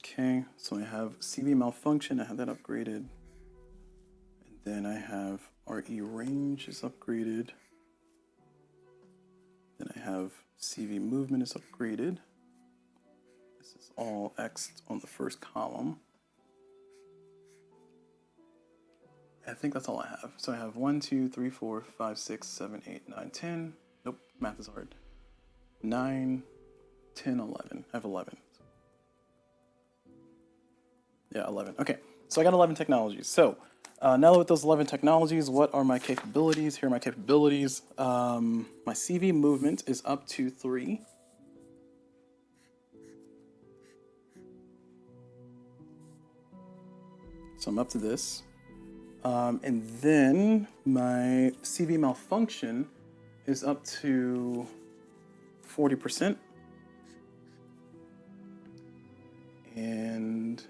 Okay, so I have CV malfunction, I have that upgraded. And then I have RE range is upgraded. Then I have CV movement is upgraded. This is all X'd on the first column. I think that's all I have. So I have 1, 2, 3, 4, 5, 6, 7, 8, 9, 10. Nope, math is hard. 9, 10, 11. I have 11. Yeah, 11. Okay, so I got 11 technologies. So now with those 11 technologies, what are my capabilities? Here are my capabilities. My CV movement is up to 3. So I'm up to this. And then my CV malfunction is up to 40%. And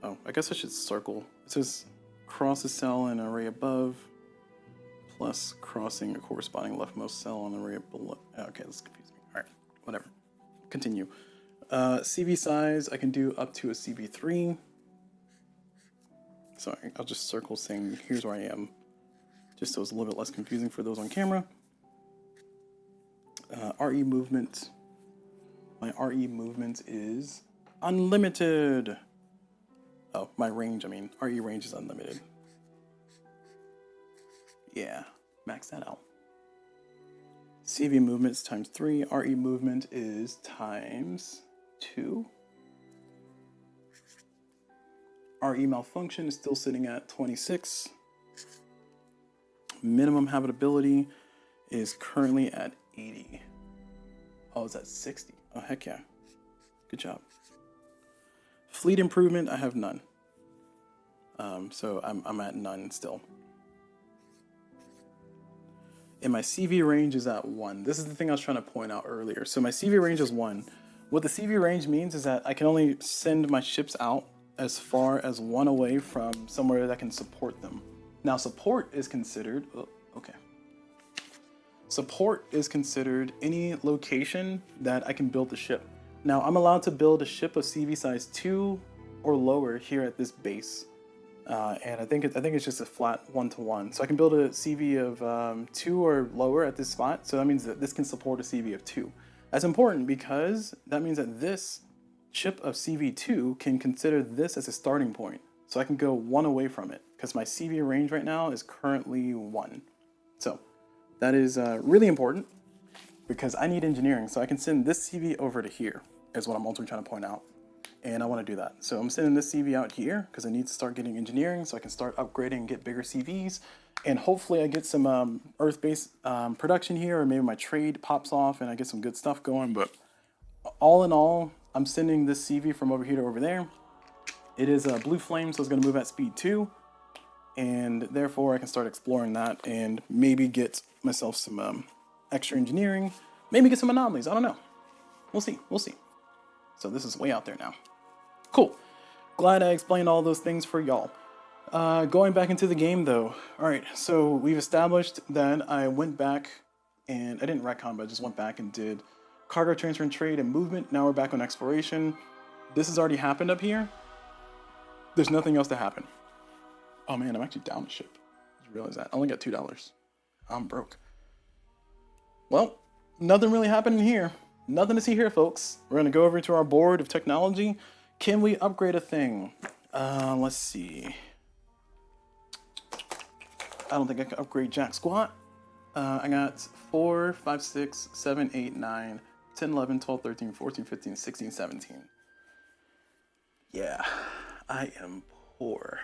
oh, I guess I should circle. It says cross a cell in an array above, plus crossing a corresponding leftmost cell on the array below. Okay, this is confusing. All right, whatever. Continue. CV size, I can do up to a CV3. Sorry, I'll just circle saying here's where I am, just so it's a little bit less confusing for those on camera. RE movement. My RE movement is unlimited. Oh, my range, I mean, RE range is unlimited. Yeah, max that out. CV movement is times 3. RE movement is times 2. RE malfunction is still sitting at 26. Minimum habitability is currently at 80. Oh, it's at 60. Oh, heck yeah. Good job. Fleet improvement, I have none. So I'm at none still. And my CV range is at 1. This is the thing I was trying to point out earlier. So my CV range is 1. What the CV range means is that I can only send my ships out as far as one away from somewhere that can support them. Now support is considered, oh, okay. Support is considered any location that I can build the ship. Now I'm allowed to build a ship of CV size 2 or lower here at this base. And I think it's just a flat 1-to-1. So I can build a CV of 2 or lower at this spot. So that means that this can support a CV of 2. That's important because that means that this ship of CV2 can consider this as a starting point. So I can go 1 away from it because my CV range right now is currently 1. So that is really important because I need engineering. So I can send this CV over to here is what I'm ultimately trying to point out. And I want to do that. So I'm sending this CV out here because I need to start getting engineering so I can start upgrading and get bigger CVs. And hopefully I get some Earth-based production here, or maybe my trade pops off and I get some good stuff going. But all in all, I'm sending this CV from over here to over there. It is a blue flame, so it's going to move at speed 2. And therefore I can start exploring that and maybe get myself some extra engineering. Maybe get some anomalies. I don't know. We'll see. We'll see. So this is way out there now. Cool. Glad I explained all those things for y'all. Going back into the game though. Alright, so we've established that I went back and I didn't retcon, but I just went back and did cargo transfer and trade and movement. Now we're back on exploration. This has already happened up here. There's nothing else to happen. Oh man, I'm actually down a ship. I just realized that. I only got $2. I'm broke. Well, nothing really happened in here. Nothing to see here, folks. We're gonna go over to our board of technology. Can we upgrade a thing? Let's see. I don't think I can upgrade Jack Squat. I got 4, 5, 6, 7, 8, 9, 10, 11, 12, 13, 14, 15, 16, 17. Yeah, I am poor.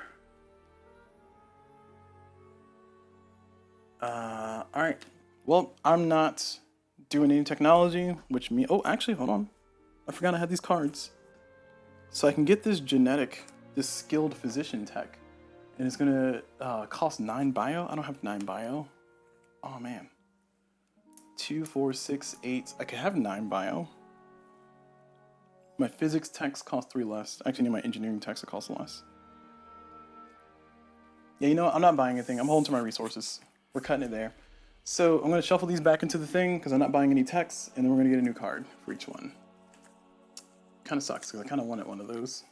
All right. Well, I'm not doing any technology, which means, oh, actually, hold on. I forgot I had these cards. So I can get this this skilled physician tech, and it's gonna cost 9 bio. I don't have 9 bio. Oh man. 2, 4, 6, 8. I could have 9 bio. My physics techs cost 3 less. I actually need my engineering techs to cost less. Yeah, you know what? I'm not buying anything. I'm holding to my resources. We're cutting it there. So I'm gonna shuffle these back into the thing because I'm not buying any techs, and then we're gonna get a new card for each one. Kind of sucks because I kind of wanted one of those.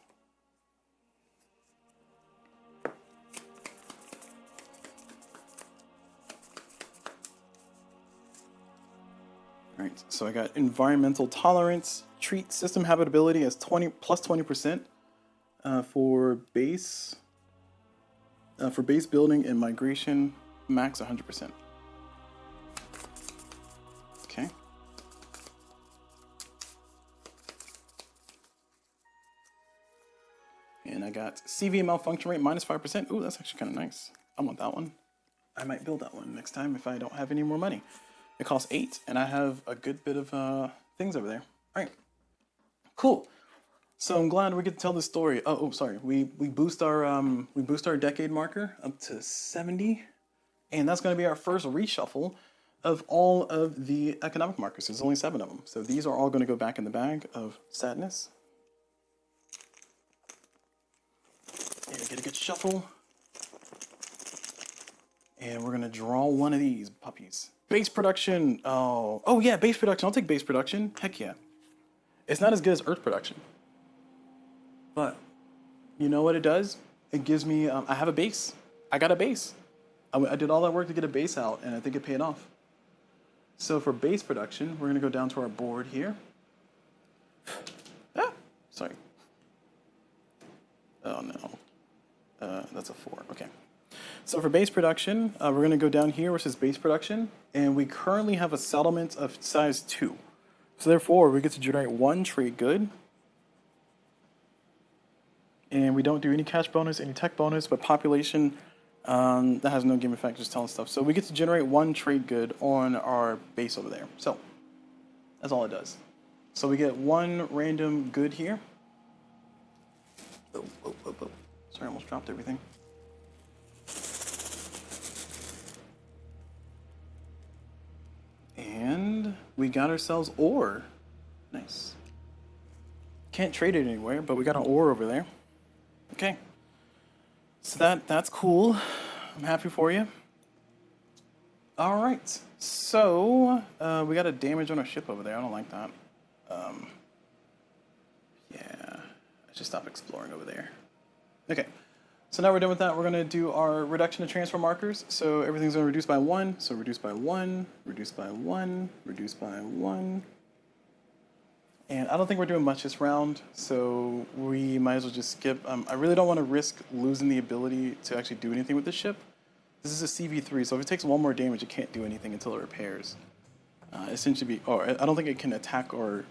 Alright, so I got environmental tolerance, treat system habitability as 20% for base building and migration, max 100%. Okay. And I got CV malfunction rate minus 5%. Ooh, that's actually kind of nice. I want that one. I might build that one next time if I don't have any more money. It costs 8, and I have a good bit of things over there. All right, cool. So I'm glad we get to tell this story. Oh, sorry. We boost our decade marker up to 70, and that's going to be our first reshuffle of all of the economic markers. There's only 7 of them, so these are all going to go back in the bag of sadness. And get a good shuffle. And we're going to draw one of these puppies. Base production. Oh yeah, base production. I'll take base production. Heck yeah. It's not as good as Earth production. But you know what it does? It gives me, I have a base. I got a base. I did all that work to get a base out, and I think it paid off. So for base production, we're going to go down to our board here. Sorry. Oh no. That's a 4. Okay. So for base production, we're going to go down here, which is base production, and we currently have a settlement of size 2. So therefore, we get to generate 1 trade good, and we don't do any cash bonus, any tech bonus, but population, that has no game effect, just telling stuff. So we get to generate 1 trade good on our base over there. So that's all it does. So we get 1 random good here. Oh. Sorry, I almost dropped everything. And we got ourselves ore. Nice. can't trade it anywhere, but we got an ore over there. Okay. So that's cool. I'm happy for you. All right. So we got a damage on our ship over there. I don't like that. Yeah. I should stop exploring over there. Okay. So now we're done with that. We're going to do our reduction of transfer markers. So everything's going to reduce by 1. So reduce by 1, reduce by 1, reduce by 1. And I don't think we're doing much this round, so we might as well just skip. I really don't want to risk losing the ability to actually do anything with this ship. This is a CV3, so if it takes 1 more damage, it can't do anything until it repairs. It seems to be, I don't think it can attack or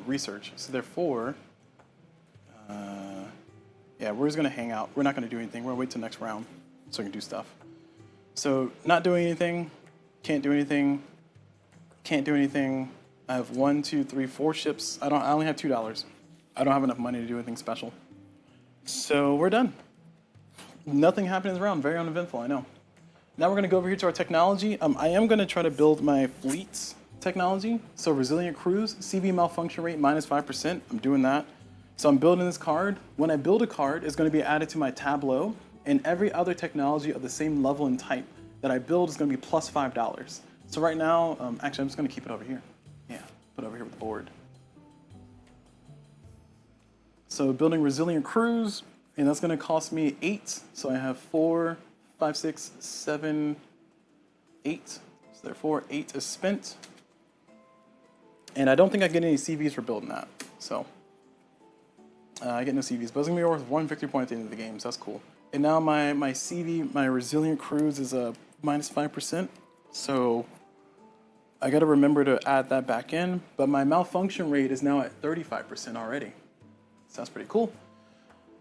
research. So therefore, yeah, we're just going to hang out. We're not going to do anything. We're going to wait till next round so we can do stuff. So not doing anything, can't do anything, can't do anything. I have 1, 2, 3, 4 ships. I only have $2. I don't have enough money to do anything special. So we're done. Nothing happened in this round. Very uneventful, I know. Now we're going to go over here to our technology. I am going to try to build my fleet's technology. So resilient cruise, CV malfunction rate minus 5%. I'm doing that. So I'm building this card. When I build a card, it's going to be added to my tableau, and every other technology of the same level and type that I build is going to be plus $5. So right now, actually, I'm just going to keep it over here. Yeah, put it over here with the board. So building resilient cruise, and that's going to cost me 8. So I have 4, 5, 6, 7, 8. So therefore, 8 is spent. And I don't think I get any CVs for building that. So I get no CVs, but it's going to be worth 1 victory point at the end of the game, so that's cool. And now my CV, my resilient cruise is a minus 5%. So I got to remember to add that back in, but my malfunction rate is now at 35% already. So that's pretty cool.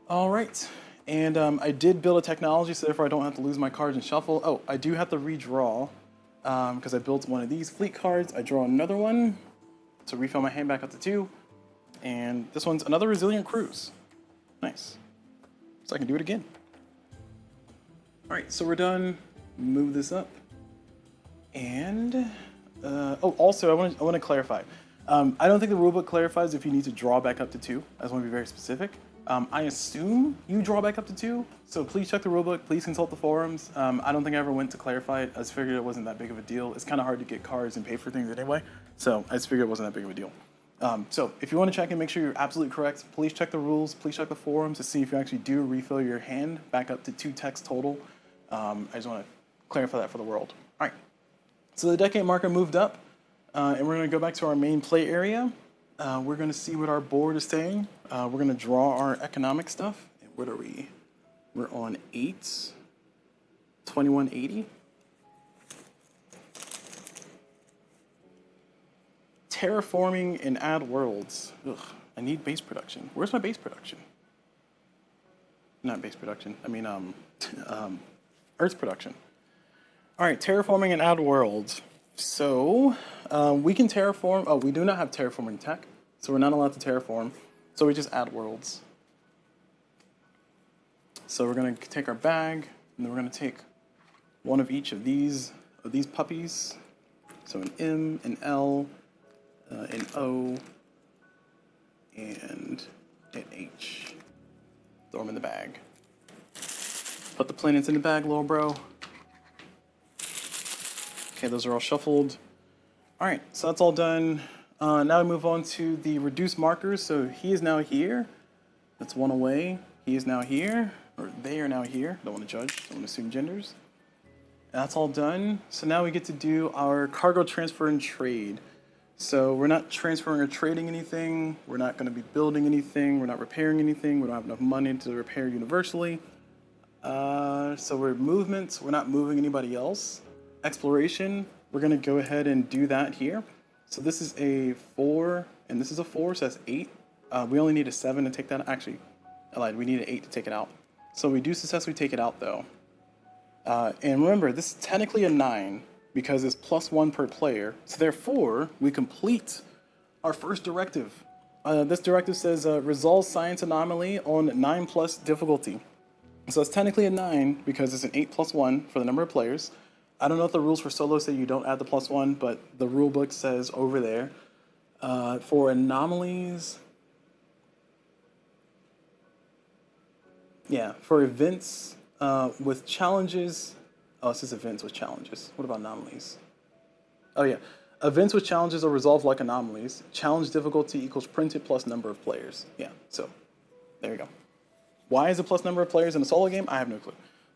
All right, and I did build a technology, so therefore I don't have to lose my cards and shuffle. Oh, I do have to redraw because I built one of these fleet cards. I draw another one to refill my hand back up to 2, and this one's another resilient cruise. Nice. So I can do it again. All right, so we're done. Move this up, and also I want to clarify. I don't think the rulebook clarifies if you need to draw back up to 2. I just want to be very specific. I assume you draw back up to 2, so please check the rulebook, please consult the forums. I don't think I ever went to clarify it. I just figured it wasn't that big of a deal. It's kind of hard to get cards and pay for things anyway, so I just figured it wasn't that big of a deal. So if you want to check and make sure you're absolutely correct, please check the rules, please check the forums to see if you actually do refill your hand back up to 2 techs total. I just want to clarify that for the world. All right, so the decade marker moved up, and we're going to go back to our main play area. We're going to see what our board is saying. We're going to draw our economic stuff. What are we? We're on 8, 2180. Terraforming and add worlds. Ugh, I need base production. Where's my base production? Not base production. I mean, Earth production. All right, terraforming and add worlds. So we can terraform. Oh, we do not have terraforming tech, so we're not allowed to terraform. So we just add worlds. So we're going to take our bag, and then we're going to take one of each of these puppies. So an M, an L, an O, and an H. Throw them in the bag. Put the planets in the bag, little bro. Okay, those are all shuffled. All right, so that's all done. Now we move on to the reduced markers. So he is now here. That's 1 away. He is now here, or they are now here. Don't want to judge, don't want to assume genders. That's all done. So now we get to do our cargo transfer and trade. So we're not transferring or trading anything. We're not going to be building anything. We're not repairing anything. We don't have enough money to repair universally. So we're movements. We're not moving anybody else. Exploration, we're going to go ahead and do that here. So this is a 4, and this is a 4, so that's 8. We only need a 7 to take that. Actually, I lied. We need an 8 to take it out. So we do successfully take it out, though. And remember, this is technically a 9 because it's +1 per player. So therefore, we complete our first directive. This directive says resolve science anomaly on 9+ difficulty. So it's technically a 9 because it's an 8+1 for the number of players. I don't know if the rules for solo say you don't add the +1, but the rule book says over there for anomalies, Yeah, for events with challenges. Oh, it says events with challenges. What about anomalies? Oh yeah, events with challenges are resolved like anomalies. Challenge difficulty equals printed plus number of players. Yeah, so there you go. Why is it plus number of players in a solo game? I have no clue,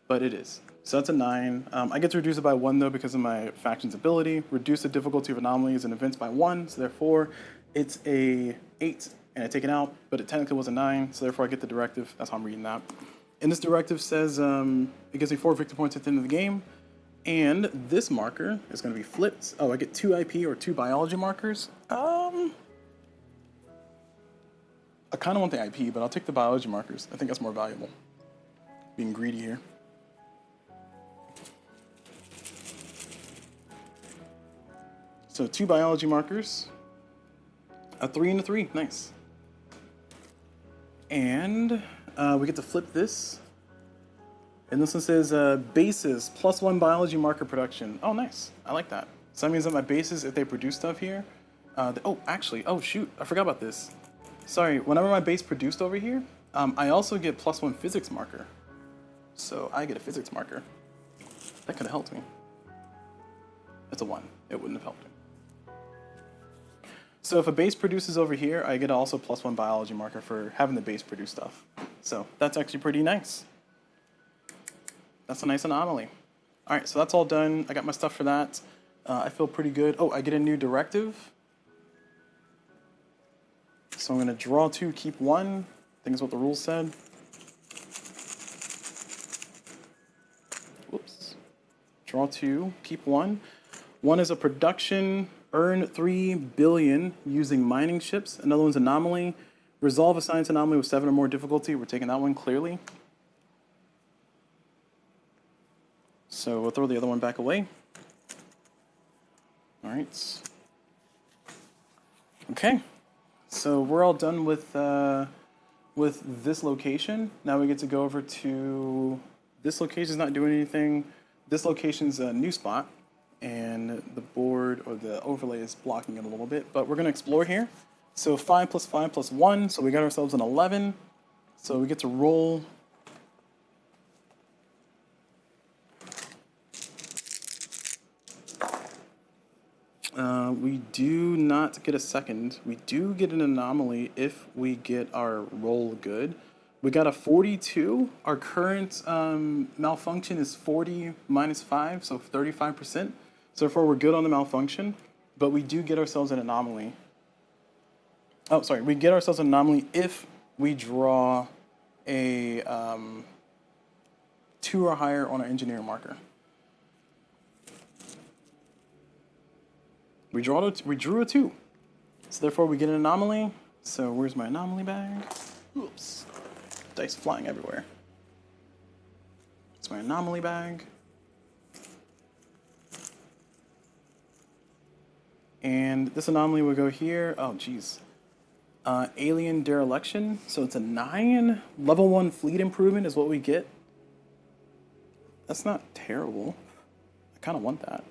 but it is. So that's a 9. I get to reduce it by 1 though because of my faction's ability. Reduce the difficulty of anomalies and events by 1, so therefore it's a 8, and I take it out, but it technically was a 9, so therefore I get the directive. That's how I'm reading that. And this directive says it gives me 4 victory points at the end of the game, and this marker is going to be flipped. Oh, I get 2 IP or 2 biology markers. I kind of want the IP, but I'll take the biology markers. I think that's more valuable. Being greedy here. So 2 biology markers. A 3 and a 3. Nice. And we get to flip this. And this one says bases plus 1 biology marker production. Oh, nice. I like that. So that means that my bases, if they produce stuff here. Oh, shoot. I forgot about this. Sorry, whenever my base produced over here, I also get plus 1 physics marker. So I get a physics marker. That could have helped me. It's a 1. It wouldn't have helped me. So if a base produces over here, I get also plus 1 biology marker for having the base produce stuff. So that's actually pretty nice. That's a nice anomaly. All right, so that's all done. I got my stuff for that. I feel pretty good. Oh, I get a new directive. So I'm going to draw 2, keep 1. I think is what the rules said. Whoops. Draw 2, keep 1. 1 is a production, earn 3 billion using mining ships. Another one's anomaly. Resolve a science anomaly with 7 or more difficulty. We're taking that one clearly. So we'll throw the other one back away. All right. Okay. So we're all done with this location. Now we get to go over to this location's not doing anything. This location's a new spot, and the board or the overlay is blocking it a little bit. But we're gonna explore here. So 5 plus 5 plus 1. So we got ourselves an 11. So we get to roll. We do not get a second. We do get an anomaly if we get our roll good. We got a 42. Our current malfunction is 40 minus 5, so 35%. So therefore, we're good on the malfunction, but we do get ourselves an anomaly. Oh, sorry. We get ourselves an anomaly if we draw a 2 or higher on our engineer marker. We drew a 2. So therefore we get an anomaly. So where's my anomaly bag? Oops. Dice flying everywhere. It's my anomaly bag. And this anomaly will go here. Oh, geez. Alien dereliction. So it's a 9. Level 1 fleet improvement is what we get. That's not terrible. I kind of want that.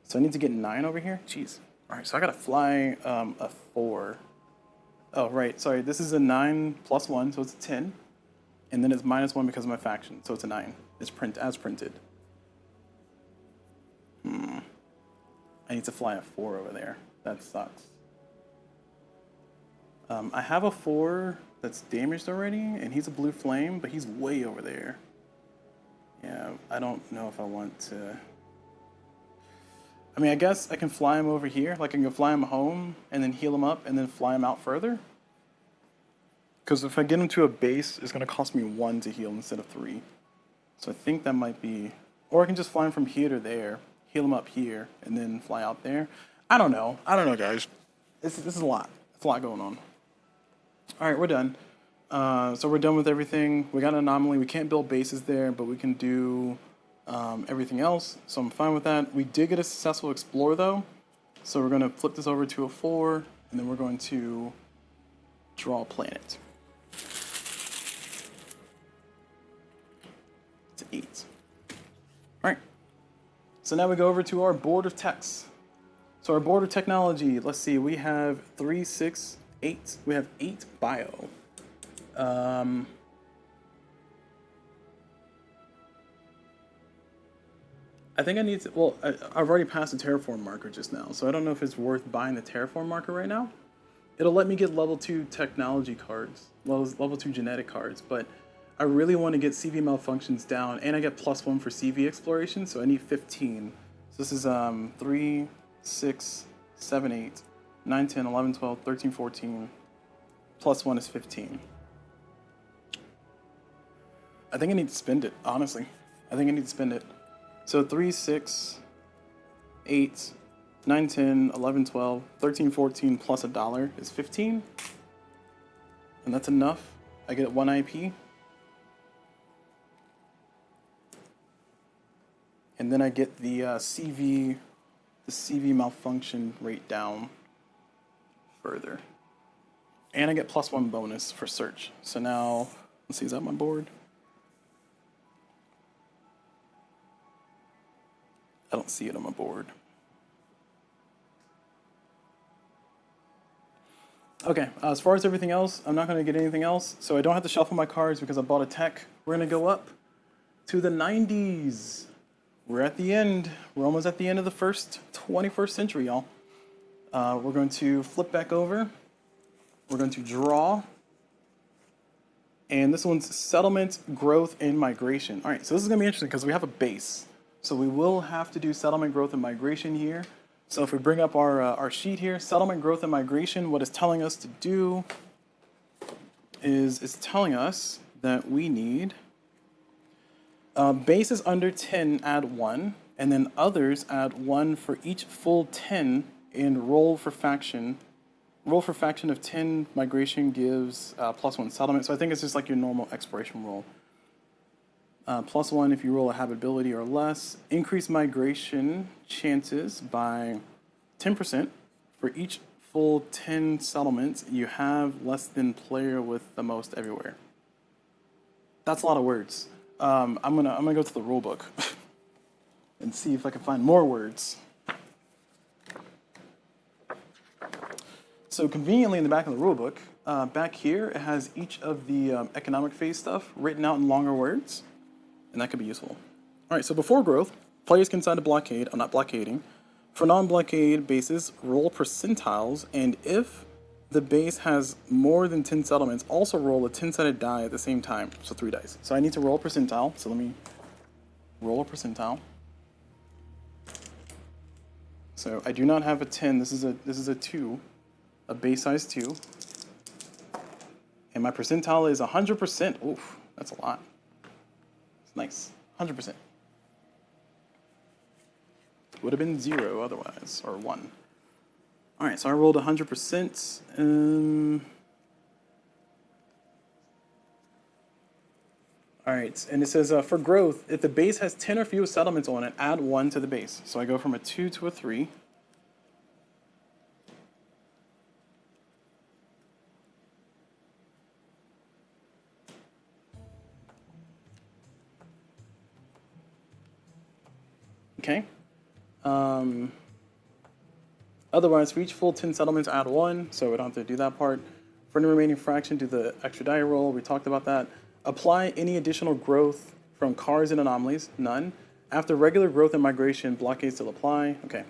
So I need to get 9 over here? Jeez. All right, so I gotta fly a 4. Oh, right, sorry. This is a 9 plus 1, so it's a 10. And then it's minus 1 because of my faction, so it's a 9. It's as printed. I need to fly a 4 over there. That sucks. I have a 4 that's damaged already, and he's a blue flame, but he's way over there. Yeah, I don't know if I want to... I mean, I guess I can fly him over here. Like, I can fly him home and then heal him up and then fly him out further. Because if I get him to a base, it's going to cost me 1 to heal instead of 3. So I think that might be... Or I can just fly him from here to there, heal him up here, and then fly out there. I don't know. I don't know, guys. This is a lot. It's a lot going on. All right, we're done. So we're done with everything. We got an anomaly. We can't build bases there, but we can do... everything else, so I'm fine with that. We did get a successful explore though, so we're going to flip this over to a 4, and then we're going to draw a planet. It's an 8. Alright, so now we go over to our board of techs. So our board of technology, let's see, we have 3, 6, 8. We have 8 bio. I think I need to, well, I've already passed the terraform marker just now, so I don't know if it's worth buying the terraform marker right now. It'll let me get level 2 technology cards, level 2 genetic cards, but I really want to get CV malfunctions down, and I get +1 for CV exploration, so I need 15. So this is 3, 6, 7, 8, 9, 10, 11, 12, 13, 14, +1 is 15. I think I need to spend it, honestly. I think I need to spend it. So 3, 6, 8, 9, 10, 11, 12, 13, 14 plus $1 is 15. And that's enough. I get 1 IP. And then I get the CV malfunction rate down further. And I get +1 bonus for search. So now, let's see, is that my board? I don't see it on my board. Okay, as far as everything else, I'm not going to get anything else, so I don't have to shuffle my cards because I bought a tech. We're going to go up to the 90s. We're at the end. We're almost at the end of the first 21st century, y'all. We're going to flip back over. We're going to draw. And this one's settlement, growth, and migration. All right, so this is going to be interesting because we have a base. So we will have to do settlement, growth, and migration here. So if we bring up our sheet here, settlement, growth, and migration, what it's telling us to do is it's telling us that we need bases under 10, add 1, and then others add 1 for each full 10 and roll for faction. Roll for faction of 10, migration gives +1 settlement. So I think it's just like your normal exploration roll. +1 if you roll a habitability or less. Increase migration chances by 10% for each full 10 settlements you have less than player with the most everywhere. That's a lot of words. I'm gonna go to the rule book and see if I can find more words. So conveniently in the back of the rule book, back here it has each of the economic phase stuff written out in longer words. And that could be useful. All right, so before growth, players can decide to blockade. I'm not blockading. For non-blockade bases, roll percentiles, and if the base has more than 10 settlements, also roll a 10-sided die at the same time, so 3 dice. So I need to roll a percentile, so let me roll a percentile. So I do not have a 10, this is a 2, a base size 2. And my percentile is 100%. Oof, that's a lot. Nice, 100%. Would have been 0 otherwise, or 1. All right, so I rolled 100%. All right, and it says for growth, if the base has 10 or fewer settlements on it, add 1 to the base. So I go from a 2 to a 3. Okay. Otherwise, for each full 10 settlements, add 1, so we don't have to do that part. For any remaining fraction, do the extra die roll. We talked about that. Apply any additional growth from cards and anomalies. None. After regular growth and migration, blockades still apply. Okay.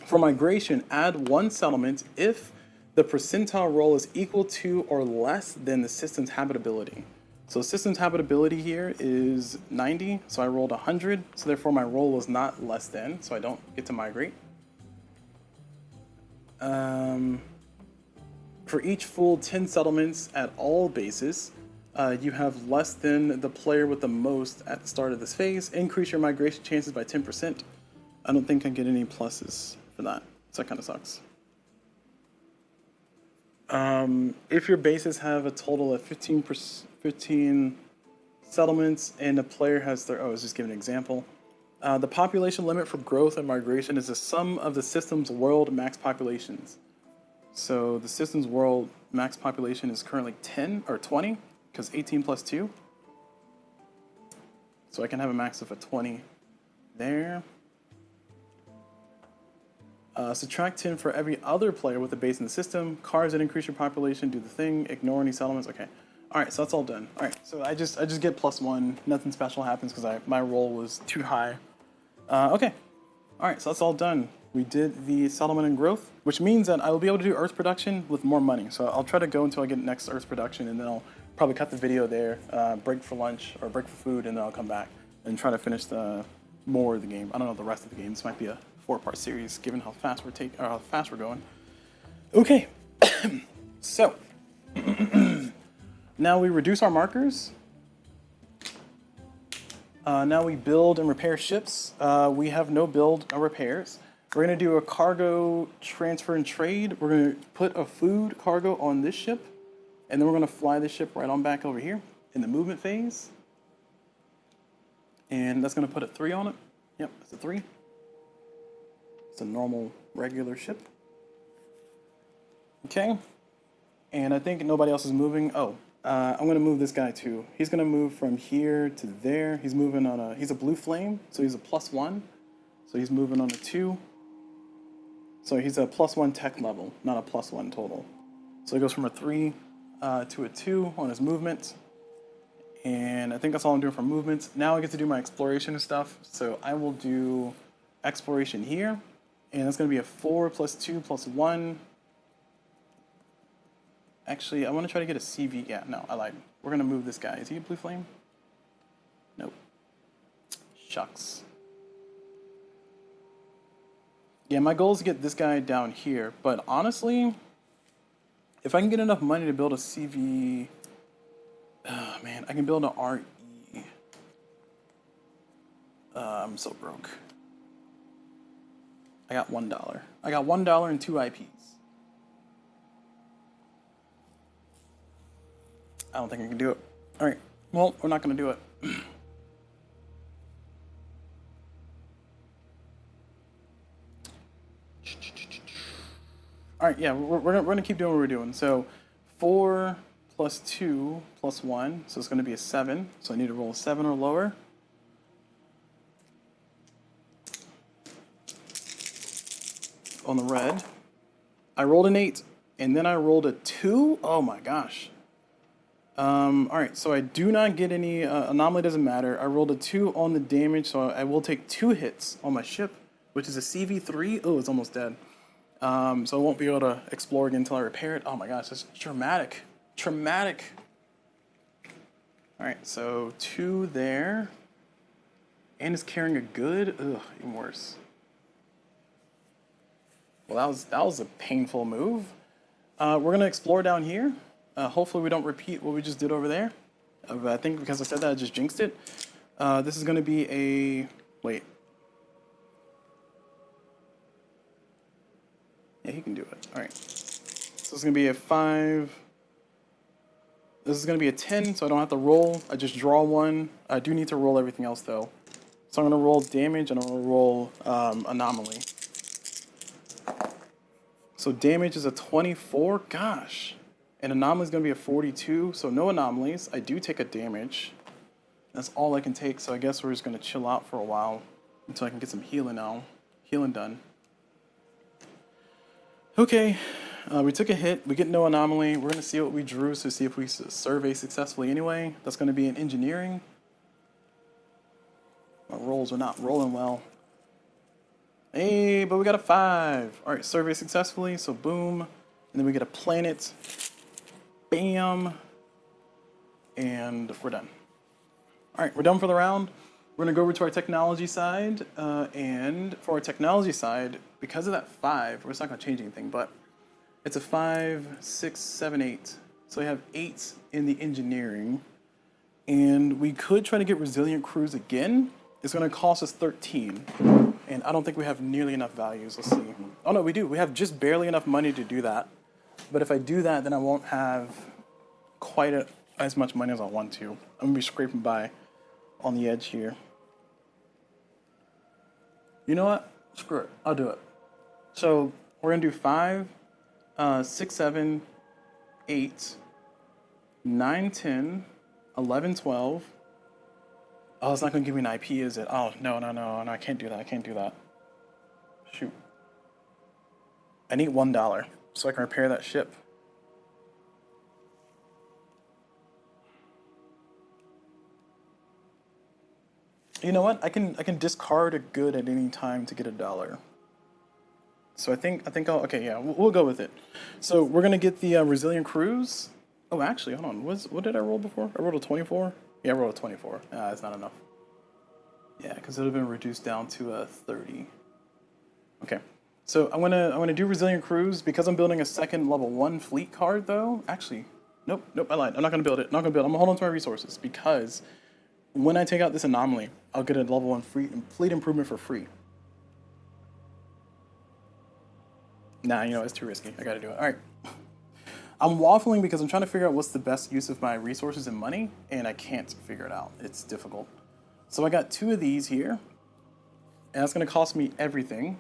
For migration, add 1 settlement if the percentile roll is equal to or less than the system's habitability. So system's habitability here is 90, so I rolled 100, so therefore my roll was not less than, so I don't get to migrate. For each full 10 settlements at all bases, you have less than the player with the most at the start of this phase. Increase your migration chances by 10%. I don't think I get any pluses for that, so that kind of sucks. If your bases have a total of 15 settlements and the player has their, I was just giving an example. The population limit for growth and migration is the sum of the system's world max populations. So the system's world max population is currently 10 or 20 because 18 plus 2. So I can have a max of a 20 there. Subtract 10 for every other player with a base in the system. Cards that increase your population do the thing. Ignore any settlements. Okay. All right, so that's all done. All right, so I just get +1. Nothing special happens because my roll was too high. Okay. All right, so that's all done. We did the settlement and growth, which means that I will be able to do earth production with more money. So I'll try to go until I get next earth production, and then I'll probably cut the video there, break for lunch or break for food, and then I'll come back and try to finish the more of the game. I don't know the rest of the game. This might be a 4-part series, given how fast we're going. Okay, so now we reduce our markers. Now we build and repair ships. We have no build, no repairs. We're going to do a cargo transfer and trade. We're going to put a food cargo on this ship, and then we're going to fly this ship right on back over here in the movement phase. And that's going to put a 3 on it. Yep, it's a 3. It's a normal, regular ship. Okay. And I think nobody else is moving. Oh, I'm going to move this guy too. He's going to move from here to there. He's moving on a, he's a blue flame, so he's a +1. So he's moving on a 2. So he's a +1 tech level, not a +1 total. So he goes from a 3 to a 2 on his movement. And I think that's all I'm doing for movements. Now I get to do my exploration and stuff. So I will do exploration here. And that's going to be a 4 + 2 + 1. Actually, I want to try to get a CV. Yeah, no, I lied. We're going to move this guy. Is he a blue flame? Nope. Shucks. Yeah, my goal is to get this guy down here. But honestly, if I can get enough money to build a CV... Oh, man, I can build an RE. I'm so broke. I got $1. I got $1 and 2 IPs. I don't think I can do it. All right. Well, we're not going to do it. All right. Yeah, we're going to keep doing what we're doing. So 4 + 2 + 1. So it's going to be a 7. So I need to roll a 7 or lower. On the red. I rolled an 8. And then I rolled a 2. Oh my gosh. All right, so I do not get any, anomaly doesn't matter. I rolled a 2 on the damage, so I will take 2 hits on my ship, which is a CV3. Oh, it's almost dead. So I won't be able to explore again until I repair it. Oh my gosh, that's traumatic. Traumatic. All right, so 2 there. And it's carrying a good, ugh, even worse. Well, that was a painful move. We're gonna explore down here. Hopefully we don't repeat what we just did over there. I think because I said that, I just jinxed it. This is going to be a... Wait. Yeah, he can do it. All right. So it's going to be a 5. This is going to be a 10, so I don't have to roll. I just draw 1. I do need to roll everything else, though. So I'm going to roll damage, and I'm going to roll anomaly. So damage is a 24. Gosh. And anomaly is going to be a 42, so no anomalies. I do take a damage. That's all I can take, so I guess we're just going to chill out for a while until I can get some healing now. Healing done. Okay, we took a hit. We get no anomaly. We're going to see what we drew to see if we survey successfully anyway. That's going to be in engineering. My rolls are not rolling well. Hey, but we got a 5. All right, survey successfully, so boom. And then we get a planet. Bam. And we're done. All right, we're done for the round. We're going to go over to our technology side. And for our technology side, because of that 5, it's not going to change anything, but it's a 5, 6, 7, 8. So we have 8 in the engineering. And we could try to get resilient crews again. It's going to cost us 13. And I don't think we have nearly enough values. Let's see. Oh, no, we do. We have just barely enough money to do that. But if I do that, then I won't have quite as much money as I want to. I'm going to be scraping by on the edge here. You know what? Screw it. I'll do it. So we're going to do 5, 6, 7, 8, 9, 10, 11, 12. Oh, it's not going to give me an IP, is it? Oh, no, I can't do that. I can't do that. Shoot. I need $1 so I can repair that ship. You know what? I can discard a good at any time to get $1. So I think I'll okay, yeah, we'll go with it. So we're gonna get the resilient cruise. Oh, actually, hold on. What did I roll before? I rolled a 24. Yeah, I rolled a 24. That's not enough. Yeah, because it would have been reduced down to a 30. Okay. So I'm gonna do resilient cruise because I'm building a second level 1 fleet card though. Actually, nope, I lied. I'm not gonna build it. Not gonna build. I'm gonna hold on to my resources because when I take out this anomaly, I'll get a level 1 fleet improvement for free. Nah, you know, it's too risky. I gotta do it. All right. I'm waffling because I'm trying to figure out what's the best use of my resources and money, and I can't figure it out. It's difficult. So I got 2 of these here, and that's gonna cost me everything.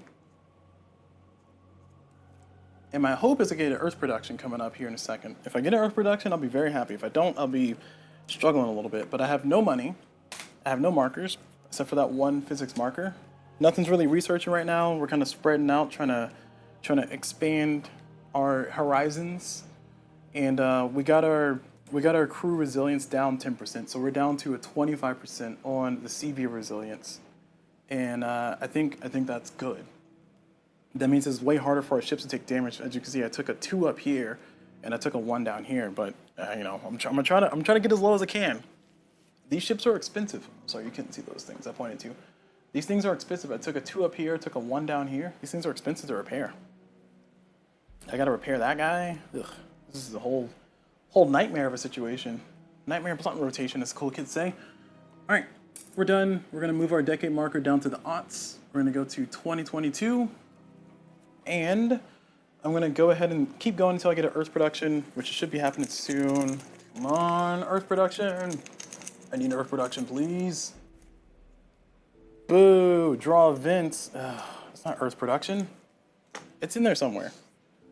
And my hope is to get an Earth production coming up here in a second. If I get an Earth production, I'll be very happy. If I don't, I'll be struggling a little bit. But I have no money. I have no markers, except for that 1 physics marker. Nothing's really researching right now. We're kind of spreading out, trying to expand our horizons. And we got our crew resilience down 10%. So we're down to a 25% on the CV resilience. And I think that's good. That means it's way harder for our ships to take damage. As you can see, I took a 2 up here, and I took a 1 down here. But you know, I'm trying to get as low as I can. These ships are expensive. Sorry, you couldn't see those things I pointed to. These things are expensive. I took a 2 up here, took a 1 down here. These things are expensive to repair. I gotta repair that guy. Ugh, this is a whole nightmare of a situation. Nightmare plot rotation, as cool kids say. All right, we're done. We're gonna move our decade marker down to the aughts. We're gonna go to 2022. And I'm gonna go ahead and keep going until I get an Earth production, which should be happening soon. Come on, Earth production. I need an Earth production, please. Boo, draw events. It's not Earth production. It's in there somewhere.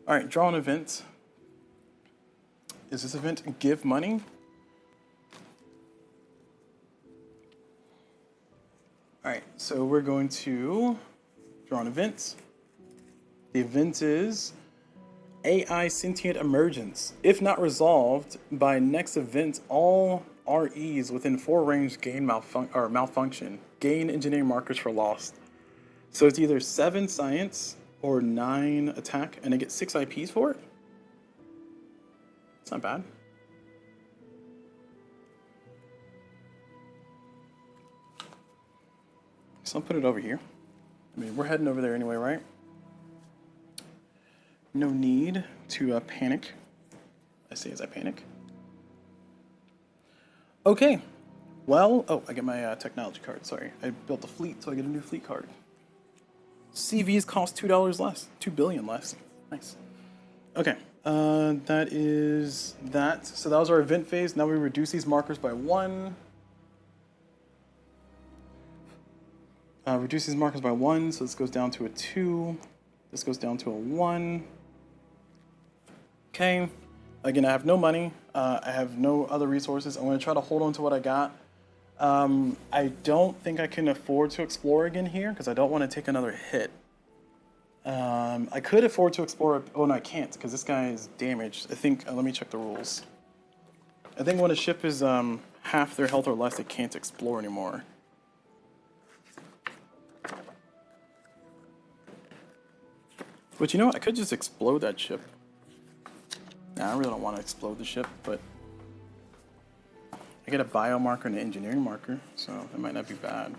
All right, draw an event. Is this event give money? All right, so we're going to draw an event. The event is AI sentient emergence. If not resolved by next event, all REs within 4 range gain malfunction. Gain engineering markers for lost. So it's either 7 science or 9 attack, and I get 6 IPs for it. It's not bad. So I'll put it over here. I mean, we're heading over there anyway, right? No need to panic. I say as I panic. Okay. Well, oh, I get my technology card. Sorry, I built a fleet, so I get a new fleet card. CVs cost $2 less, 2 billion less. Nice. Okay, that is that. So that was our event phase. Now we reduce these markers by 1. Reduce these markers by 1, so this goes down to a 2. This goes down to a 1. Okay. Again, I have no money. I have no other resources. I'm going to try to hold on to what I got. I don't think I can afford to explore again here because I don't want to take another hit. I could afford to explore. Oh, no, I can't because this guy is damaged. I think, let me check the rules. I think when a ship is half their health or less, they can't explore anymore. But you know what? I could just explode that ship. Nah, I really don't want to explode the ship, but I get a bio marker and an engineering marker, so that might not be bad.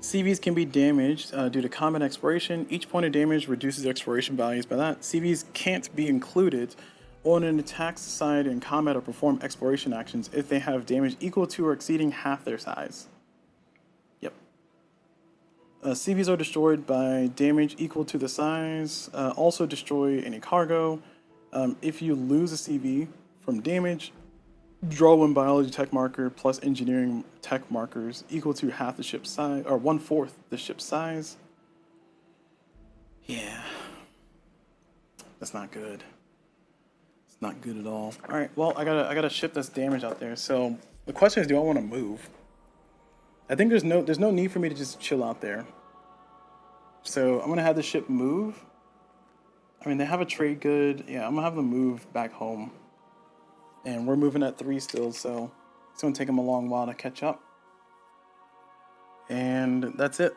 CVs can be damaged due to combat exploration. Each point of damage reduces exploration values by that. CVs can't be included on an attack side in combat or perform exploration actions if they have damage equal to or exceeding half their size. Yep. CVs are destroyed by damage equal to the size. Also destroy any cargo. If you lose a CV from damage, draw 1 biology tech marker plus engineering tech markers equal to half the ship's size, or 1/4 the ship's size. Yeah. That's not good. It's not good at all. All right, well, I got a ship that's damaged out there. So the question is, do I want to move? I think there's no need for me to just chill out there. So I'm gonna have the ship move. I mean, they have a trade good. Yeah, I'm gonna have them move back home. And we're moving at 3 still, so it's going to take him a long while to catch up. And that's it.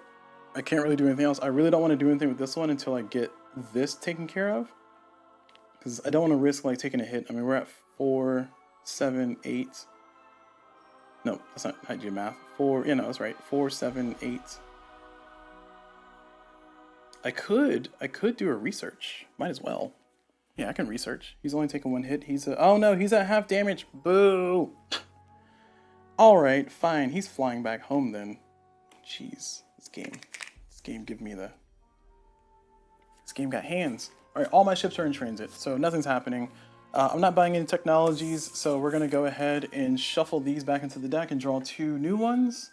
I can't really do anything else. I really don't want to do anything with this one until I get this taken care of. Because I don't want to risk like taking a hit. I mean, we're at 4, 7, 8. No, that's not how you do math. 4, yeah, no, that's right. 4, 7, 8. I could do a research. Might as well. Yeah, I can research. He's only taking 1 hit. Oh no, he's at half damage. Boo! Alright, fine. He's flying back home then. Jeez, this game give me the... This game got hands. Alright, all my ships are in transit, so nothing's happening. I'm not buying any technologies, so we're going to go ahead and shuffle these back into the deck and draw 2 new ones.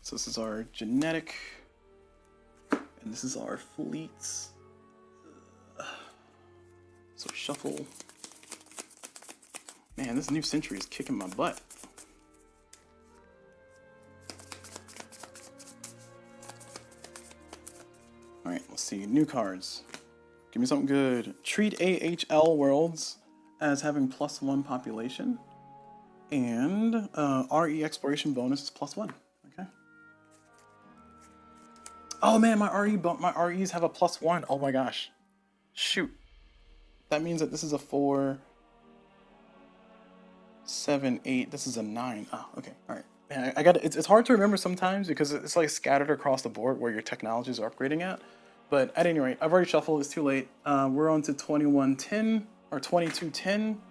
So this is our genetic, and this is our fleets. So shuffle. Man, this new century is kicking my butt. Alright, let's see. New cards. Give me something good. Treat AHL worlds as having +1 population. And RE exploration bonus is +1. Okay. Oh man, my REs have a +1. Oh my gosh. Shoot. That means that this is a 4, 7, 8. This is a 9. Oh, okay. All right. Man, I got it. It's hard to remember sometimes because it's like scattered across the board where your technologies are upgrading at. But at any rate, I've already shuffled. It's too late. We're on to 2110 or 2210.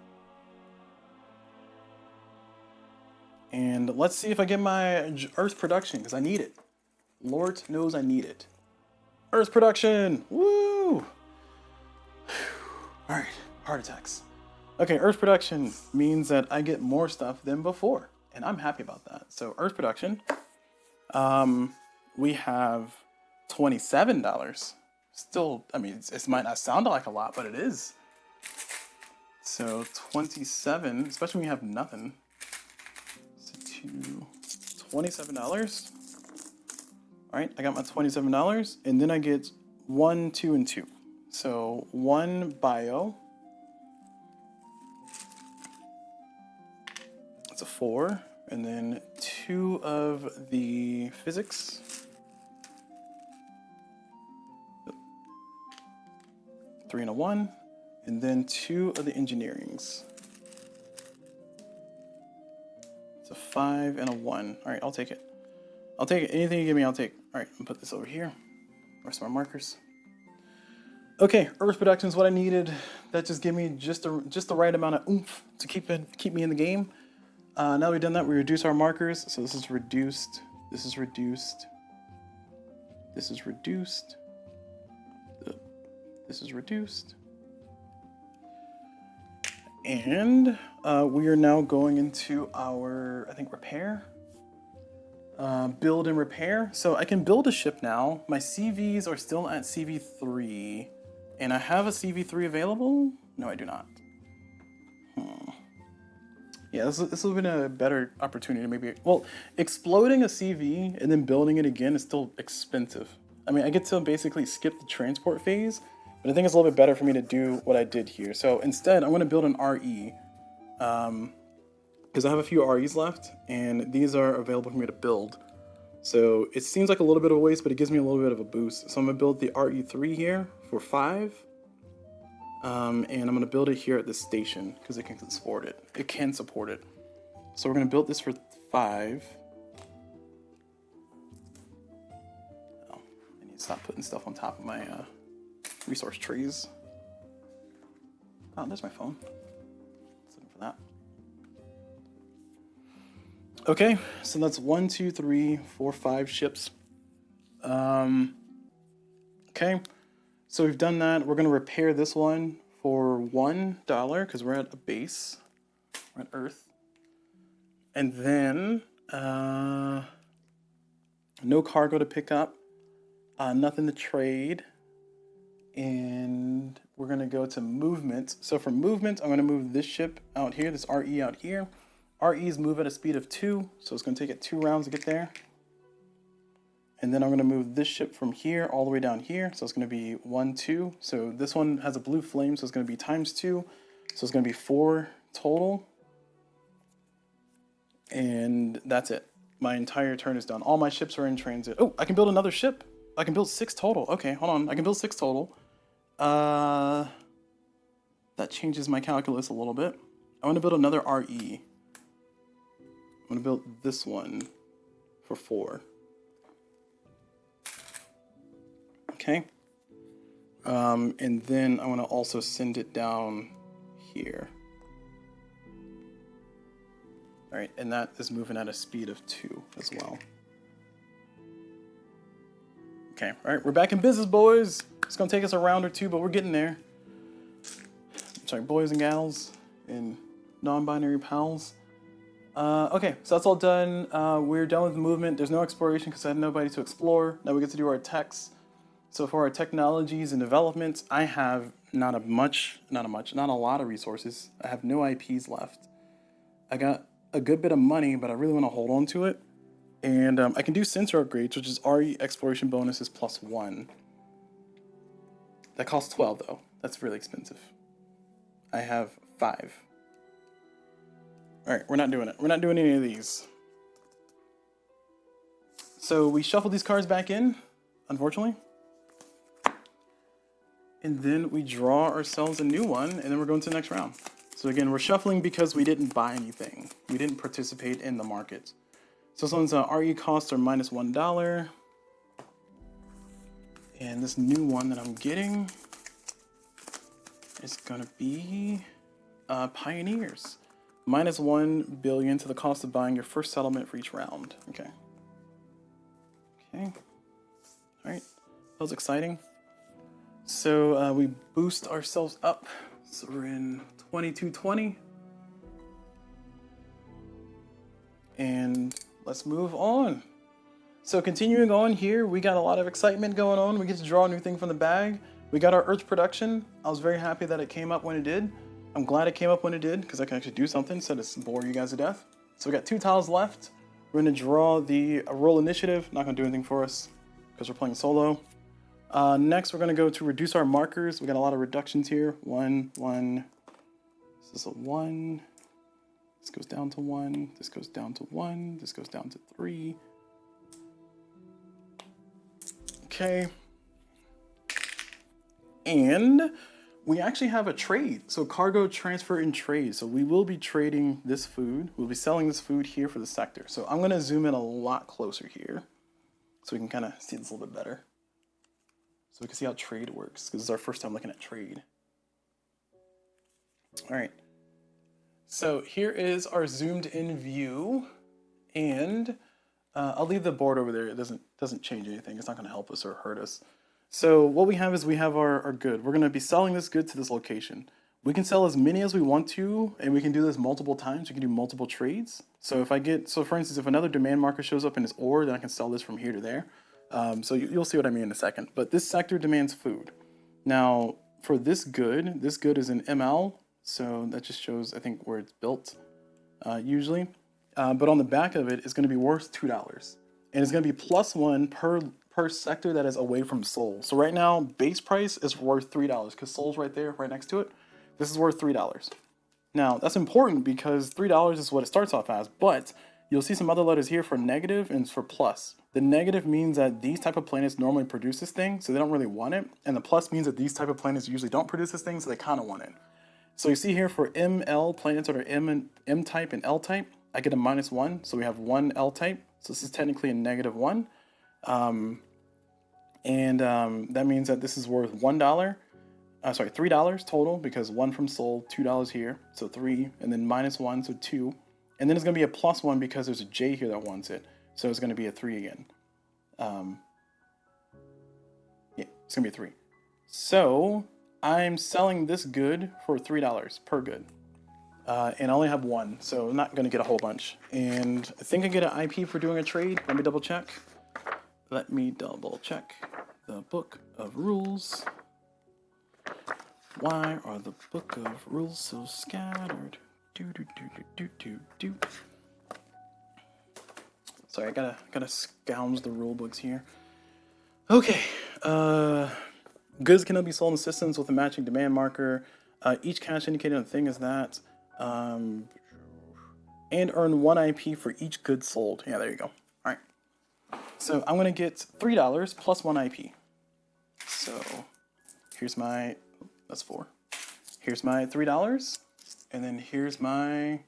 And let's see if I get my Earth production because I need it. Lord knows I need it. Earth production. Woo! Alright, heart attacks. Okay, Earth production means that I get more stuff than before, and I'm happy about that. So Earth production, we have $27. Still, I mean, it might not sound like a lot, but it is. So 27, especially when you have nothing. So $27. Alright, I got my $27, and then I get 1, 2, and 2. So 1 bio, it's a 4, and then 2 of the physics, 3 and a 1, and then 2 of the engineerings. It's a 5 and a 1. All right, I'll take it. I'll take it. Anything you give me, I'll take. All right, I'll put this over here. Where's my markers? Okay, Earth production is what I needed. That just gave me just the right amount of oomph to keep me in the game. Now that we've done that, we reduce our markers. So this is reduced. This is reduced. This is reduced. This is reduced. And we are now going into our, I think, repair. Build and repair. So I can build a ship now. My CVs are still at CV3. And I have a CV3 available? No, I do not. Yeah, this would have been a better opportunity maybe. Well, exploding a CV and then building it again is still expensive. I mean, I get to basically skip the transport phase, but I think it's a little bit better for me to do what I did here. So instead, I'm going to build an RE. Because I have a few REs left, and these are available for me to build. So it seems like a little bit of a waste, but it gives me a little bit of a boost. So I'm going to build the RE3 here for 5. And I'm going to build it here at this station because it can support it. It can support it. So we're going to build this for 5. Oh, I need to stop putting stuff on top of my resource trees. Oh, there's my phone. Let's look for that. Okay, so that's 1, 2, 3, 4, 5 ships. Okay, so we've done that. We're going to repair this one for $1 because we're at a base. We're at Earth. And then no cargo to pick up, nothing to trade. And we're going to go to movement. So for movement, I'm going to move this ship out here, this RE out here. REs move at a speed of 2, so it's going to take it 2 rounds to get there. And then I'm going to move this ship from here all the way down here, so it's going to be 1, 2. So this one has a blue flame, so it's going to be ×2. So it's going to be 4 total. And that's it. My entire turn is done. All my ships are in transit. Oh, I can build another ship. I can build 6 total. Okay, hold on. I can build 6 total. That changes my calculus a little bit. I want to build another RE. I'm going to build this one for 4. Okay. And then I want to also send it down here. All right, and that is moving at a speed of 2 as well. Okay, all right, we're back in business, boys. It's gonna take us a round or 2, but we're getting there. Sorry, boys and gals and non-binary pals. Okay, so that's all done. We're done with movement. There's no exploration because I had nobody to explore. Now we get to do our techs. So for our technologies and developments, I have not a lot of resources. I have no IPs left. I got a good bit of money, but I really want to hold on to it. And I can do sensor upgrades, which is RE exploration bonuses +1. That costs 12 though. That's really expensive. I have 5. All right, we're not doing it. We're not doing any of these. So we shuffle these cards back in, unfortunately. And then we draw ourselves a new one, and then we're going to the next round. So again, we're shuffling because we didn't buy anything. We didn't participate in the market. So this one's RE costs are -$1. And this new one that I'm getting is gonna be Pioneers. -1 billion to the cost of buying your first settlement for each round. Okay. Okay. All right. That was exciting. So we boost ourselves up. So we're in 2220. And let's move on. So continuing on here, we got a lot of excitement going on. We get to draw a new thing from the bag. We got our Earth production. I was very happy that it came up when it did. I'm glad it came up when it did because I can actually do something instead of bore you guys to death. So we got 2 tiles left. We're gonna draw the roll initiative. Not gonna do anything for us because we're playing solo. Next, we're gonna go to reduce our markers. We got a lot of reductions here. 1, 1. This is a 1. This goes down to 1. This goes down to 1. This goes down to 3. Okay. And we actually have a trade. So cargo transfer and trade. So we will be trading this food. We'll be selling this food here for the sector. So I'm gonna zoom in a lot closer here so we can kind of see this a little bit better. So we can see how trade works because this is our first time looking at trade. All right. So here is our zoomed in view, and I'll leave the board over there. It doesn't change anything. It's not going to help us or hurt us. So what we have is we have our good. We're going to be selling this good to this location. We can sell as many as we want to, and we can do this multiple times. We can do multiple trades. So for instance, if another demand marker shows up in this ore, then I can sell this from here to there. So you'll see what I mean in a second. But this sector demands food. Now for this good is an ML. So that just shows, I think, where it's built, usually. But on the back of it, it's going to be worth $2. And it's going to be +1 per sector that is away from Seoul. So right now, base price is worth $3 because Seoul's right there, right next to it. This is worth $3. Now, that's important because $3 is what it starts off as, but you'll see some other letters here for negative and for plus. The negative means that these type of planets normally produce this thing, so they don't really want it. And the plus means that these type of planets usually don't produce this thing, so they kind of want it. So you see here for ML planets that are M type and L type, I get a -1. So we have 1 L type. So this is technically a -1. That means that this is worth $3 total because 1 from Seoul, $2 here. So 3, and then -1, so 2. And then it's going to be a +1 because there's a J here that wants it. So it's going to be a 3 again. Yeah, it's going to be a 3. So I'm selling this good for $3 per good. And I only have 1, so I'm not going to get a whole bunch. And I think I get an IP for doing a trade. Let me double check. Let me double check the book of rules. Why are the book of rules so scattered? Sorry, I gotta scourge the rule books here. Okay. Goods cannot be sold in systems with a matching demand marker. Each cash indicated on the thing is that. And earn 1 IP for each good sold. Yeah, there you go. All right. So I'm gonna get $3 plus 1 IP. So here's my, that's 4. Here's my $3, and then here's my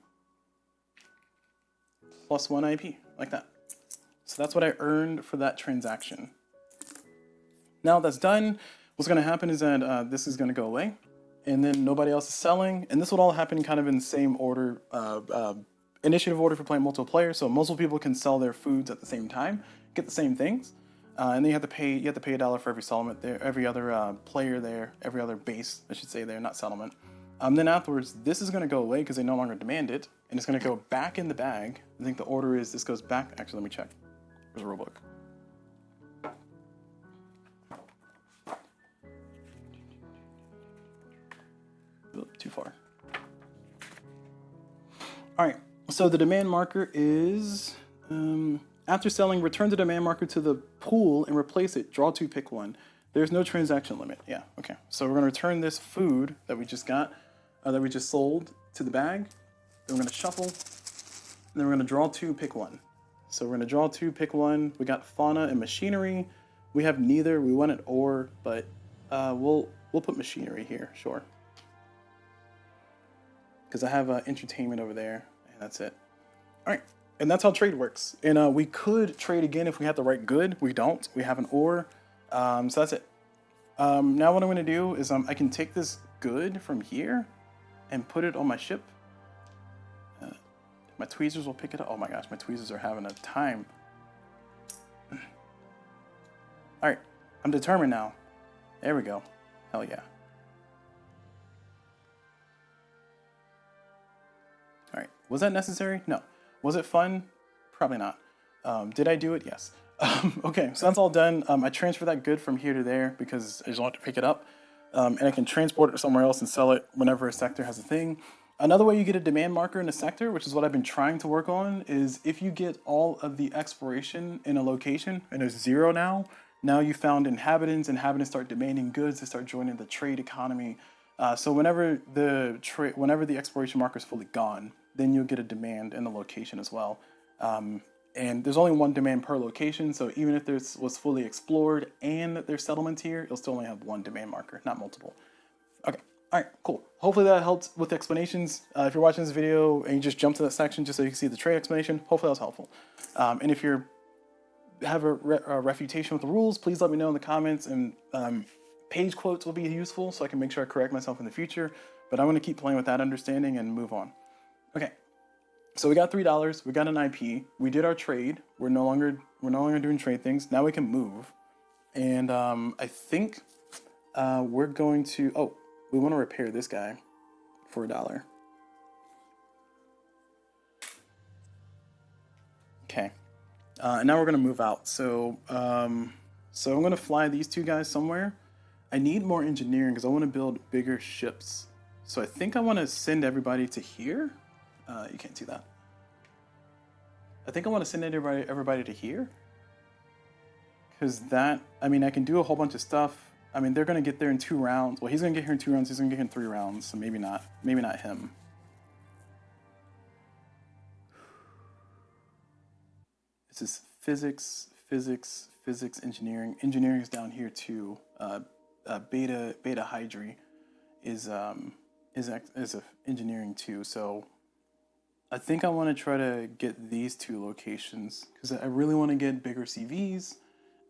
plus 1 IP, like that. So that's what I earned for that transaction. Now that's done, what's gonna happen is that this is gonna go away, and then nobody else is selling, and this would all happen kind of in the same order, initiative order for playing multiple players, so multiple people can sell their foods at the same time, get the same things, and then you have to pay $1 for every settlement there, every other player there, every other base, I should say there, not settlement. Then afterwards, this is going to go away because they no longer demand it, and it's going to go back in the bag. I think the order is this goes back. Actually, let me check. There's a rulebook. Oop, too far. All right. So the demand marker is after selling, return the demand marker to the pool and replace it. Draw 2, pick 1. There's no transaction limit. Yeah. Okay. So we're going to return this food that we just got. That we just sold to the bag. Then we're going to shuffle. And then we're going to draw 2, pick 1. So we're going to draw 2, pick 1. We got fauna and machinery. We have neither. We wanted ore, but we'll put machinery here, sure. Because I have entertainment over there, and that's it. All right, and that's how trade works. And we could trade again if we had the right good. We don't. We have an ore. So that's it. Now what I'm going to do is I can take this good from here and put it on my ship. My tweezers will pick it up. Oh my gosh, my tweezers are having a time. All right, I'm determined now. There we go. Hell yeah. All right, was that necessary? No. Was it fun? Probably not. Did I do it? Yes. Okay, so that's all done. I transfer that good from here to there because I just want to pick it up. And I can transport it somewhere else and sell it whenever a sector has a thing. Another way you get a demand marker in a sector, which is what I've been trying to work on, is if you get all of the exploration in a location, and there's 0 now you found inhabitants start demanding goods, they start joining the trade economy. So whenever the exploration marker is fully gone, then you'll get a demand in the location as well. And there's only 1 demand per location, so even if this was fully explored and there's settlements here, you'll still only have 1 demand marker, not multiple. Okay, all right, cool. Hopefully that helped with explanations. If you're watching this video and you just jump to that section just so you can see the trade explanation, hopefully that was helpful. And if you have a refutation with the rules, please let me know in the comments, and page quotes will be useful so I can make sure I correct myself in the future, but I'm going to keep playing with that understanding and move on. Okay. So we got $3, we got an IP, we did our trade, we're no longer doing trade things, now we can move. And I think we're going to, we want to repair this guy for $1. Okay, and now we're gonna move out. So I'm gonna fly these 2 guys somewhere. I need more engineering because I want to build bigger ships. So I think I want to send everybody to here. You can't see that. I think I want to send everybody to here. Because that, I mean, I can do a whole bunch of stuff. I mean, they're going to get there in 2 rounds. Well, he's going to get here in 2 rounds. He's going to get here in 3 rounds. So maybe not him. This is physics, engineering. Engineering is down here too. Beta Hydri is engineering too. So I think I want to try to get these 2 locations because I really want to get bigger CVs.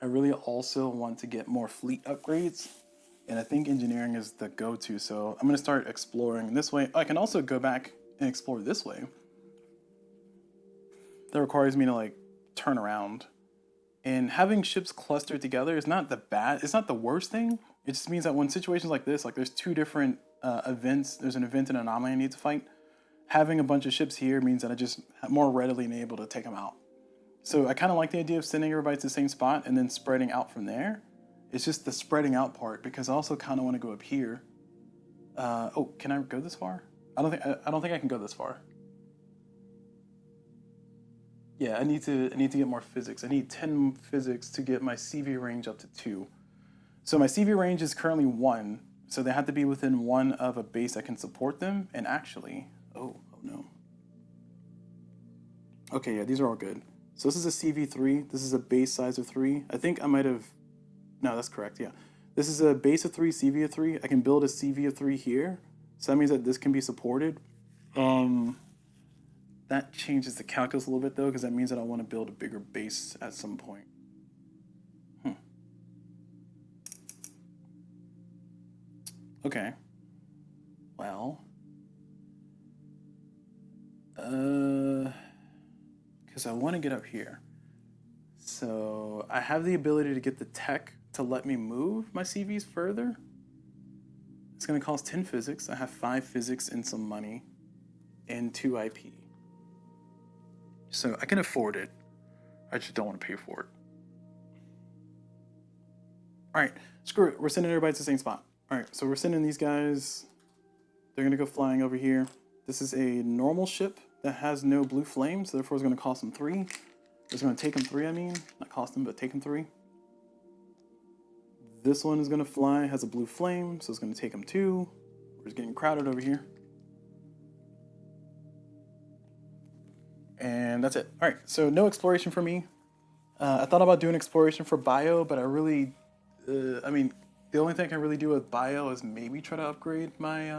I really also want to get more fleet upgrades, and I think engineering is the go-to. So I'm going to start exploring this way. I can also go back and explore this way. That requires me to like turn around, and having ships clustered together is not it's not the worst thing. It just means that when situations like this, like there's 2 different events, there's an event and an anomaly I need to fight. Having a bunch of ships here means that I just more readily able to take them out. So I kind of like the idea of sending everybody to the same spot and then spreading out from there. It's just the spreading out part because I also kind of want to go up here. Can I go this far? I don't think I can go this far. Yeah, I need to get more physics. I need 10 physics to get my CV range up to 2. So my CV range is currently 1. So they have to be within 1 of a base that can support them. And actually, Oh no. Okay, yeah, these are all good. So this is a CV3. This is a base size of 3. I think I might have... No, that's correct, yeah. This is a base of 3, CV of 3. I can build a CV of 3 here. So that means that this can be supported. That changes the calculus a little bit, though, because that means that I want to build a bigger base at some point. Okay. Well... because I want to get up here. So I have the ability to get the tech to let me move my CVs further. It's going to cost 10 physics. I have 5 physics and some money and 2 IP. So I can afford it. I just don't want to pay for it. All right, screw it. We're sending everybody to the same spot. All right, so we're sending these guys. They're going to go flying over here. This is a normal ship that has no blue flame, so therefore it's going to cost them 3. It's going to take them 3, I mean. Not cost them, but take them 3. This one is going to fly, has a blue flame, so it's going to take them 2. We're just getting crowded over here. And that's it. All right, so no exploration for me. I thought about doing exploration for bio, but I really, I mean, the only thing I can really do with bio is maybe try to upgrade my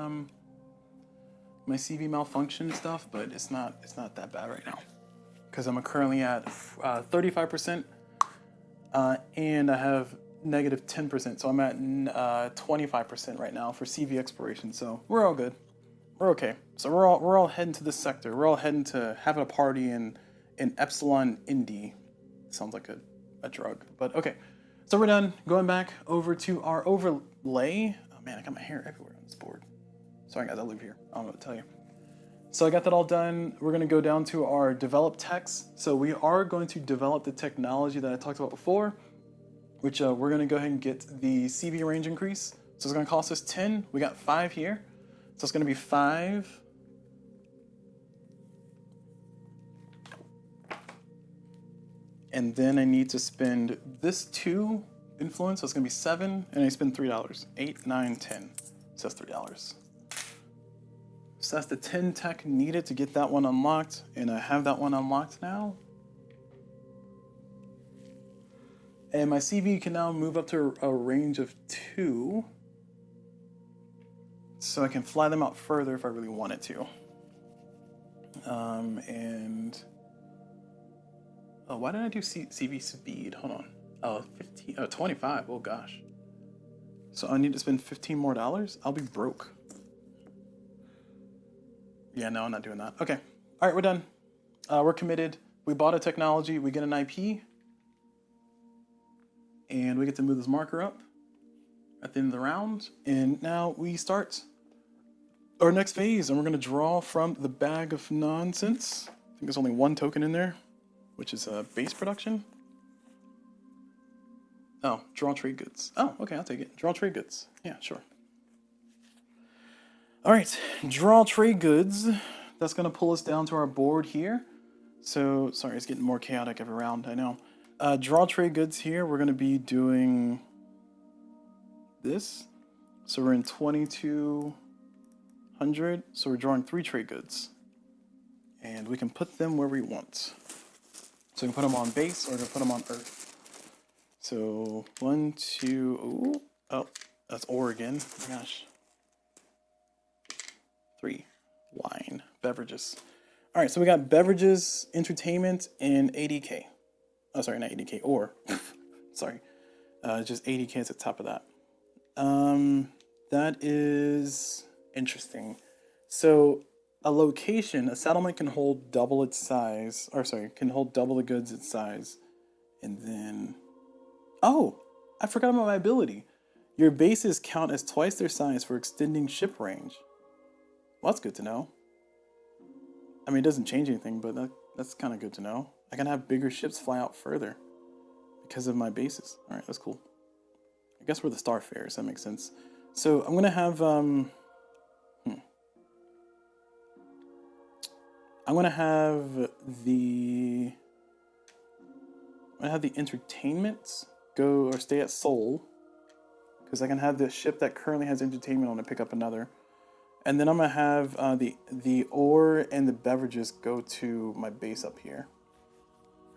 my CV malfunction stuff, but it's not that bad right now because I'm currently at 35%, and I have negative 10%, so I'm at 25% right now for CV exploration. So we're all good. We're okay. So we're all heading to this sector. We're all heading to having a party in Epsilon Indy. Sounds like a drug, but okay. So we're done. Going back over to our overlay. Oh man, I got my hair everywhere on this board. Sorry guys, I live here. I don't know what to tell you. So I got that all done. We're gonna go down to our develop text. So we are going to develop the technology that I talked about before, which we're gonna go ahead and get the CV range increase. So it's gonna cost us 10. We got 5 here. So it's gonna be 5. And then I need to spend this 2 influence, so it's gonna be 7, and I spend $3. 8, 9, 10. So that's $3. So that's the 10 tech needed to get that one unlocked, and I have that one unlocked now. And my CV can now move up to a range of 2. So I can fly them out further if I really wanted to. And... Oh, why did I do CV speed? Hold on. Oh, 15, 25. Oh gosh. So I need to spend $15 more. I'll be broke. Yeah, no, I'm not doing that. Okay. All right, we're done. We're committed. We bought a technology. We get an IP. And we get to move this marker up at the end of the round. And now we start our next phase. And we're going to draw from the bag of nonsense. I think there's only 1 token in there, which is base production. Oh, draw trade goods. Oh, okay, I'll take it. Draw trade goods. Yeah, sure. All right, draw trade goods. That's gonna pull us down to our board here. So, sorry, it's getting more chaotic every round, I know. Draw trade goods here, we're gonna be doing this. So we're in 2200, so we're drawing 3 trade goods. And we can put them where we want. So we can put them on base or we can put them on Earth. So 1, 2, ooh, oh, that's Oregon. Oh my gosh. 3, wine, beverages. All right, so we got beverages, entertainment, and ADK. Oh, sorry, not ADK, or, sorry, just ADK is at the top of that. That is interesting. So a location, a settlement can hold double its size, or sorry, can hold double the goods its size. And then, oh, I forgot about my ability. Your bases count as twice their size for extending ship range. Well, that's good to know. I mean, it doesn't change anything, but that's kind of good to know. I can have bigger ships fly out further because of my bases. All right, that's cool. I guess we're the Starfarers, that makes sense. So I'm gonna have I'm gonna have the entertainment go or stay at Seoul, because I can have the ship that currently has entertainment on it pick up another. And then I'm gonna have the ore and the beverages go to my base up here.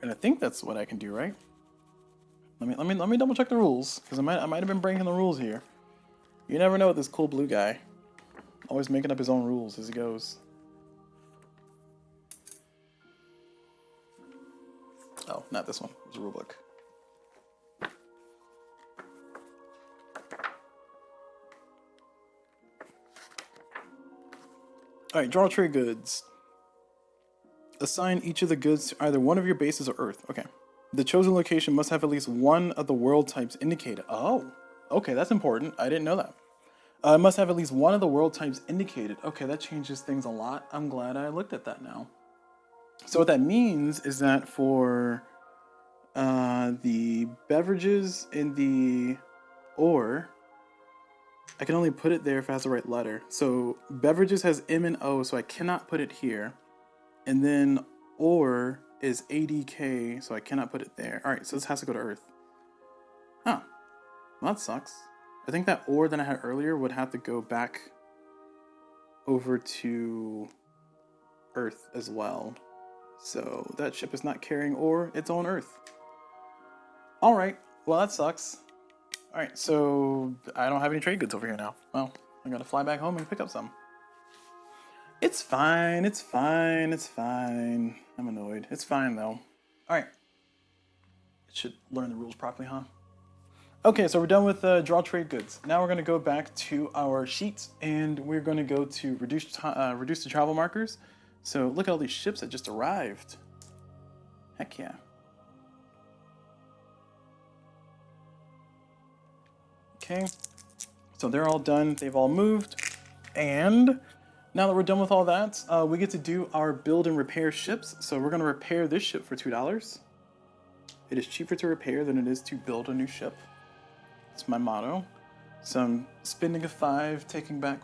And I think that's what I can do, right? Let me double check the rules, because I might have been breaking the rules here. You never know with this CulBlu guy. Always making up his own rules as he goes. Oh, not this one. It was a rule book. Alright, draw trade goods. Assign each of the goods to either one of your bases or Earth. Okay. The chosen location must have at least one of the world types indicated. Oh, okay, that's important. I didn't know that. It must have at least one of the world types indicated. Okay, that changes things a lot. I'm glad I looked at that now. So what that means is that for the beverages in the ore, I can only put it there if it has the right letter. So beverages has M and O, so I cannot put it here. And then ore is ADK, so I cannot put it there. All right, so this has to go to Earth. Huh. Well, that sucks. I think that ore that I had earlier would have to go back over to Earth as well. So that ship is not carrying ore, it's on Earth. All right, well, that sucks. All right, so I don't have any trade goods over here now. Well, I gotta fly back home and pick up some. It's fine, it's fine, it's fine. I'm annoyed. It's fine, though. Alright. It should learn the rules properly, huh? Okay, so we're done with draw trade goods. Now we're going to go back to our sheets, and we're going to go to reduce the travel markers. So look at all these ships that just arrived. Heck yeah. Okay, so they're all done. They've all moved. And now that we're done with all that, we get to do our build and repair ships. So we're going to repair this ship for $2. It is cheaper to repair than it is to build a new ship. That's my motto. So I'm spending a 5, taking back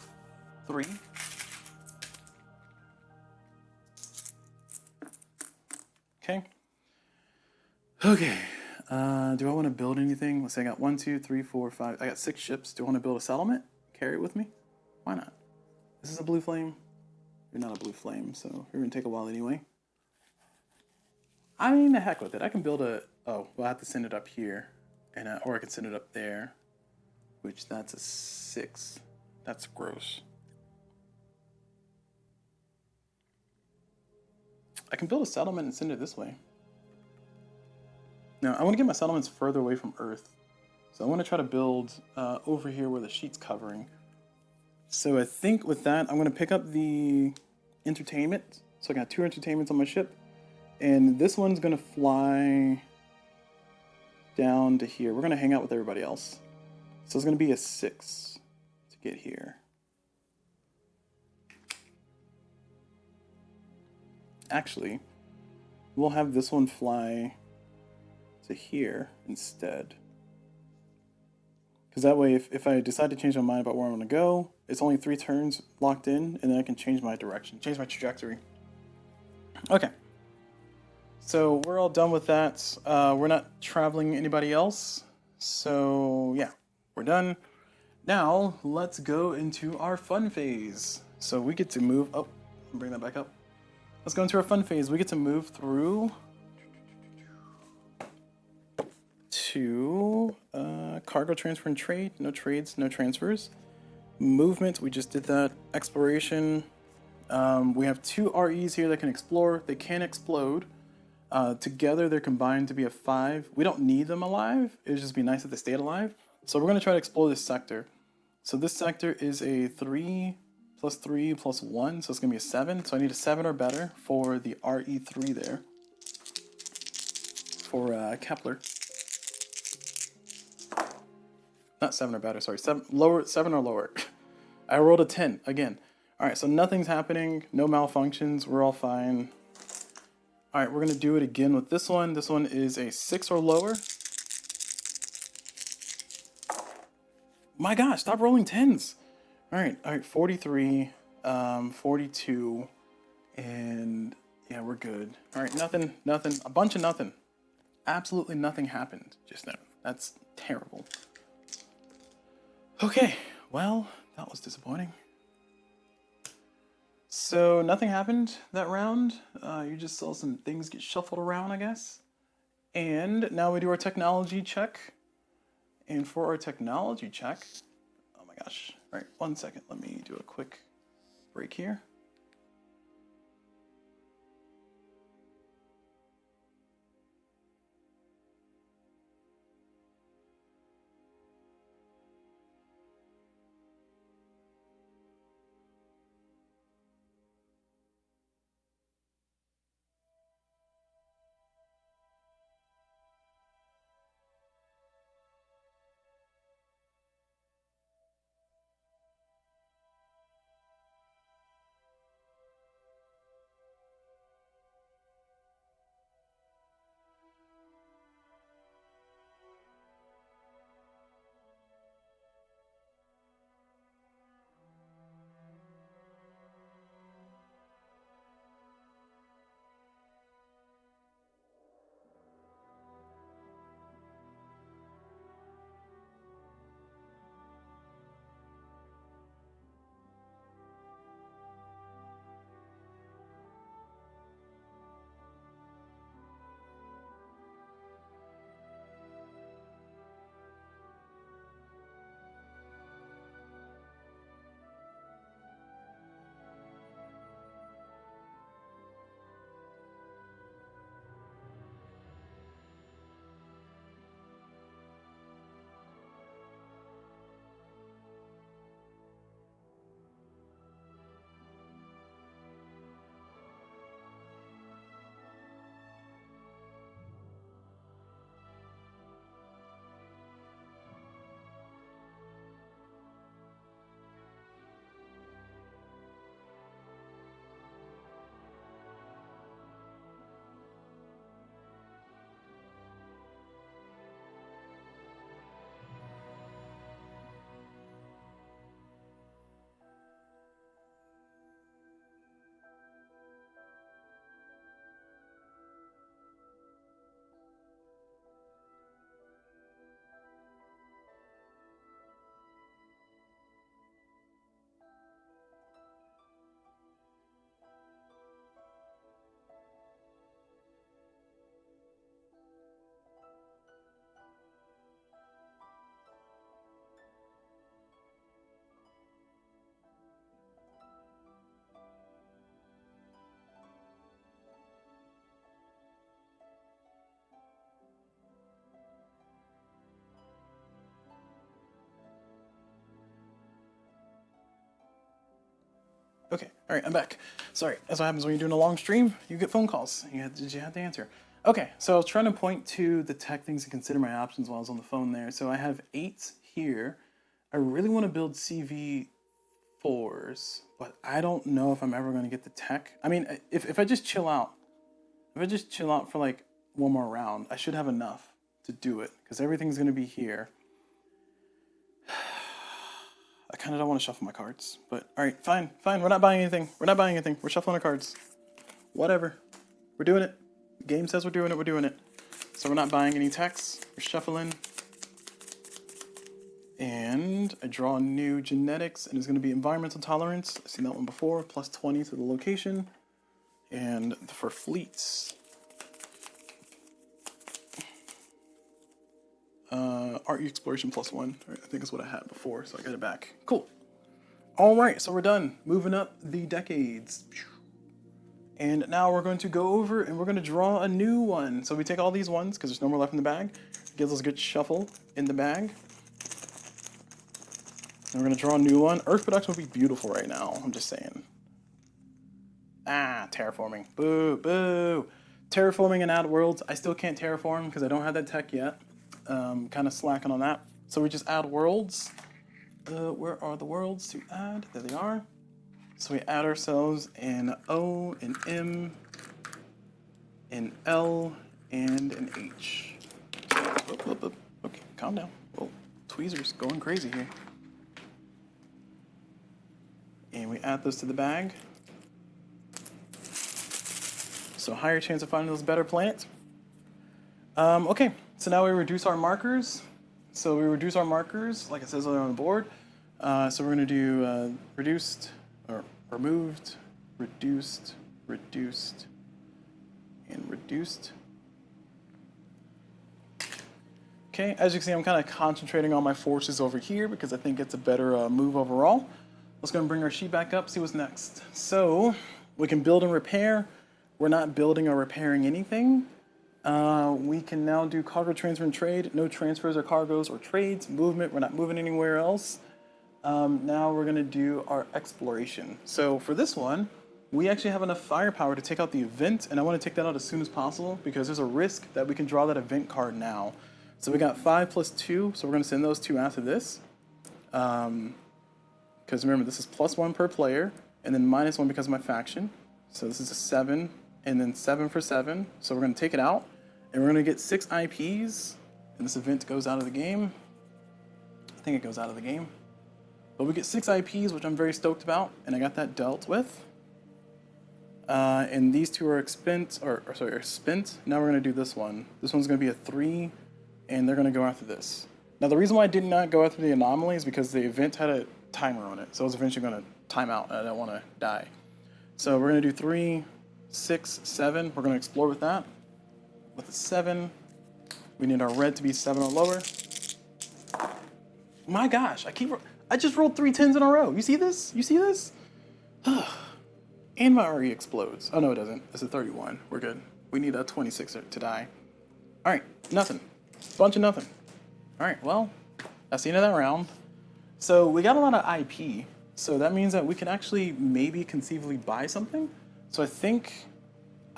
3. Okay. Okay. Do I want to build anything? Let's say I got 1, 2, 3, 4, 5. I got 6 ships. Do I want to build a settlement? Carry it with me? Why not? This is a blue flame. You're not a blue flame, so you're gonna take a while anyway. I mean, the heck with it. I can build a. Oh, well, I have to send it up here, and or I can send it up there, which that's a 6. That's gross. I can build a settlement and send it this way. Now, I want to get my settlements further away from Earth, so I want to try to build over here where the sheet's covering. So I think with that, I'm going to pick up the entertainment. So I got 2 entertainments on my ship. And this one's going to fly down to here. We're going to hang out with everybody else. So it's going to be a 6 to get here. Actually, we'll have this one fly to here instead. Because that way, if I decide to change my mind about where I'm going to go, it's only 3 turns locked in, and then I can change my direction, change my trajectory. Okay. So we're all done with that. We're not traveling anybody else. So yeah, we're done. Now let's go into our fun phase. So we get to move. Oh, bring that back up. Let's go into our fun phase. We get to move through to cargo transfer and trade. No trades, no transfers. Movement, we just did that. Exploration. We have 2 REs here that can explore. They can explode. Together, they're combined to be a 5. We don't need them alive. It would just be nice if they stayed alive. So we're going to try to explore this sector. So this sector is a 3 plus 3 plus 1. So it's going to be a 7. So I need a 7 or better for the RE3 there. For Kepler. Not 7 or better, sorry. 7 or lower. I rolled a 10 again. Alright, so nothing's happening. No malfunctions. We're all fine. Alright, we're going to do it again with this one. This one is a 6 or lower. My gosh, stop rolling 10s. Alright, 43, 42, and yeah, we're good. Alright, nothing, a bunch of nothing. Absolutely nothing happened just now. That's terrible. Okay, well, that was disappointing. So nothing happened that round. You just saw some things get shuffled around, I guess. And now we do our technology check. And for our technology check, oh my gosh. All right, 1 second. Let me do a quick break here. Okay, all right, I'm back. Sorry, that's what happens when you're doing a long stream. You get phone calls. You have to answer. Okay, so I was trying to point to the tech things and consider my options while I was on the phone there. So I have 8 here. I really want to build CV4s, but I don't know if I'm ever going to get the tech. I mean, if I just chill out, for like one more round, I should have enough to do it because everything's going to be here. I kind of don't want to shuffle my cards, but all right, fine. We're not buying anything. We're shuffling our cards. Whatever. We're doing it. The game says we're doing it. So we're not buying any techs. We're shuffling. And I draw new genetics, and it's going to be environmental tolerance. I've seen that one before. Plus 20 to the location. And for fleets, art exploration +1. I think is what I had before, so I got it back. Cool. All right, so we're done. Moving up the decades. And now we're going to go over and we're going to draw a new one. So we take all these ones because there's no more left in the bag. It gives us a good shuffle in the bag. And we're going to draw a new one. Earth production would be beautiful right now. I'm just saying. Ah, terraforming. Boo, boo. Terraforming and add worlds. I still can't terraform because I don't have that tech yet. Kind of slacking on that. So we just add worlds. Where are the worlds to add? There they are. So we add ourselves an O, an M, an L, and an H. Okay, calm down. Whoa, tweezers going crazy here. And we add those to the bag. So higher chance of finding those better planets. Okay, so now we reduce our markers. So we reduce our markers, like it says on the board. So we're going to do reduced or removed reduced, reduced, and reduced. Okay, as you can see, I'm kind of concentrating on my forces over here because I think it's a better move overall. Let's go and bring our sheet back up, see what's next. So we can build and repair. We're not building or repairing anything. We can now do cargo transfer and trade. No transfers or cargoes or trades. Movement, we're not moving anywhere else. Now we're gonna do our exploration. So for this one, we actually have enough firepower to take out the event, and I want to take that out as soon as possible because there's a risk that we can draw that event card now. So we got 5 plus 2, so we're going to send those 2 after this. Because remember, this is +1 per player, and then -1 because of my faction. So this is a 7, and then 7 for 7. So we're going to take it out, and we're going to get 6 IPs, and this event goes out of the game. I think it goes out of the game. But we get 6 IPs, which I'm very stoked about, and I got that dealt with. And these 2 are spent. Now we're going to do this one. This one's going to be a 3, and they're going to go after this. Now the reason why I did not go after the anomaly is because the event had a timer on it, so it was eventually going to time out, and I don't want to die. So we're going to do 3, 6, 7. We're going to explore with that. With a 7, we need our red to be 7 or lower. My gosh, I just rolled 3 10s in a row. You see this? You see this? And my RE explodes. Oh, no, it doesn't. It's a 31. We're good. We need a 26 to die. All right, nothing. Bunch of nothing. All right, well, that's the end of that round. So we got a lot of IP. So that means that we can actually maybe conceivably buy something. So I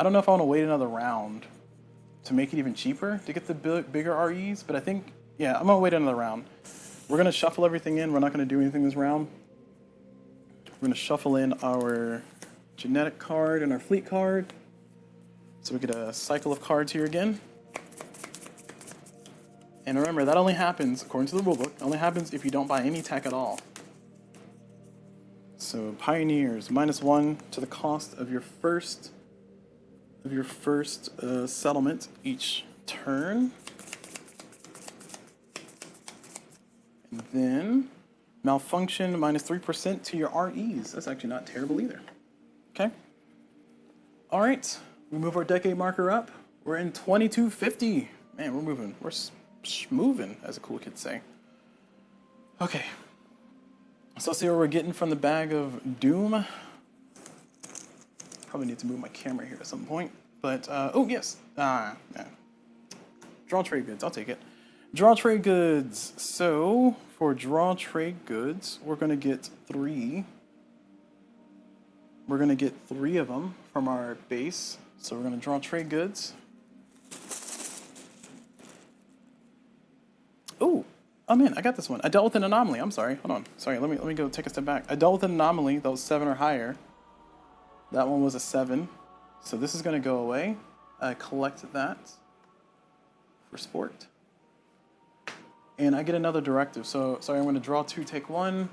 don't know if I want to wait another round to make it even cheaper to get the bigger REs, but I think, yeah, I'm going to wait another round. We're going to shuffle everything in. We're not going to do anything this round. We're going to shuffle in our genetic card and our fleet card. So we get a cycle of cards here again. And remember, that only happens, according to the rulebook, only happens if you don't buy any tech at all. So Pioneers, -1 to the cost of your first settlement each turn. And then Malfunction, -3% to your REs. That's actually not terrible either. Okay. All right, we move our decade marker up. We're in 2250. Man, we're moving. We're moving, as the cool kids say. Okay. So let's see what we're getting from the bag of doom. Probably need to move my camera here at some point. But, oh, yes. Yeah. Draw trade goods. I'll take it. Draw trade goods. So, for draw trade goods, we're going to get 3. We're going to get 3 of them from our base. So we're going to draw trade goods. Ooh. Oh man, I got this one. I dealt with an anomaly. I'm sorry. Hold on. Sorry, let me go take a step back. I dealt with an anomaly that was 7 or higher. That one was a 7. So this is going to go away. I collect that for sport. And I get another directive. So, sorry, I'm going to draw 2, take 1.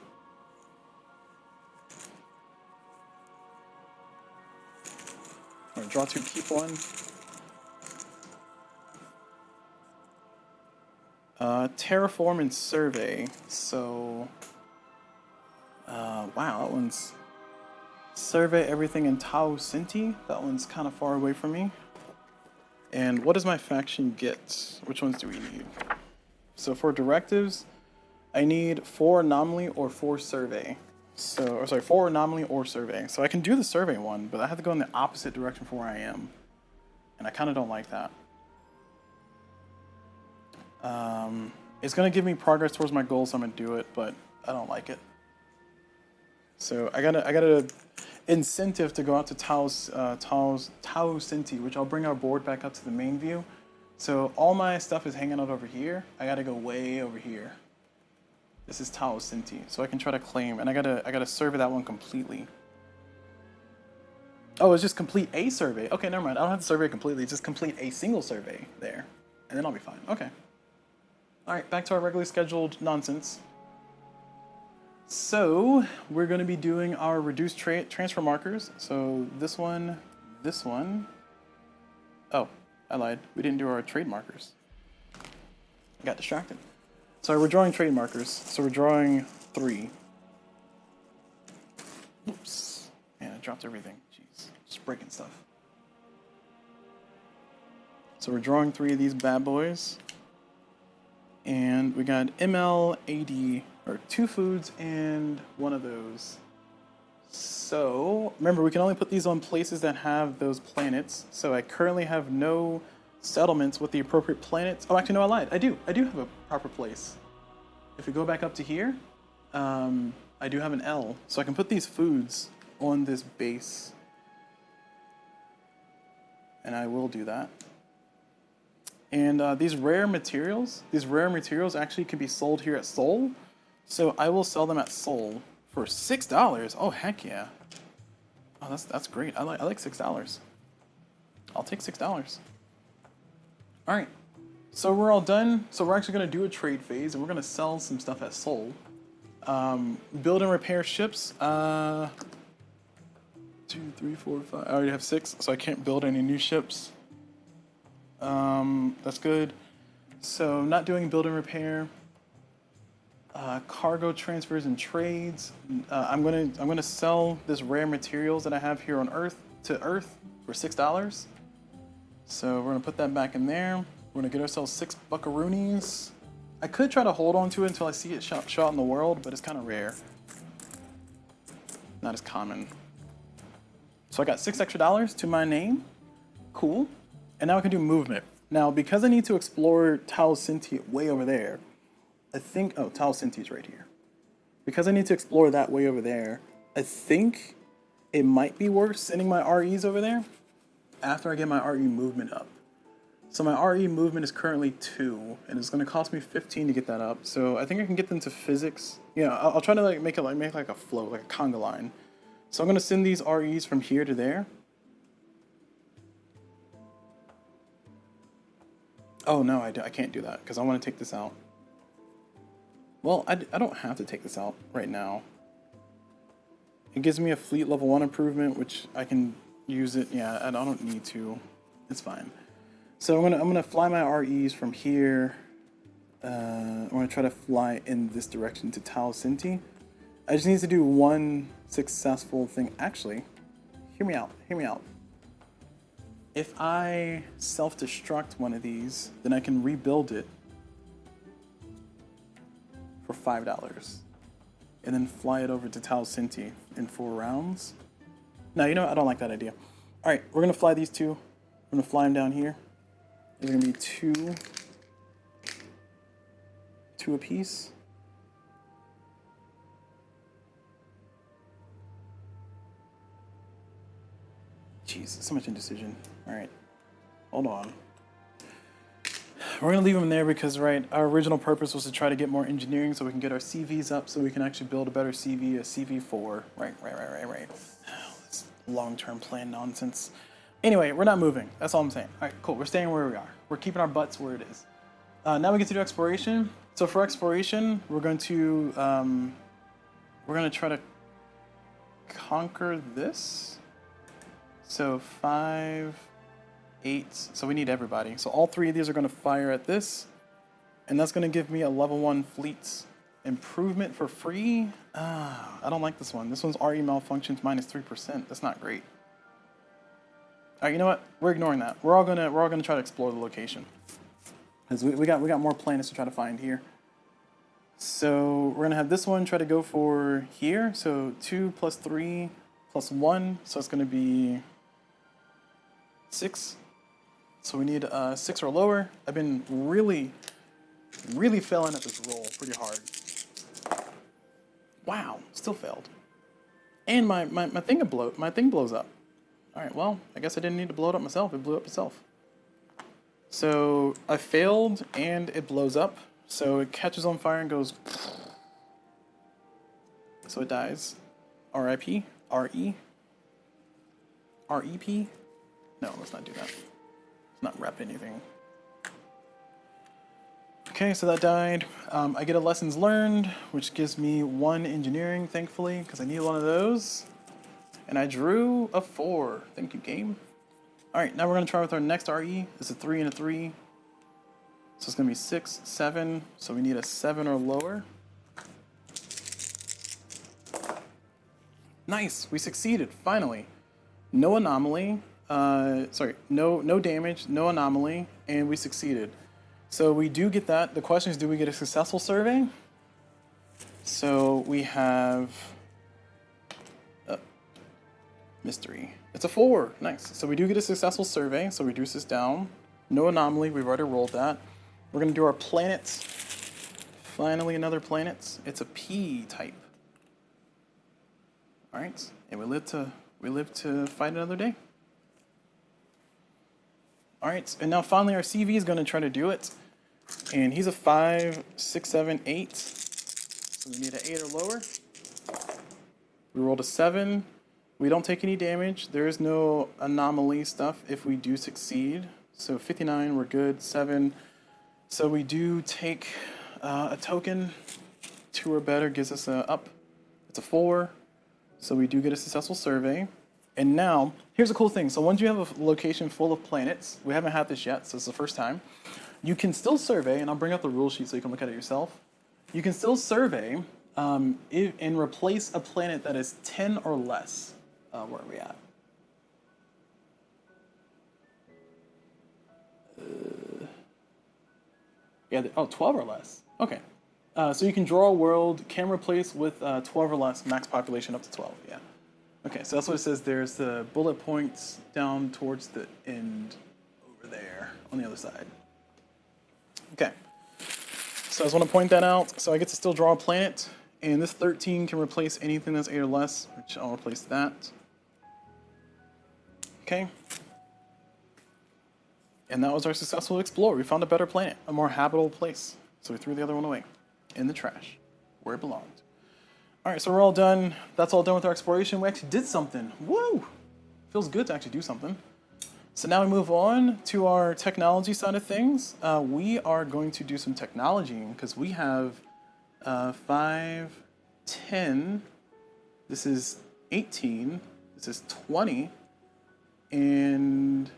I'm going to draw 2, keep 1. Terraform and survey. So, wow, that one's survey everything in Tau Centi. That one's kind of far away from me. And what does my faction get? Which ones do we need? So for directives, I need 4 anomaly or 4 survey. So, or sorry, 4 anomaly or survey. So I can do the survey one, but I have to go in the opposite direction from where I am. And I kind of don't like that. It's going to give me progress towards my goal, so I'm going to do it, but I don't like it. So I got a incentive to go out to Tau Centi, which I'll bring our board back up to the main view. So all my stuff is hanging out over here. I got to go way over here. This is Tau Centi, so I can try to claim, and I gotta survey that one completely. Oh, it's just complete a survey. Okay, never mind. I don't have to survey it completely. It's just complete a single survey there, and then I'll be fine. Okay. All right, back to our regularly scheduled nonsense. So we're going to be doing our reduced transfer markers. So this one. Oh, I lied. We didn't do our trade markers. I got distracted. Sorry, we're drawing trade markers. So we're drawing 3. Oops. Man, dropped everything. Jeez, just breaking stuff. So we're drawing 3 of these bad boys. And we got ML, AD, or 2 foods and 1 of those. So, remember, we can only put these on places that have those planets. So I currently have no settlements with the appropriate planets. Oh, actually, no, I lied. I do have a proper place. If we go back up to here, I do have an L. So I can put these foods on this base. And I will do that. And these rare materials actually can be sold here at Seoul. So I will sell them at Seoul for $6. Oh, heck yeah. Oh, that's great. I like $6. I'll take $6. All right. So we're all done. So we're actually going to do a trade phase, and we're going to sell some stuff at Seoul. Build and repair ships. 2, 3, 4, 5. I already have 6, so I can't build any new ships. That's good. So not doing build and repair. Cargo transfers and trades. I'm gonna sell this rare materials that I have here on Earth to Earth for $6. So we're gonna put that back in there. We're gonna get ourselves 6 buckaroonies. I could try to hold on to it until I see it show out in the world, but it's kind of rare. Not as common. So I got $6 extra to my name. Cool. And now I can do movement. Now, because I need to explore Tau Ceti way over there, I think, oh, Tau Ceti's right here. Because I need to explore that way over there, I think it might be worth sending my REs over there after I get my RE movement up. So my RE movement is currently 2, and it's going to cost me 15 to get that up. So I think I can get them to physics. Yeah, I'll try to make like a flow, like a conga line. So I'm going to send these REs from here to there. Oh no, I can't do that because I want to take this out. Well, I don't have to take this out right now. It gives me a fleet level 1 improvement, which I can use it. Yeah, I don't need to. It's fine. So I'm gonna fly my REs from here. I'm gonna try to fly in this direction to Tau Ceti. I just need to do 1 successful thing. Actually, hear me out. Hear me out. If I self-destruct one of these, then I can rebuild it for $5 and then fly it over to Tau Ceti in 4 rounds. No, you know what? I don't like that idea. All right, we're gonna fly these 2. We're gonna fly them down here. There's gonna be 2 apiece. Jeez, so much indecision. All right, hold on. We're gonna leave them there because, right, our original purpose was to try to get more engineering so we can get our CVs up so we can actually build a better CV, a CV4. Right. It's long-term plan nonsense. Anyway, we're not moving. That's all I'm saying. All right, cool. We're staying where we are. We're keeping our butts where it is. Now we get to do exploration. So for exploration, we're going to try to conquer this. So 5, 8. So we need everybody. So all 3 of these are going to fire at this, and that's going to give me a level 1 fleets improvement for free. I don't like this one. This one's RE malfunctions -3%. That's not great. All right, you know what? We're ignoring that. We're all gonna try to explore the location because we got more planets to try to find here. So we're gonna have this one try to go for here. So 2 + 3 + 1. So it's gonna be 6. So we need 6 or lower. I've been really failing at this roll pretty hard. Wow, still failed. And my thing blows up. All right, well, I guess I didn't need to blow it up myself. It blew up itself. So I failed and it blows up. So it catches on fire and goes. So it dies. RIP? RE? REP? No, let's not do that. Let's not rep anything. Okay, so that died. I get a lessons learned, which gives me 1 engineering, thankfully, because I need one of those. And I drew a 4. Thank you, game. All right, now we're going to try with our next RE. It's a 3 and a 3. So it's going to be 6, 7. So we need a 7 or lower. Nice, we succeeded, finally. No anomaly, no damage, no anomaly, and we succeeded. So we do get that. The question is, do we get a successful survey? So we have mystery. It's a 4, nice. So we do get a successful survey, so reduce this down. No anomaly, we've already rolled that. We're gonna do our planets. Finally another planet. It's a P type. All right, and we live to fight another day. All right, and now finally our CV is going to try to do it, and he's a 5, 6, 7, 8. So we need an 8 or lower. We rolled a 7. We don't take any damage. There is no anomaly stuff if we do succeed. So 59, we're good. 7. So we do take a token. 2 or better gives us a up. It's a 4. So we do get a successful survey. And now, here's a cool thing. So once you have a location full of planets, we haven't had this yet, so it's the first time, you can still survey, and I'll bring up the rule sheet so you can look at it yourself. You can still survey and replace a planet that is 10 or less. Where are we at? Yeah, 12 or less. Okay. So you can draw a world, can replace with 12 or less, max population up to 12, yeah. Okay, so that's what it says. There's the bullet points down towards the end over there on the other side. Okay, so I just want to point that out. So I get to still draw a planet, and this 13 can replace anything that's 8 or less, which I'll replace that. Okay. And that was our successful explore. We found a better planet, a more habitable place. So we threw the other one away in the trash where it belonged. All right, so we're all done. That's all done with our exploration. We actually did something. Woo! Feels good to actually do something. So now we move on to our technology side of things. We are going to do some technology because we have 5, 10. This is 18. This is 20. And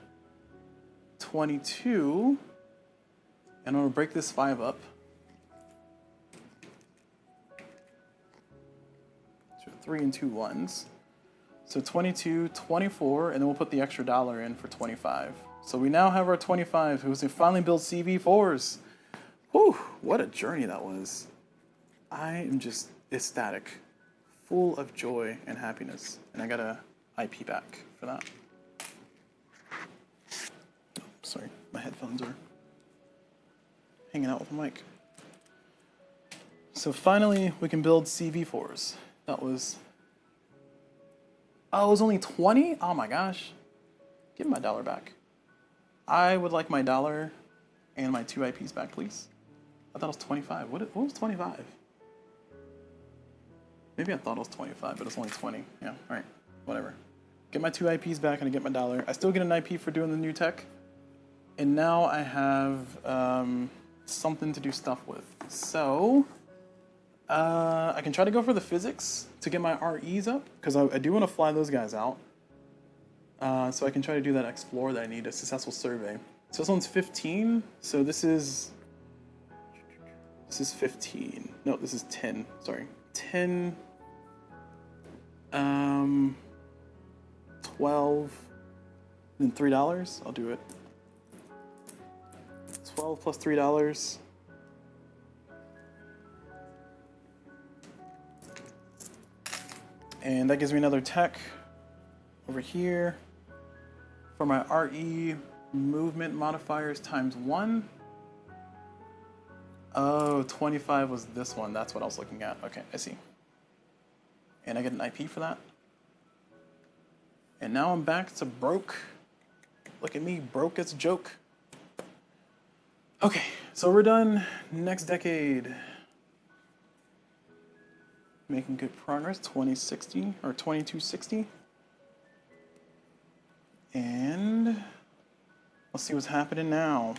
22. And I'm going to break this 5 up. 3 and 2 ones. So 22, 24, and then we'll put the extra dollar in for 25. So we now have our 25 who's finally built CV4s. Whew, what a journey that was. I am just ecstatic, full of joy and happiness. And I got a IP back for that. Oh, sorry, my headphones are hanging out with the mic. So finally, we can build CV4s. That was... Oh, it was only 20? Oh my gosh. Give me my dollar back. I would like my dollar and my 2 IPs back, please. I thought it was 25. What was 25? Maybe I thought it was 25, but it's only 20. Yeah, all right, whatever. Get my 2 IPs back and I get my dollar. I still get an IP for doing the new tech. And now I have something to do stuff with. So... I can try to go for the physics to get my REs up, because I do want to fly those guys out. So I can try to do that explore that I need, a successful survey. So this one's 15, so this is 15. No, this is 10, sorry. 10, 12, and $3. I'll do it. 12 plus $3. And that gives me another tech over here for my RE movement modifiers times 1. Oh, 25 was this one. That's what I was looking at. Okay, I see. And I get an IP for that. And now I'm back to broke. Look at me, broke as a joke. Okay, so we're done. Next decade. Making good progress, 2060 or 2260. And let's see what's happening now.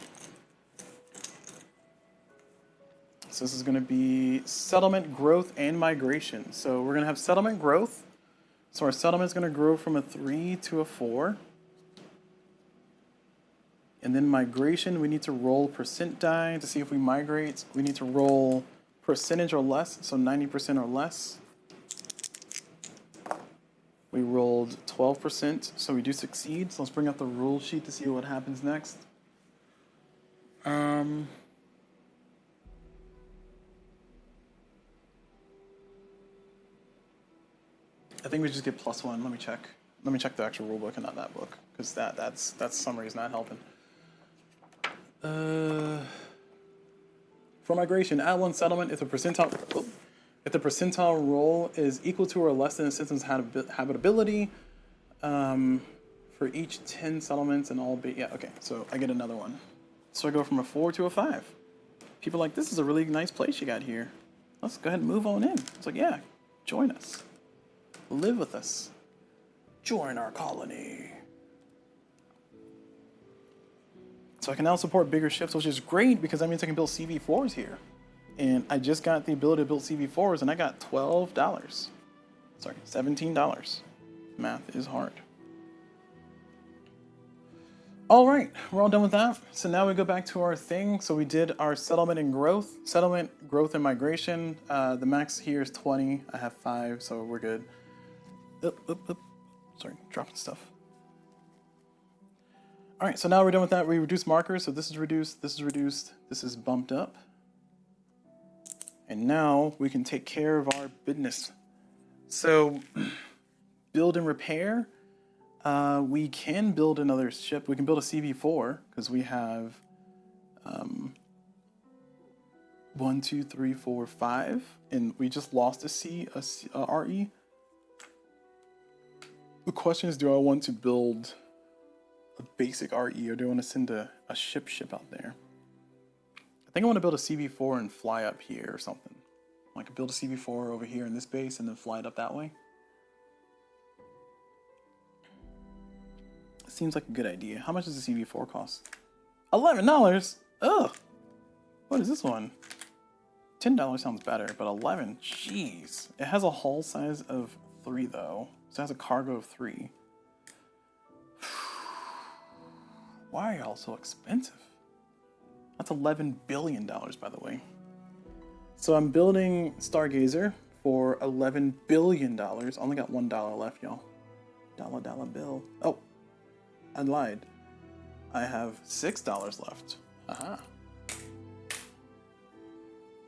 So this is going to be settlement growth and migration. So we're going to have settlement growth. So our settlement is going to grow from a 3 to a 4. And then migration, we need to roll percent die to see if we migrate. We need to roll percentage or less, so 90% or less. We rolled 12%, so we do succeed. So let's bring up the rule sheet to see what happens next. I think we just get +1. Let me check. Let me check the actual rule book and not that book, because that summary is not helping. For migration, add 1 settlement if the percentile roll is equal to or less than the system's habitability. For each 10 settlements and all yeah, okay, so I get another one. So I go from a 4 to a 5. People are like, this is a really nice place you got here. Let's go ahead and move on in. It's like, yeah, join us. Live with us. Join our colony. So I can now support bigger ships, which is great because that means I can build CV4s here. And I just got the ability to build CV4s and I got $12. Sorry, $17. Math is hard. All right, we're all done with that. So now we go back to our thing. So we did our settlement and growth. Settlement, growth, and migration. The max here is 20. I have 5, so we're good. Sorry, dropping stuff. All right, so now we're done with that. We reduced markers. So this is reduced, this is reduced, this is bumped up. And now we can take care of our business. So build and repair. We can build another ship. We can build a CV4 because we have 1, 2, 3, 4, 5, and we just lost a RE. The question is, do I want to build a basic RE or do I want to send a ship out there? I think I want to build a CV4 and fly up here or something. I could build a CV4 over here in this base and then fly it up that way. Seems like a good idea. How much does the CV4 cost? $11? Ugh. What is this one? $10 sounds better, but 11, jeez. It has a hull size of 3 though. So it has a cargo of 3. Why are y'all so expensive? That's $11 billion, by the way. So I'm building Stargazer for $11 billion. Only got $1 left, y'all. Dollar bill. Oh. I lied. I have $6 left. Aha.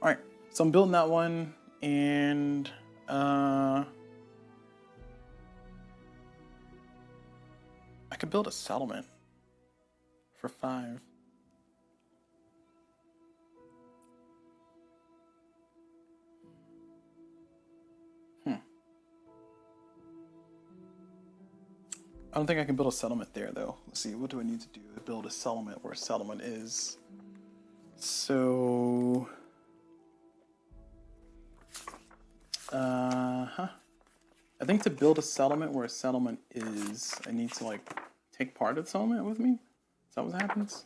Alright, so I'm building that one, and I could build a settlement for 5. I don't think I can build a settlement there, though. Let's see, what do I need to do to build a settlement where a settlement is? So... I think to build a settlement where a settlement is, I need to, like, take part of the settlement with me? Is that what happens?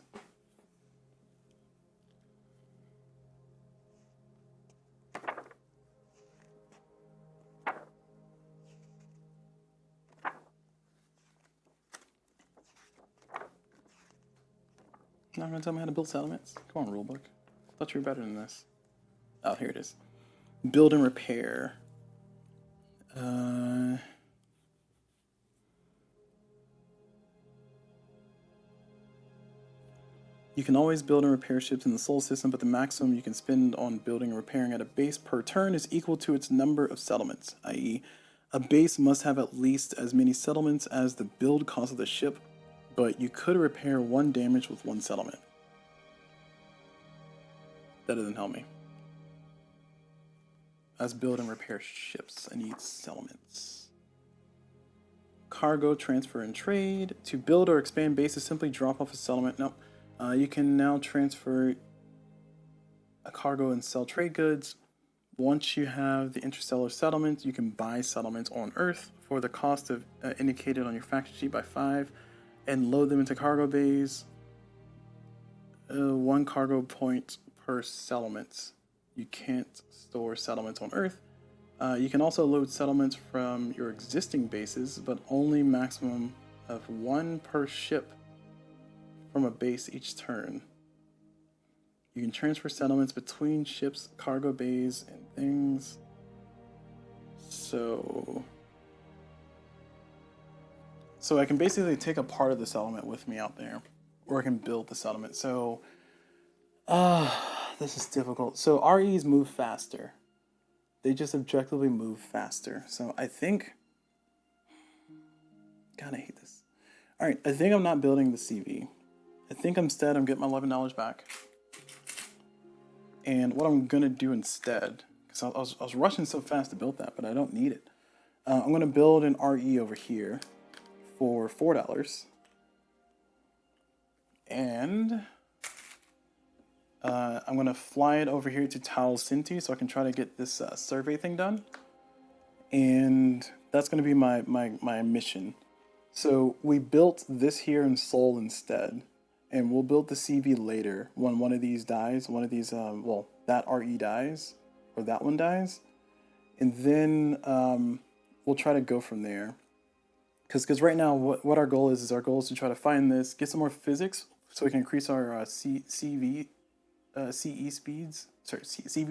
Not gonna tell me how to build settlements? Come on, rulebook. I thought you were better than this. Oh, here it is. Build and repair. You can always build and repair ships in the Sol system, but the maximum you can spend on building and repairing at a base per turn is equal to its number of settlements, i.e., a base must have at least as many settlements as the build cost of the ship, but you could repair 1 damage with 1 settlement. That doesn't help me. As build and repair ships, I need settlements. Cargo, transfer, and trade. To build or expand bases, simply drop off a settlement. Nope. You can now transfer a cargo and sell trade goods. Once you have the interstellar settlement, you can buy settlements on Earth for the cost of indicated on your fact sheet by 5 and load them into cargo bays. 1 cargo point per settlement. You can't store settlements on Earth. You can also load settlements from your existing bases, but only maximum of 1 per ship from a base each turn. You can transfer settlements between ships, cargo bays, and things. So So I can basically take a part of this element with me out there, or I can build this element. So, this is difficult. So REs move faster. They just objectively move faster. So I think, God, I hate this. All right, I think I'm not building the CV. I think instead I'm getting my $11 back. And what I'm gonna do instead, because I was rushing so fast to build that, but I don't need it. I'm gonna build an RE over here for $4. And I'm gonna fly it over here to Tal Sinti so I can try to get this survey thing done. And that's gonna be my mission. So we built this here in Seoul instead. And we'll build the CV later when one of these dies, one of these, well, that RE dies, or that one dies. And then we'll try to go from there. Because right now, what our goal is our goal is to try to find this, get some more physics, so we can increase our CV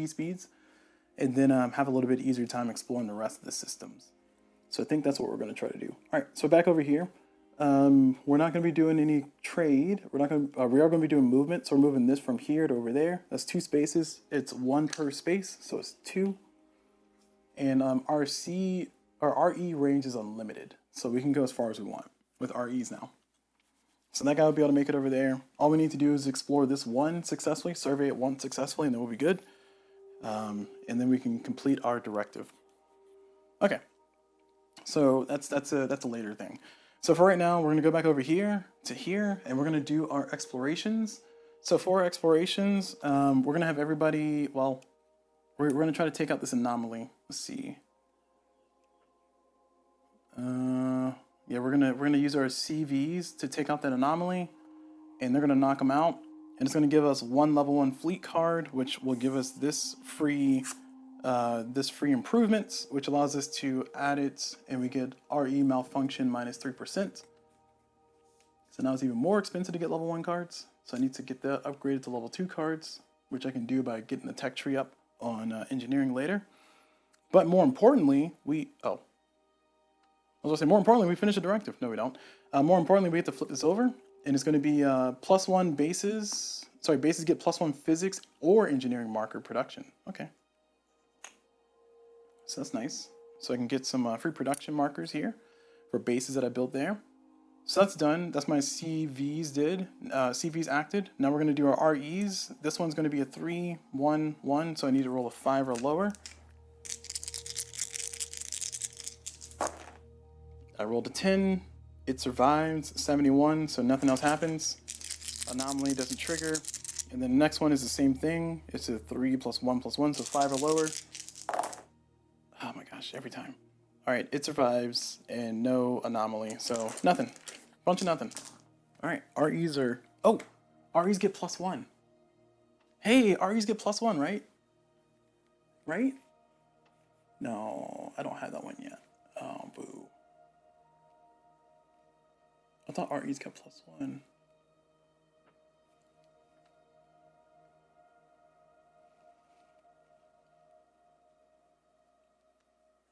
speeds, and then have a little bit easier time exploring the rest of the systems. So I think that's what we're going to try to do. All right, so back over here. We're not going to be doing any trade. We are going to be doing movement. So we're moving this from here to over there. That's 2 spaces. It's 1 per space, so it's 2. And our RE range is unlimited, so we can go as far as we want with REs now. So that guy will be able to make it over there. All we need to do is explore this one successfully, survey it once successfully, and then we'll be good. And then we can complete our directive. Okay. So that's a later thing. So for right now, we're going to go back over here to here, and we're going to do our explorations. So for our explorations, we're going to have everybody, well, we're going to try to take out this anomaly. Let's see. Yeah, we're gonna use our CVs to take out that anomaly, and they're going to knock them out. And it's going to give us 1 level 1 fleet card, which will give us this free improvements, which allows us to add it, and we get RE malfunction minus 3%. So now it's even more expensive to get level 1 cards. So I need to get that upgraded to level 2 cards, which I can do by getting the tech tree up on engineering later. But more importantly, we finish a directive. No, we don't. More importantly, we have to flip this over, and it's going to be +1 bases. Sorry, bases get +1 physics or engineering marker production. Okay. So that's nice. So I can get some free production markers here for bases that I built there. So that's done. That's my CVs did. CVs acted. Now we're going to do our REs. This one's going to be a 3, 1, 1. So I need to roll a 5 or lower. I rolled a 10. It survives. 71. So nothing else happens. Anomaly doesn't trigger. And then the next one is the same thing. It's a 3 + 1 + 1. So 5 or lower. Oh my gosh, every time. All right, it survives and no anomaly, so nothing. Bunch of nothing. All right, REs are, REs get +1. Hey, REs get +1, right? Right? No, I don't have that one yet. Oh, boo. I thought REs got +1.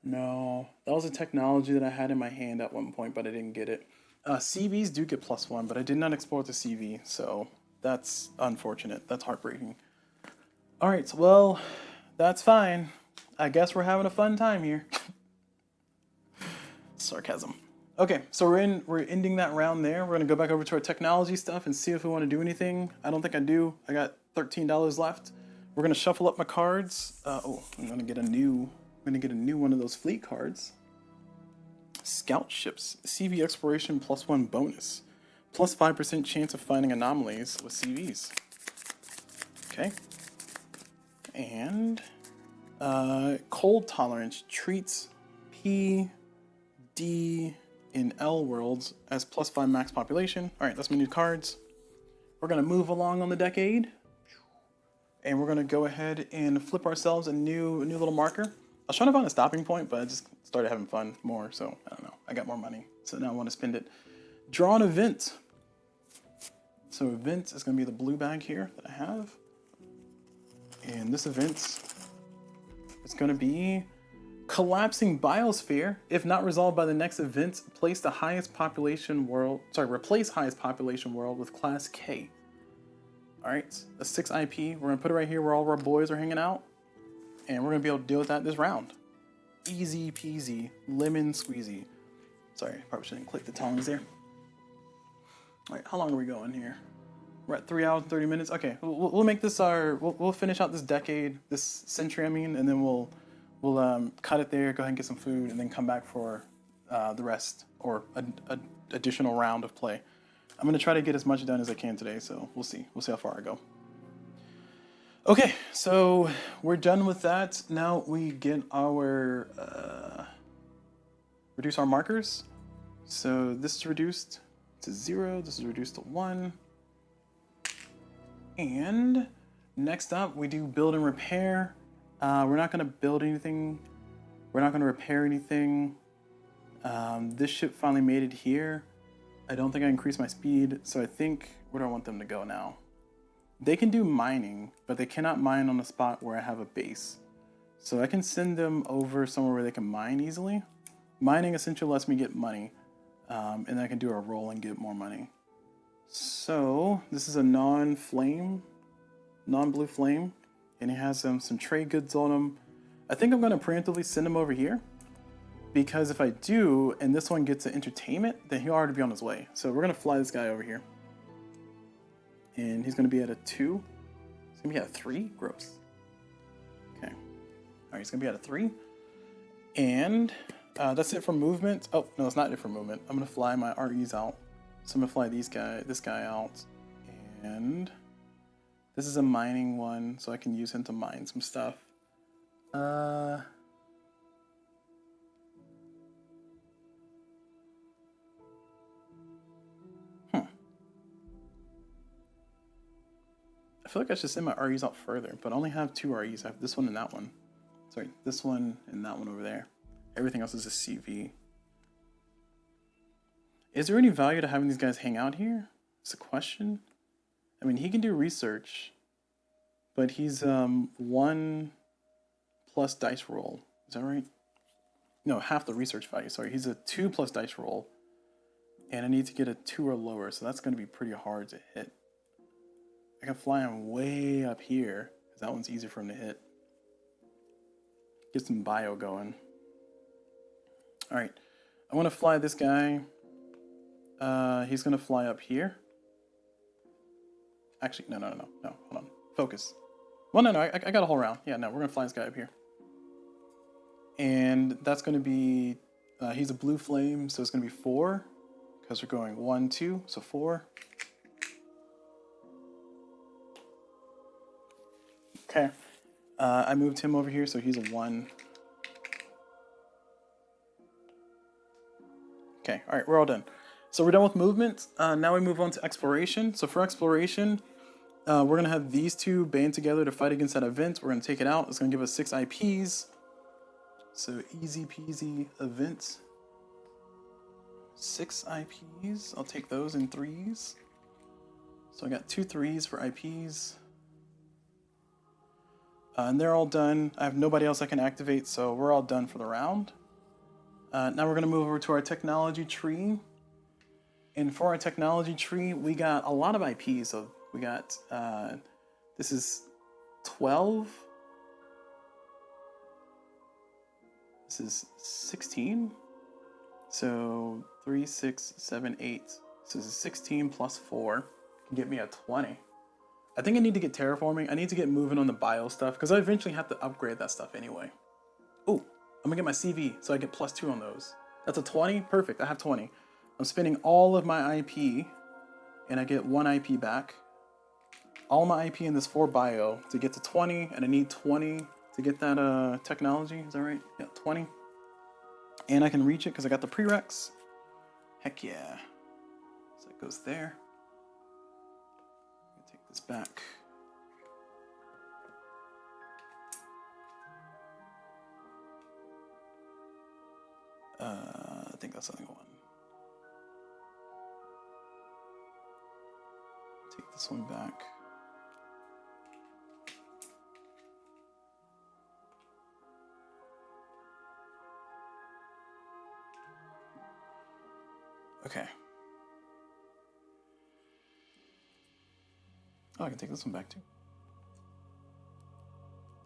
No, that was a technology that I had in my hand at one point, but I didn't get it. CVs do get +1, but I did not export the CV, so that's unfortunate. That's heartbreaking. All right, well, that's fine. I guess we're having a fun time here. Sarcasm. Okay, so we're ending that round there. We're gonna go back over to our technology stuff and see if we want to do anything. I don't think I do. I got $13 left. We're gonna shuffle up my cards. I'm gonna get a new one of those fleet cards. Scout ships, CV exploration +1 bonus, +5% chance of finding anomalies with CVs. Okay. And cold tolerance treats P, D, and L worlds as +5 max population. All right, that's my new cards. We're gonna move along on the decade, and we're gonna go ahead and flip ourselves a new little marker. I was trying to find a stopping point, but I just started having fun more, so I don't know. I got more money, so now I want to spend it. Draw an event. So event is going to be the blue bag here that I have. And this event is going to be Collapsing biosphere. If not resolved by the next event, place the highest population world. Sorry, replace highest population world with class K. All right, a 6 IP. We're gonna put it right here where all of our boys are hanging out, and we're gonna be able to deal with that this round. Easy peasy, lemon squeezy. Sorry, I probably shouldn't click the tongues there. All right, how long are we going here? We're at 3 hours and 30 minutes. Okay, we'll make this our. We'll finish out this decade, this century, I mean, and then we'll cut it there. Go ahead and get some food, and then come back for the rest or an additional round of play. I'm gonna try to get as much done as I can today, so we'll see. We'll see how far I go. Okay, so we're done with that. Now we get our reduce our markers. So this is reduced to 0. This is reduced to 1. And next up, we do build and repair. We're not gonna build anything. We're not gonna repair anything. This ship finally made it here. I don't think I increased my speed, so I think, where do I want them to go now? They can do mining, but they cannot mine on a spot where I have a base. So I can send them over somewhere where they can mine easily. Mining essentially lets me get money, and then I can do a roll and get more money. So this is a non-blue flame, and it has some trade goods on him. I think I'm gonna preemptively send him over here, because if I do, and this one gets an entertainment, then he'll already be on his way. So we're gonna fly this guy over here. And he's gonna be at a 2. He's gonna be at a 3? Gross. Okay. Alright, he's gonna be at a 3. And that's it for movement. Oh, no, it's not it for movement. I'm gonna fly my REs out. So I'm gonna fly this guy out. And this is a mining one, so I can use him to mine some stuff. I feel like I should send my REs out further, but I only have 2 REs. I have this one and that one. Sorry, this one and that one over there. Everything else is a CV. Is there any value to having these guys hang out here? It's a question. I mean, he can do research, but he's 1 plus dice roll. Is that right? No, half the research value. Sorry, he's a 2 plus dice roll, and I need to get a 2 or lower, so that's going to be pretty hard to hit. I can fly him way up here, because that one's easier for him to hit. Get some bio going. Alright, I want to fly this guy. He's going to fly up here. Actually, no, hold on. Focus. Well, no, I got a whole round. Yeah, no, we're going to fly this guy up here. And that's going to be, he's a blue flame, so it's going to be 4, because we're going 1, 2, so 4. Okay, I moved him over here, so he's a 1. Okay, all right, we're all done. So we're done with movement. Now we move on to exploration. So for exploration, we're gonna have these 2 band together to fight against that event. We're gonna take it out. It's gonna give us 6 IPs. So easy peasy event. 6 IPs. I'll take those in 3s. So I got 2 3s for IPs. And they're all done. I have nobody else I can activate, so we're all done for the round. Now we're going to move over to our technology tree. And for our technology tree, we got a lot of IPs. So we got, this is 12. This is 16. So 3, 6, 7, 8. So this is 16 plus 4. Can get me a 20. I think I need to get terraforming. I need to get moving on the bio stuff because I eventually have to upgrade that stuff anyway. Oh, I'm gonna get my CV so I get +2 on those. That's a 20, perfect, I have 20. I'm spending all of my IP and I get 1 IP back. All my IP in this 4 bio to get to 20, and I need 20 to get that technology, is that right? Yeah, 20. And I can reach it because I got the prereqs. Heck yeah. So it goes there. This back. I think that's something one. Take this one back. Okay. Oh, I can take this one back too.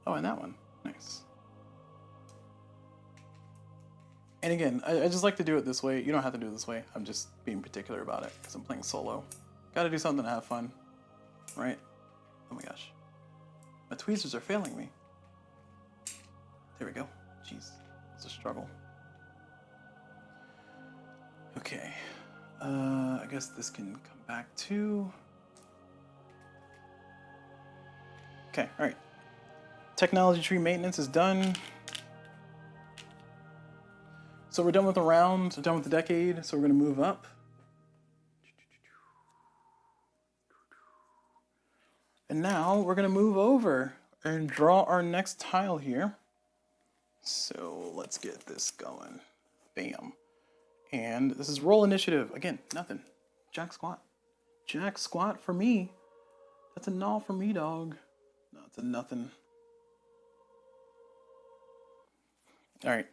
Oh, and that one. Nice. And again, I just like to do it this way. You don't have to do it this way. I'm just being particular about it because I'm playing solo. Gotta do something to have fun, right? Oh my gosh. My tweezers are failing me. There we go. Jeez, it's a struggle. Okay. I guess this can come back too. Okay, all right. Technology tree maintenance is done. So we're done with the round, we're done with the decade, so we're gonna move up. And now we're gonna move over and draw our next tile here. So let's get this going. Bam. And this is roll initiative. Again, nothing. Jack squat. Jack squat for me. That's a null for me, dog. No, it's a nothing. All right.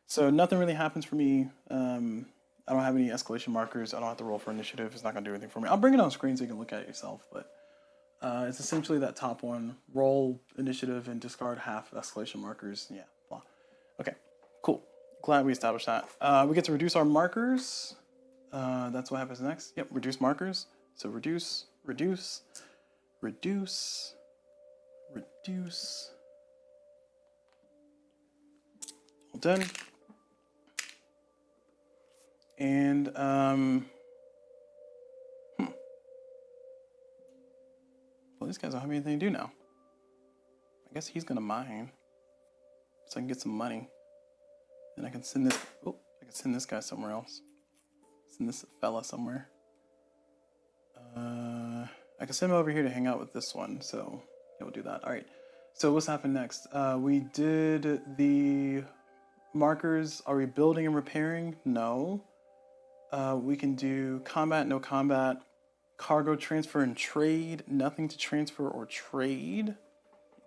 So nothing really happens for me. I don't have any escalation markers. I don't have to roll for initiative. It's not gonna do anything for me. I'll bring it on screen so you can look at it yourself, but it's essentially that top one. Roll initiative and discard half escalation markers. Yeah, blah. Okay, cool. Glad we established that. We get to reduce our markers. That's what happens next. Yep, reduce markers. So reduce, reduce, reduce, reduce. All done. And well, these guys don't have anything to do now. I guess he's gonna mine, so I can get some money. Then I can send this. Oh, I can send this guy somewhere else. Send this fella somewhere. I can send him over here to hang out with this one. So yeah, we'll do that. All right. So what's happened next? We did the markers. Are we building and repairing? No. We can do combat, no combat, cargo transfer and trade, nothing to transfer or trade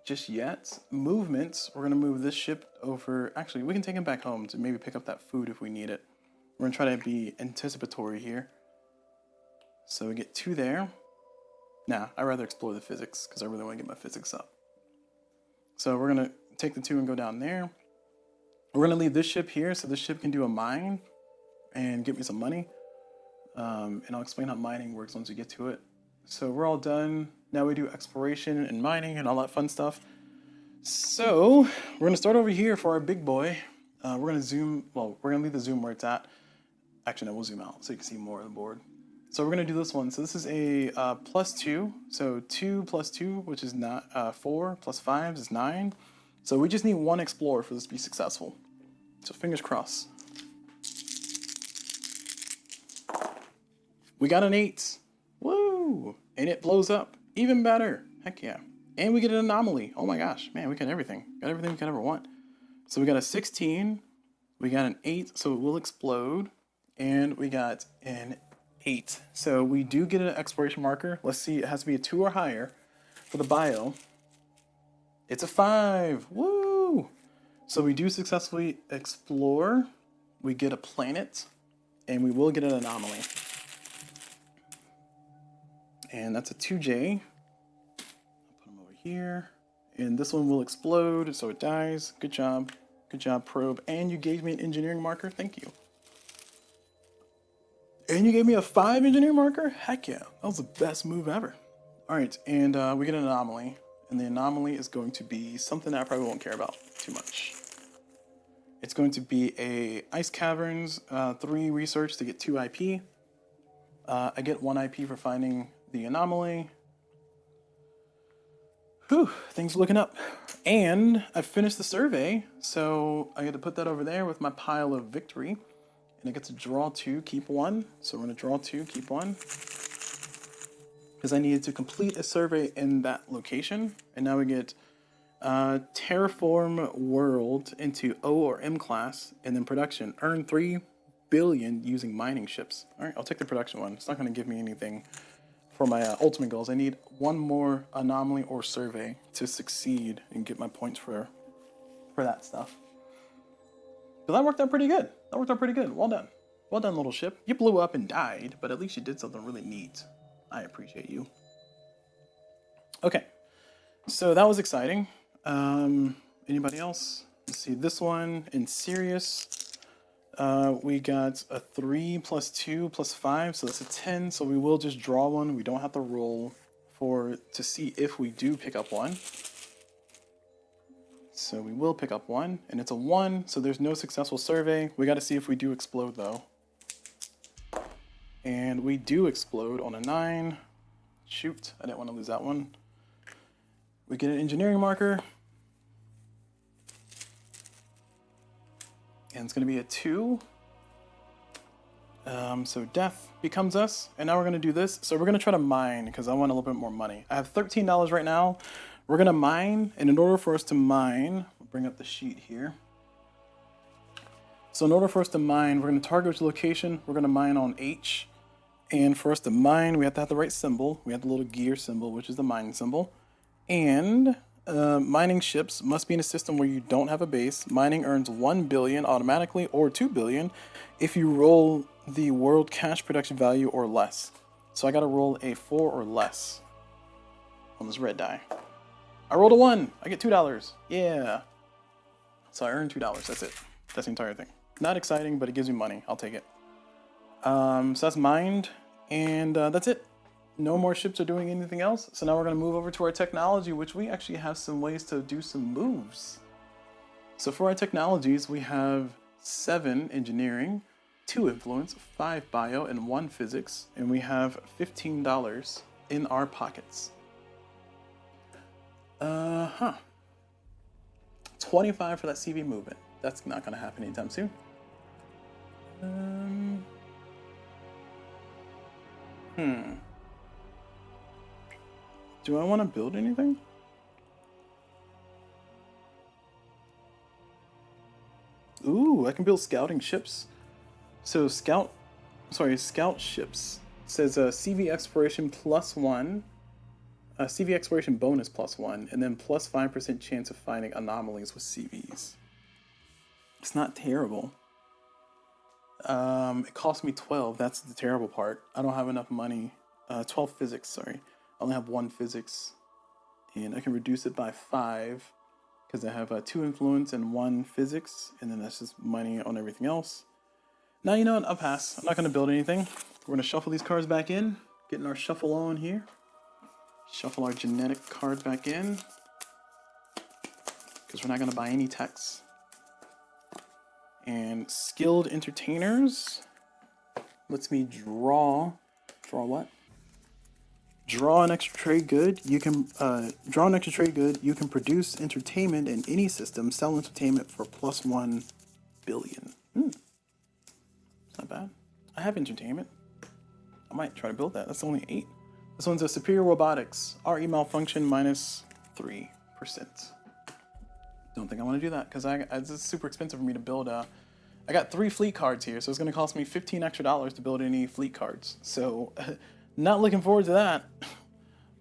just yet. Movements, we're gonna move this ship over. Actually, we can take him back home to maybe pick up that food if we need it. We're gonna try to be anticipatory here. So we get 2 there. Nah, I'd rather explore the physics because I really wanna get my physics up. So we're gonna take the 2 and go down there. We're gonna leave this ship here so this ship can do a mine and get me some money. And I'll explain how mining works once we get to it. So we're all done. Now we do exploration and mining and all that fun stuff. So we're gonna start over here for our big boy. We're gonna zoom, well, we're gonna leave the zoom where it's at. Actually, no, we'll zoom out so you can see more of the board. So we're gonna do this one. So this is a +2. So 2 + 2, which is not 4, + 5 is 9. So we just need 1 explorer for this to be successful. So fingers crossed. We got an 8. Woo! And it blows up. Even better. Heck yeah. And we get an anomaly. Oh my gosh. Man, we got everything. Got everything we could ever want. So we got a 16. We got an 8, so it will explode. And we got an 8. So we do get an exploration marker. Let's see. It has to be a 2 or higher for the bio. It's a 5. Woo! So we do successfully explore. We get a planet. And we will get an anomaly. And that's a 2J. I'll put them over here. And this one will explode, so it dies. Good job. Good job, probe. And you gave me an engineering marker. Thank you. And you gave me a 5 engineering marker? Heck yeah. That was the best move ever. All right, and we get an anomaly. And the anomaly is going to be something that I probably won't care about too much. It's going to be a Ice Caverns, 3 research to get 2 IP. I get 1 IP for finding the anomaly. Whew, things are looking up. And I finished the survey, so I get to put that over there with my pile of victory. And I get to draw 2, keep 1. So we're gonna draw 2, keep 1. Because I needed to complete a survey in that location. And now we get terraform world into O or M class, and then production. Earn 3 billion using mining ships. All right, I'll take the production one. It's not gonna give me anything for my ultimate goals. I need 1 more anomaly or survey to succeed and get my points for that stuff. But that worked out pretty good. Well done. Well done, little ship. You blew up and died, but at least you did something really neat. I appreciate you. Okay, so that was exciting. Anybody else? Let's see, this one in Sirius. We got a 3 plus 2 plus 5, so that's a 10. So we will just draw one. We don't have to roll to see if we do pick up one. So we will pick up one, and it's a 1, so there's no successful survey. We got to see if we do explode, though. And we do explode on a 9. Shoot, I didn't want to lose that one. We get an engineering marker. And it's going to be a 2. So death becomes us. And now we're going to do this. So we're going to try to mine because I want a little bit more money. I have $13 right now. We're going to mine. And in order for us to mine, we'll bring up the sheet here. So in order for us to mine, we're going to target which location. We're going to mine on H. And for us to mine, we have to have the right symbol. We have the little gear symbol, which is the mining symbol. And mining ships must be in a system where you don't have a base. Mining earns 1 billion automatically or 2 billion if you roll the world cash production value or less. So I got to roll a 4 or less on this red die. I rolled a 1. I get $2. Yeah. So I earn $2. That's it. That's the entire thing. Not exciting, but it gives me money. I'll take it. So that's mined, and that's it. No more ships are doing anything else. So now we're going to move over to our technology, which we actually have some ways to do some moves. So for our technologies, we have 7 engineering, 2 influence, 5 bio, and 1 physics. And we have $15 in our pockets. 25 for that CV movement. That's not going to happen anytime soon. Do I want to build anything? Ooh, I can build scouting ships. So scout ships. It says CV exploration +1, CV exploration bonus +1, and then plus 5% chance of finding anomalies with CVs. It's not terrible. It cost me 12. That's the terrible part. I don't have enough money. 12 physics, sorry. I only have 1 physics. And I can reduce it by 5 because I have 2 influence and 1 physics. And then that's just money on everything else. Now, you know what? I'll pass. I'm not going to build anything. We're going to shuffle these cards back in. Getting our shuffle on here. Shuffle our genetic card back in. Because we're not going to buy any techs. And skilled entertainers lets me draw what? Draw an extra trade good. You can draw an extra trade good. You can produce entertainment in any system. Sell entertainment for +1 billion. It's not bad. I have entertainment. I might try to build that. That's only 8. This one's a superior robotics. RE malfunction -3%. Don't think I want to do that because it's super expensive for me to build. I got 3 fleet cards here, so it's going to cost me $15 extra to build any fleet cards. So, not looking forward to that.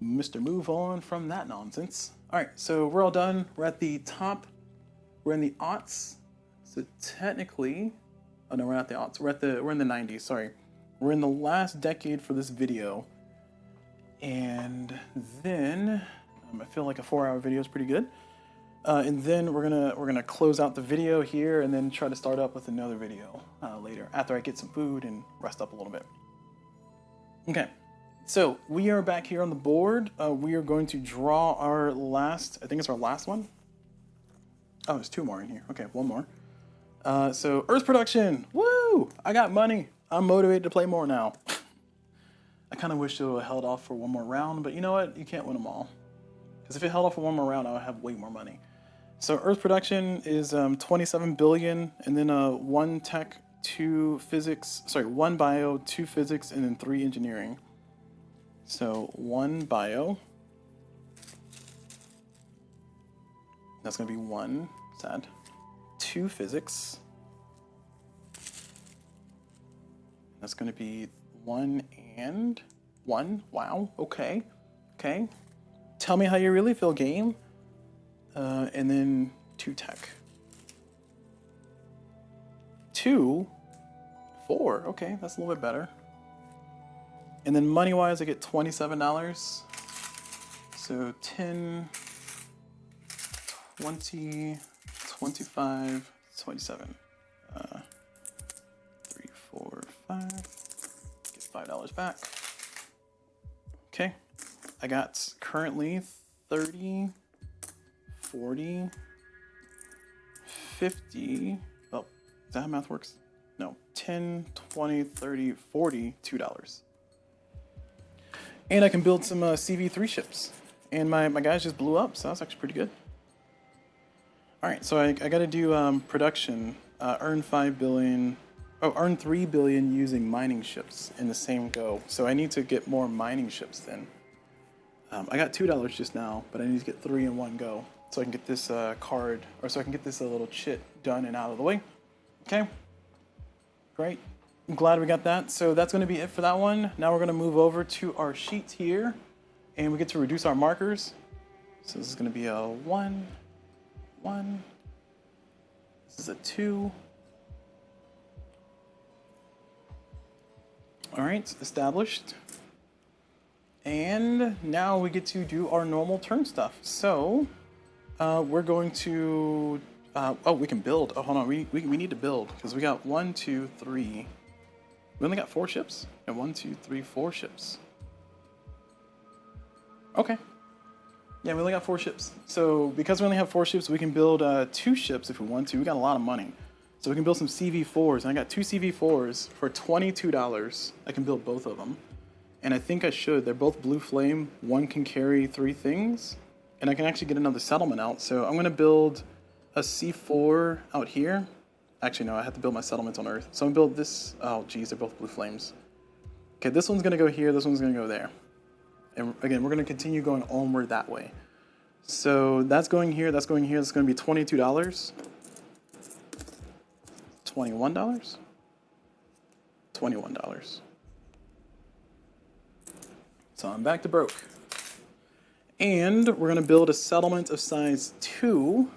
Mr. Move on from that nonsense. All right, so we're all done. We're at the top. We're in the aughts. So technically, oh no, we're not the aughts. We're in the 90s. Sorry, we're in the last decade for this video, and then I feel like a 4-hour video is pretty good. And then we're gonna close out the video here and then try to start up with another video later after I get some food and rest up a little bit. Okay, so we are back here on the board. We are going to draw our last, I think it's our last one. Oh, there's 2 more in here. Okay, 1 more. So Earth production, woo! I got money. I'm motivated to play more now. I kind of wish it would have held off for 1 more round, but you know what? You can't win them all. Because if it held off for 1 more round, I would have way more money. So Earth production is 27 billion, and then 1 tech, 2 physics, 1 bio, 2 physics, and then 3 engineering. So 1 bio. That's going to be 1, sad. 2 physics. That's going to be 1 and 1. Wow, okay. Okay. Tell me how you really feel, game. And then 2 tech. 2 4. Okay, that's a little bit better. And then money-wise, I get $27. So 10, 20, 25, 27. 3, 4, 5. Get $5 back. Okay. I got currently 30, 40, 50. Oh, is that how math works? No. 10, 20, 30, 40, $2. And I can build some CV3 ships. And my guys just blew up, so that's actually pretty good. Alright, so I gotta do production. Earn 5 billion. Oh, earn 3 billion using mining ships in the same go. So I need to get more mining ships then. I got $2 just now, but I need to get 3 in one go. So I can get this card, or so I can get this little chit done and out of the way. Okay. Great. I'm glad we got that. So that's going to be it for that one. Now we're going to move over to our sheet here, and we get to reduce our markers. So this is going to be a 1, 1. This is a 2. All right, established. And now we get to do our normal turn stuff. So we're going to, oh, we can build. Oh, hold on, we need to build because we got 1, 2, 3. We only got 4 ships. And 1, 2, 3, 4 ships. Okay. Yeah, we only got 4 ships. So because we only have 4 ships, we can build 2 ships if we want to. We got a lot of money. So we can build some CV4s. And I got 2 CV4s for $22. I can build both of them. And I think I should. They're both blue flame. One can carry 3 things. And I can actually get another settlement out. So I'm going to build a C4 out here. Actually, no, I have to build my settlements on Earth. So I'm going to build this. Oh, geez, they're both blue flames. Okay, this one's going to go here. This one's going to go there. And again, we're going to continue going onward that way. So that's going here. That's going here. That's going to be $22. $21. $21. So I'm back to broke. And we're going to build a settlement of size 2.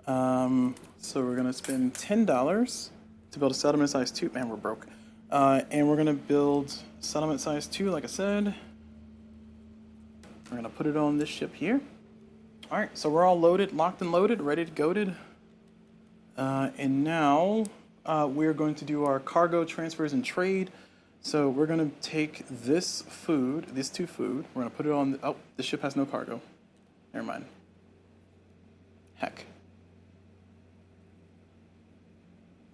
So we're going to spend $10 to build a settlement size 2. Man, we're broke. And we're going to build settlement size 2, like I said. We're going to put it on this ship here. All right, so we're all loaded, locked and loaded, ready to go. And now we're going to do our cargo transfers and trade. So we're going to take this food, this 2 food, we're going to put it on, oh, the ship has no cargo. Never mind. Heck.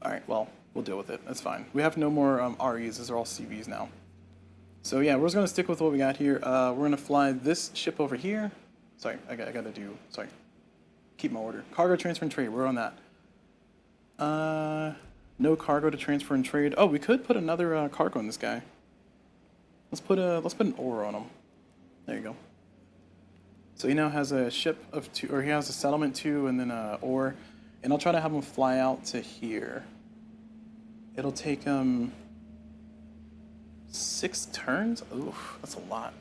All right, well, we'll deal with it. That's fine. We have no more REs. These are all CVs now. So yeah, we're just going to stick with what we got here. We're going to fly this ship over here. Sorry, I got to do, sorry. Keep my order. Cargo transfer and trade, we're on that. No cargo to transfer and trade. Oh, we could put another cargo on this guy. Let's put an ore on him. There you go. So he now has a ship of 2, or he has a settlement 2, and then ore. And I'll try to have him fly out to here. It'll take him 6 turns. Oof, that's a lot.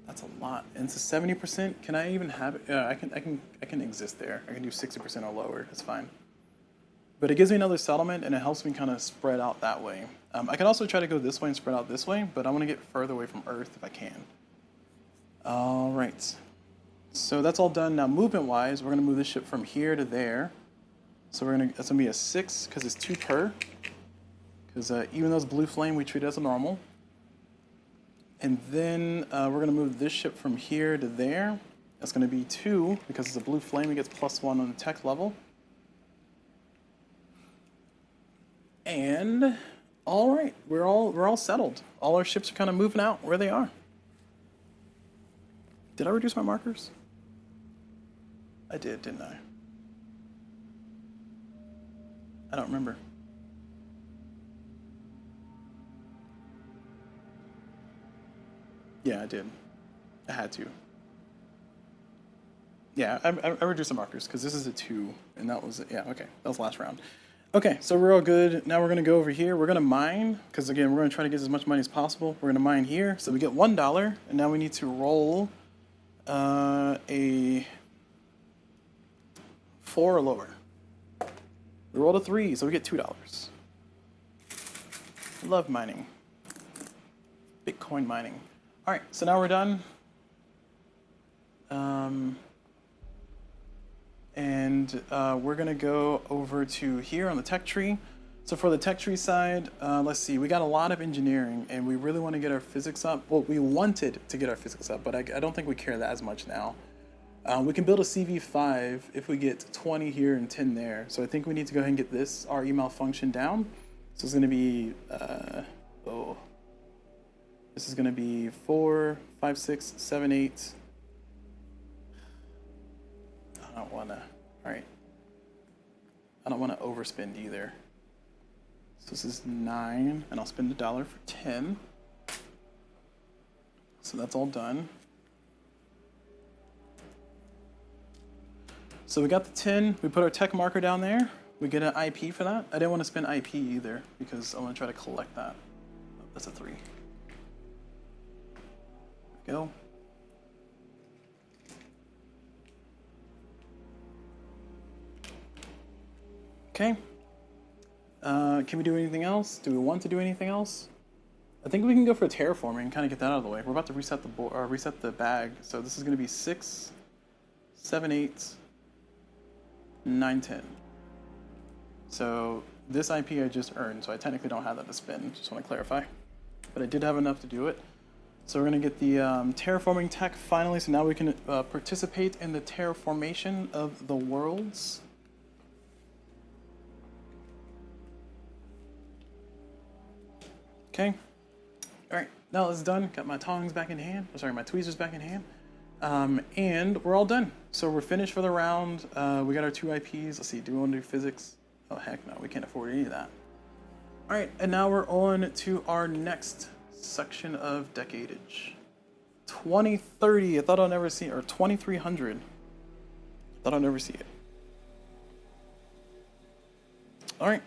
That's a lot. And it's a 70%. Can I even have it? I can exist there. I can do 60% or lower. That's fine. But it gives me another settlement, and it helps me kind of spread out that way. I can also try to go this way and spread out this way, but I want to get further away from Earth if I can. All right. So that's all done. Now, movement-wise, we're going to move this ship from here to there. So that's going to be a 6, because it's 2 per. Because even though it's blue flame, we treat it as a normal. And then we're going to move this ship from here to there. That's going to be 2, because it's a blue flame. It gets +1 on the tech level. And all right, we're all settled. All our ships are kind of moving out where they are. Did I reduce my markers? I did, didn't I? I don't remember. Yeah, I did. I had to. Yeah, I reduced the markers because this is a 2, and that was, yeah, okay, that was last round. Okay, so we're all good. Now we're going to go over here. We're going to mine, because again, we're going to try to get as much money as possible. We're going to mine here. So we get $1, and now we need to roll a 4 or lower. We rolled a 3, so we get $2. Love mining. Bitcoin mining. All right, so now we're done. We're gonna go over to here on the tech tree. So for the tech tree side, let's see, we got a lot of engineering and we really want to get our physics up. Well, we wanted to get our physics up, but I don't think we care that as much now. We can build a CV5 if we get 20 here and 10 there. So I think we need to go ahead and get this RE malfunction down. So it's gonna be, this is gonna be 4, 5, 6, 7, 8. I don't wanna, all right. I don't wanna overspend either. So this is 9, and I'll spend $1 for 10. So that's all done. So we got the 10, we put our tech marker down there. We get an IP for that. I didn't want to spend IP either because I want to try to collect that. Oh, that's a 3. There we go. Okay. Can we do anything else? Do we want to do anything else? I think we can go for terraforming and kind of get that out of the way. We're about to reset the board, or reset the bag. So this is going to be 6, 7, 8, 9, 10. So this IP I just earned, so I technically don't have that to spend. Just want to clarify, but I did have enough to do it. So we're going to get the terraforming tech finally. So now we can participate in the terraformation of the worlds. Okay. All right. Now it's done. Got my tongs back in hand. Oh, sorry, my tweezers back in hand. And we're all done. So we're finished for the round. We got our 2 IPs. Let's see. Do we want to do physics? Oh, heck no. We can't afford any of that. All right. And now we're on to our next section of decadeage. 2030. I thought I'd never see it. Or 2300. Thought I'd never see it. All right.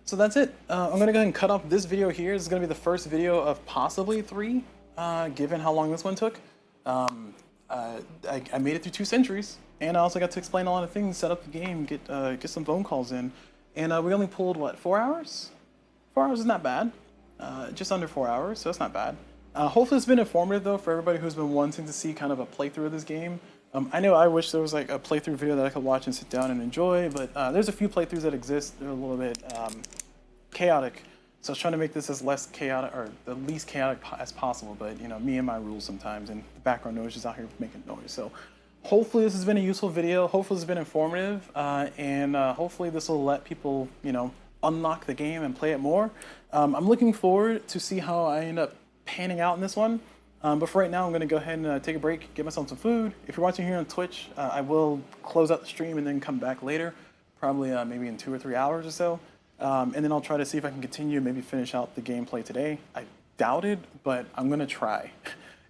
So that's it. I'm going to go ahead and cut off this video here. This is going to be the first video of possibly 3, given how long this one took. I made it through 2 centuries, and I also got to explain a lot of things, set up the game, get some phone calls in. And we only pulled, what, 4 hours? 4 hours is not bad. Just under 4 hours, so that's not bad. Hopefully it's been informative, though, for everybody who's been wanting to see kind of a playthrough of this game. I know I wish there was like a playthrough video that I could watch and sit down and enjoy, but there's a few playthroughs that exist. They're a little bit chaotic, so I was trying to make this as less chaotic, or the least chaotic as possible, but you know, me and my rules sometimes, and the background noise is out here making noise. So hopefully this has been a useful video, hopefully it's been informative, and hopefully this will let people, you know, unlock the game and play it more. I'm looking forward to see how I end up panning out in this one. But for right now, I'm going to go ahead and take a break, get myself some food. If you're watching here on Twitch, I will close out the stream and then come back later, probably maybe in 2 or 3 hours or so. And then I'll try to see if I can continue, maybe finish out the gameplay today. I doubt it, but I'm going to try.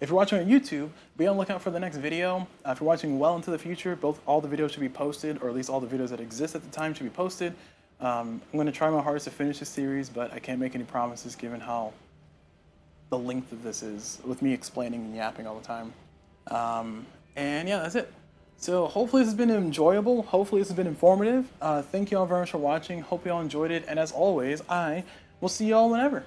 If you're watching on YouTube, be on the lookout for the next video. If you're watching well into the future, all the videos should be posted, or at least all the videos that exist at the time should be posted. I'm going to try my hardest to finish this series, but I can't make any promises given how the length of this is, with me explaining and yapping all the time. And yeah, that's it. So hopefully this has been enjoyable. Hopefully this has been informative. Thank you all very much for watching. Hope you all enjoyed it. And as always, I will see you all whenever.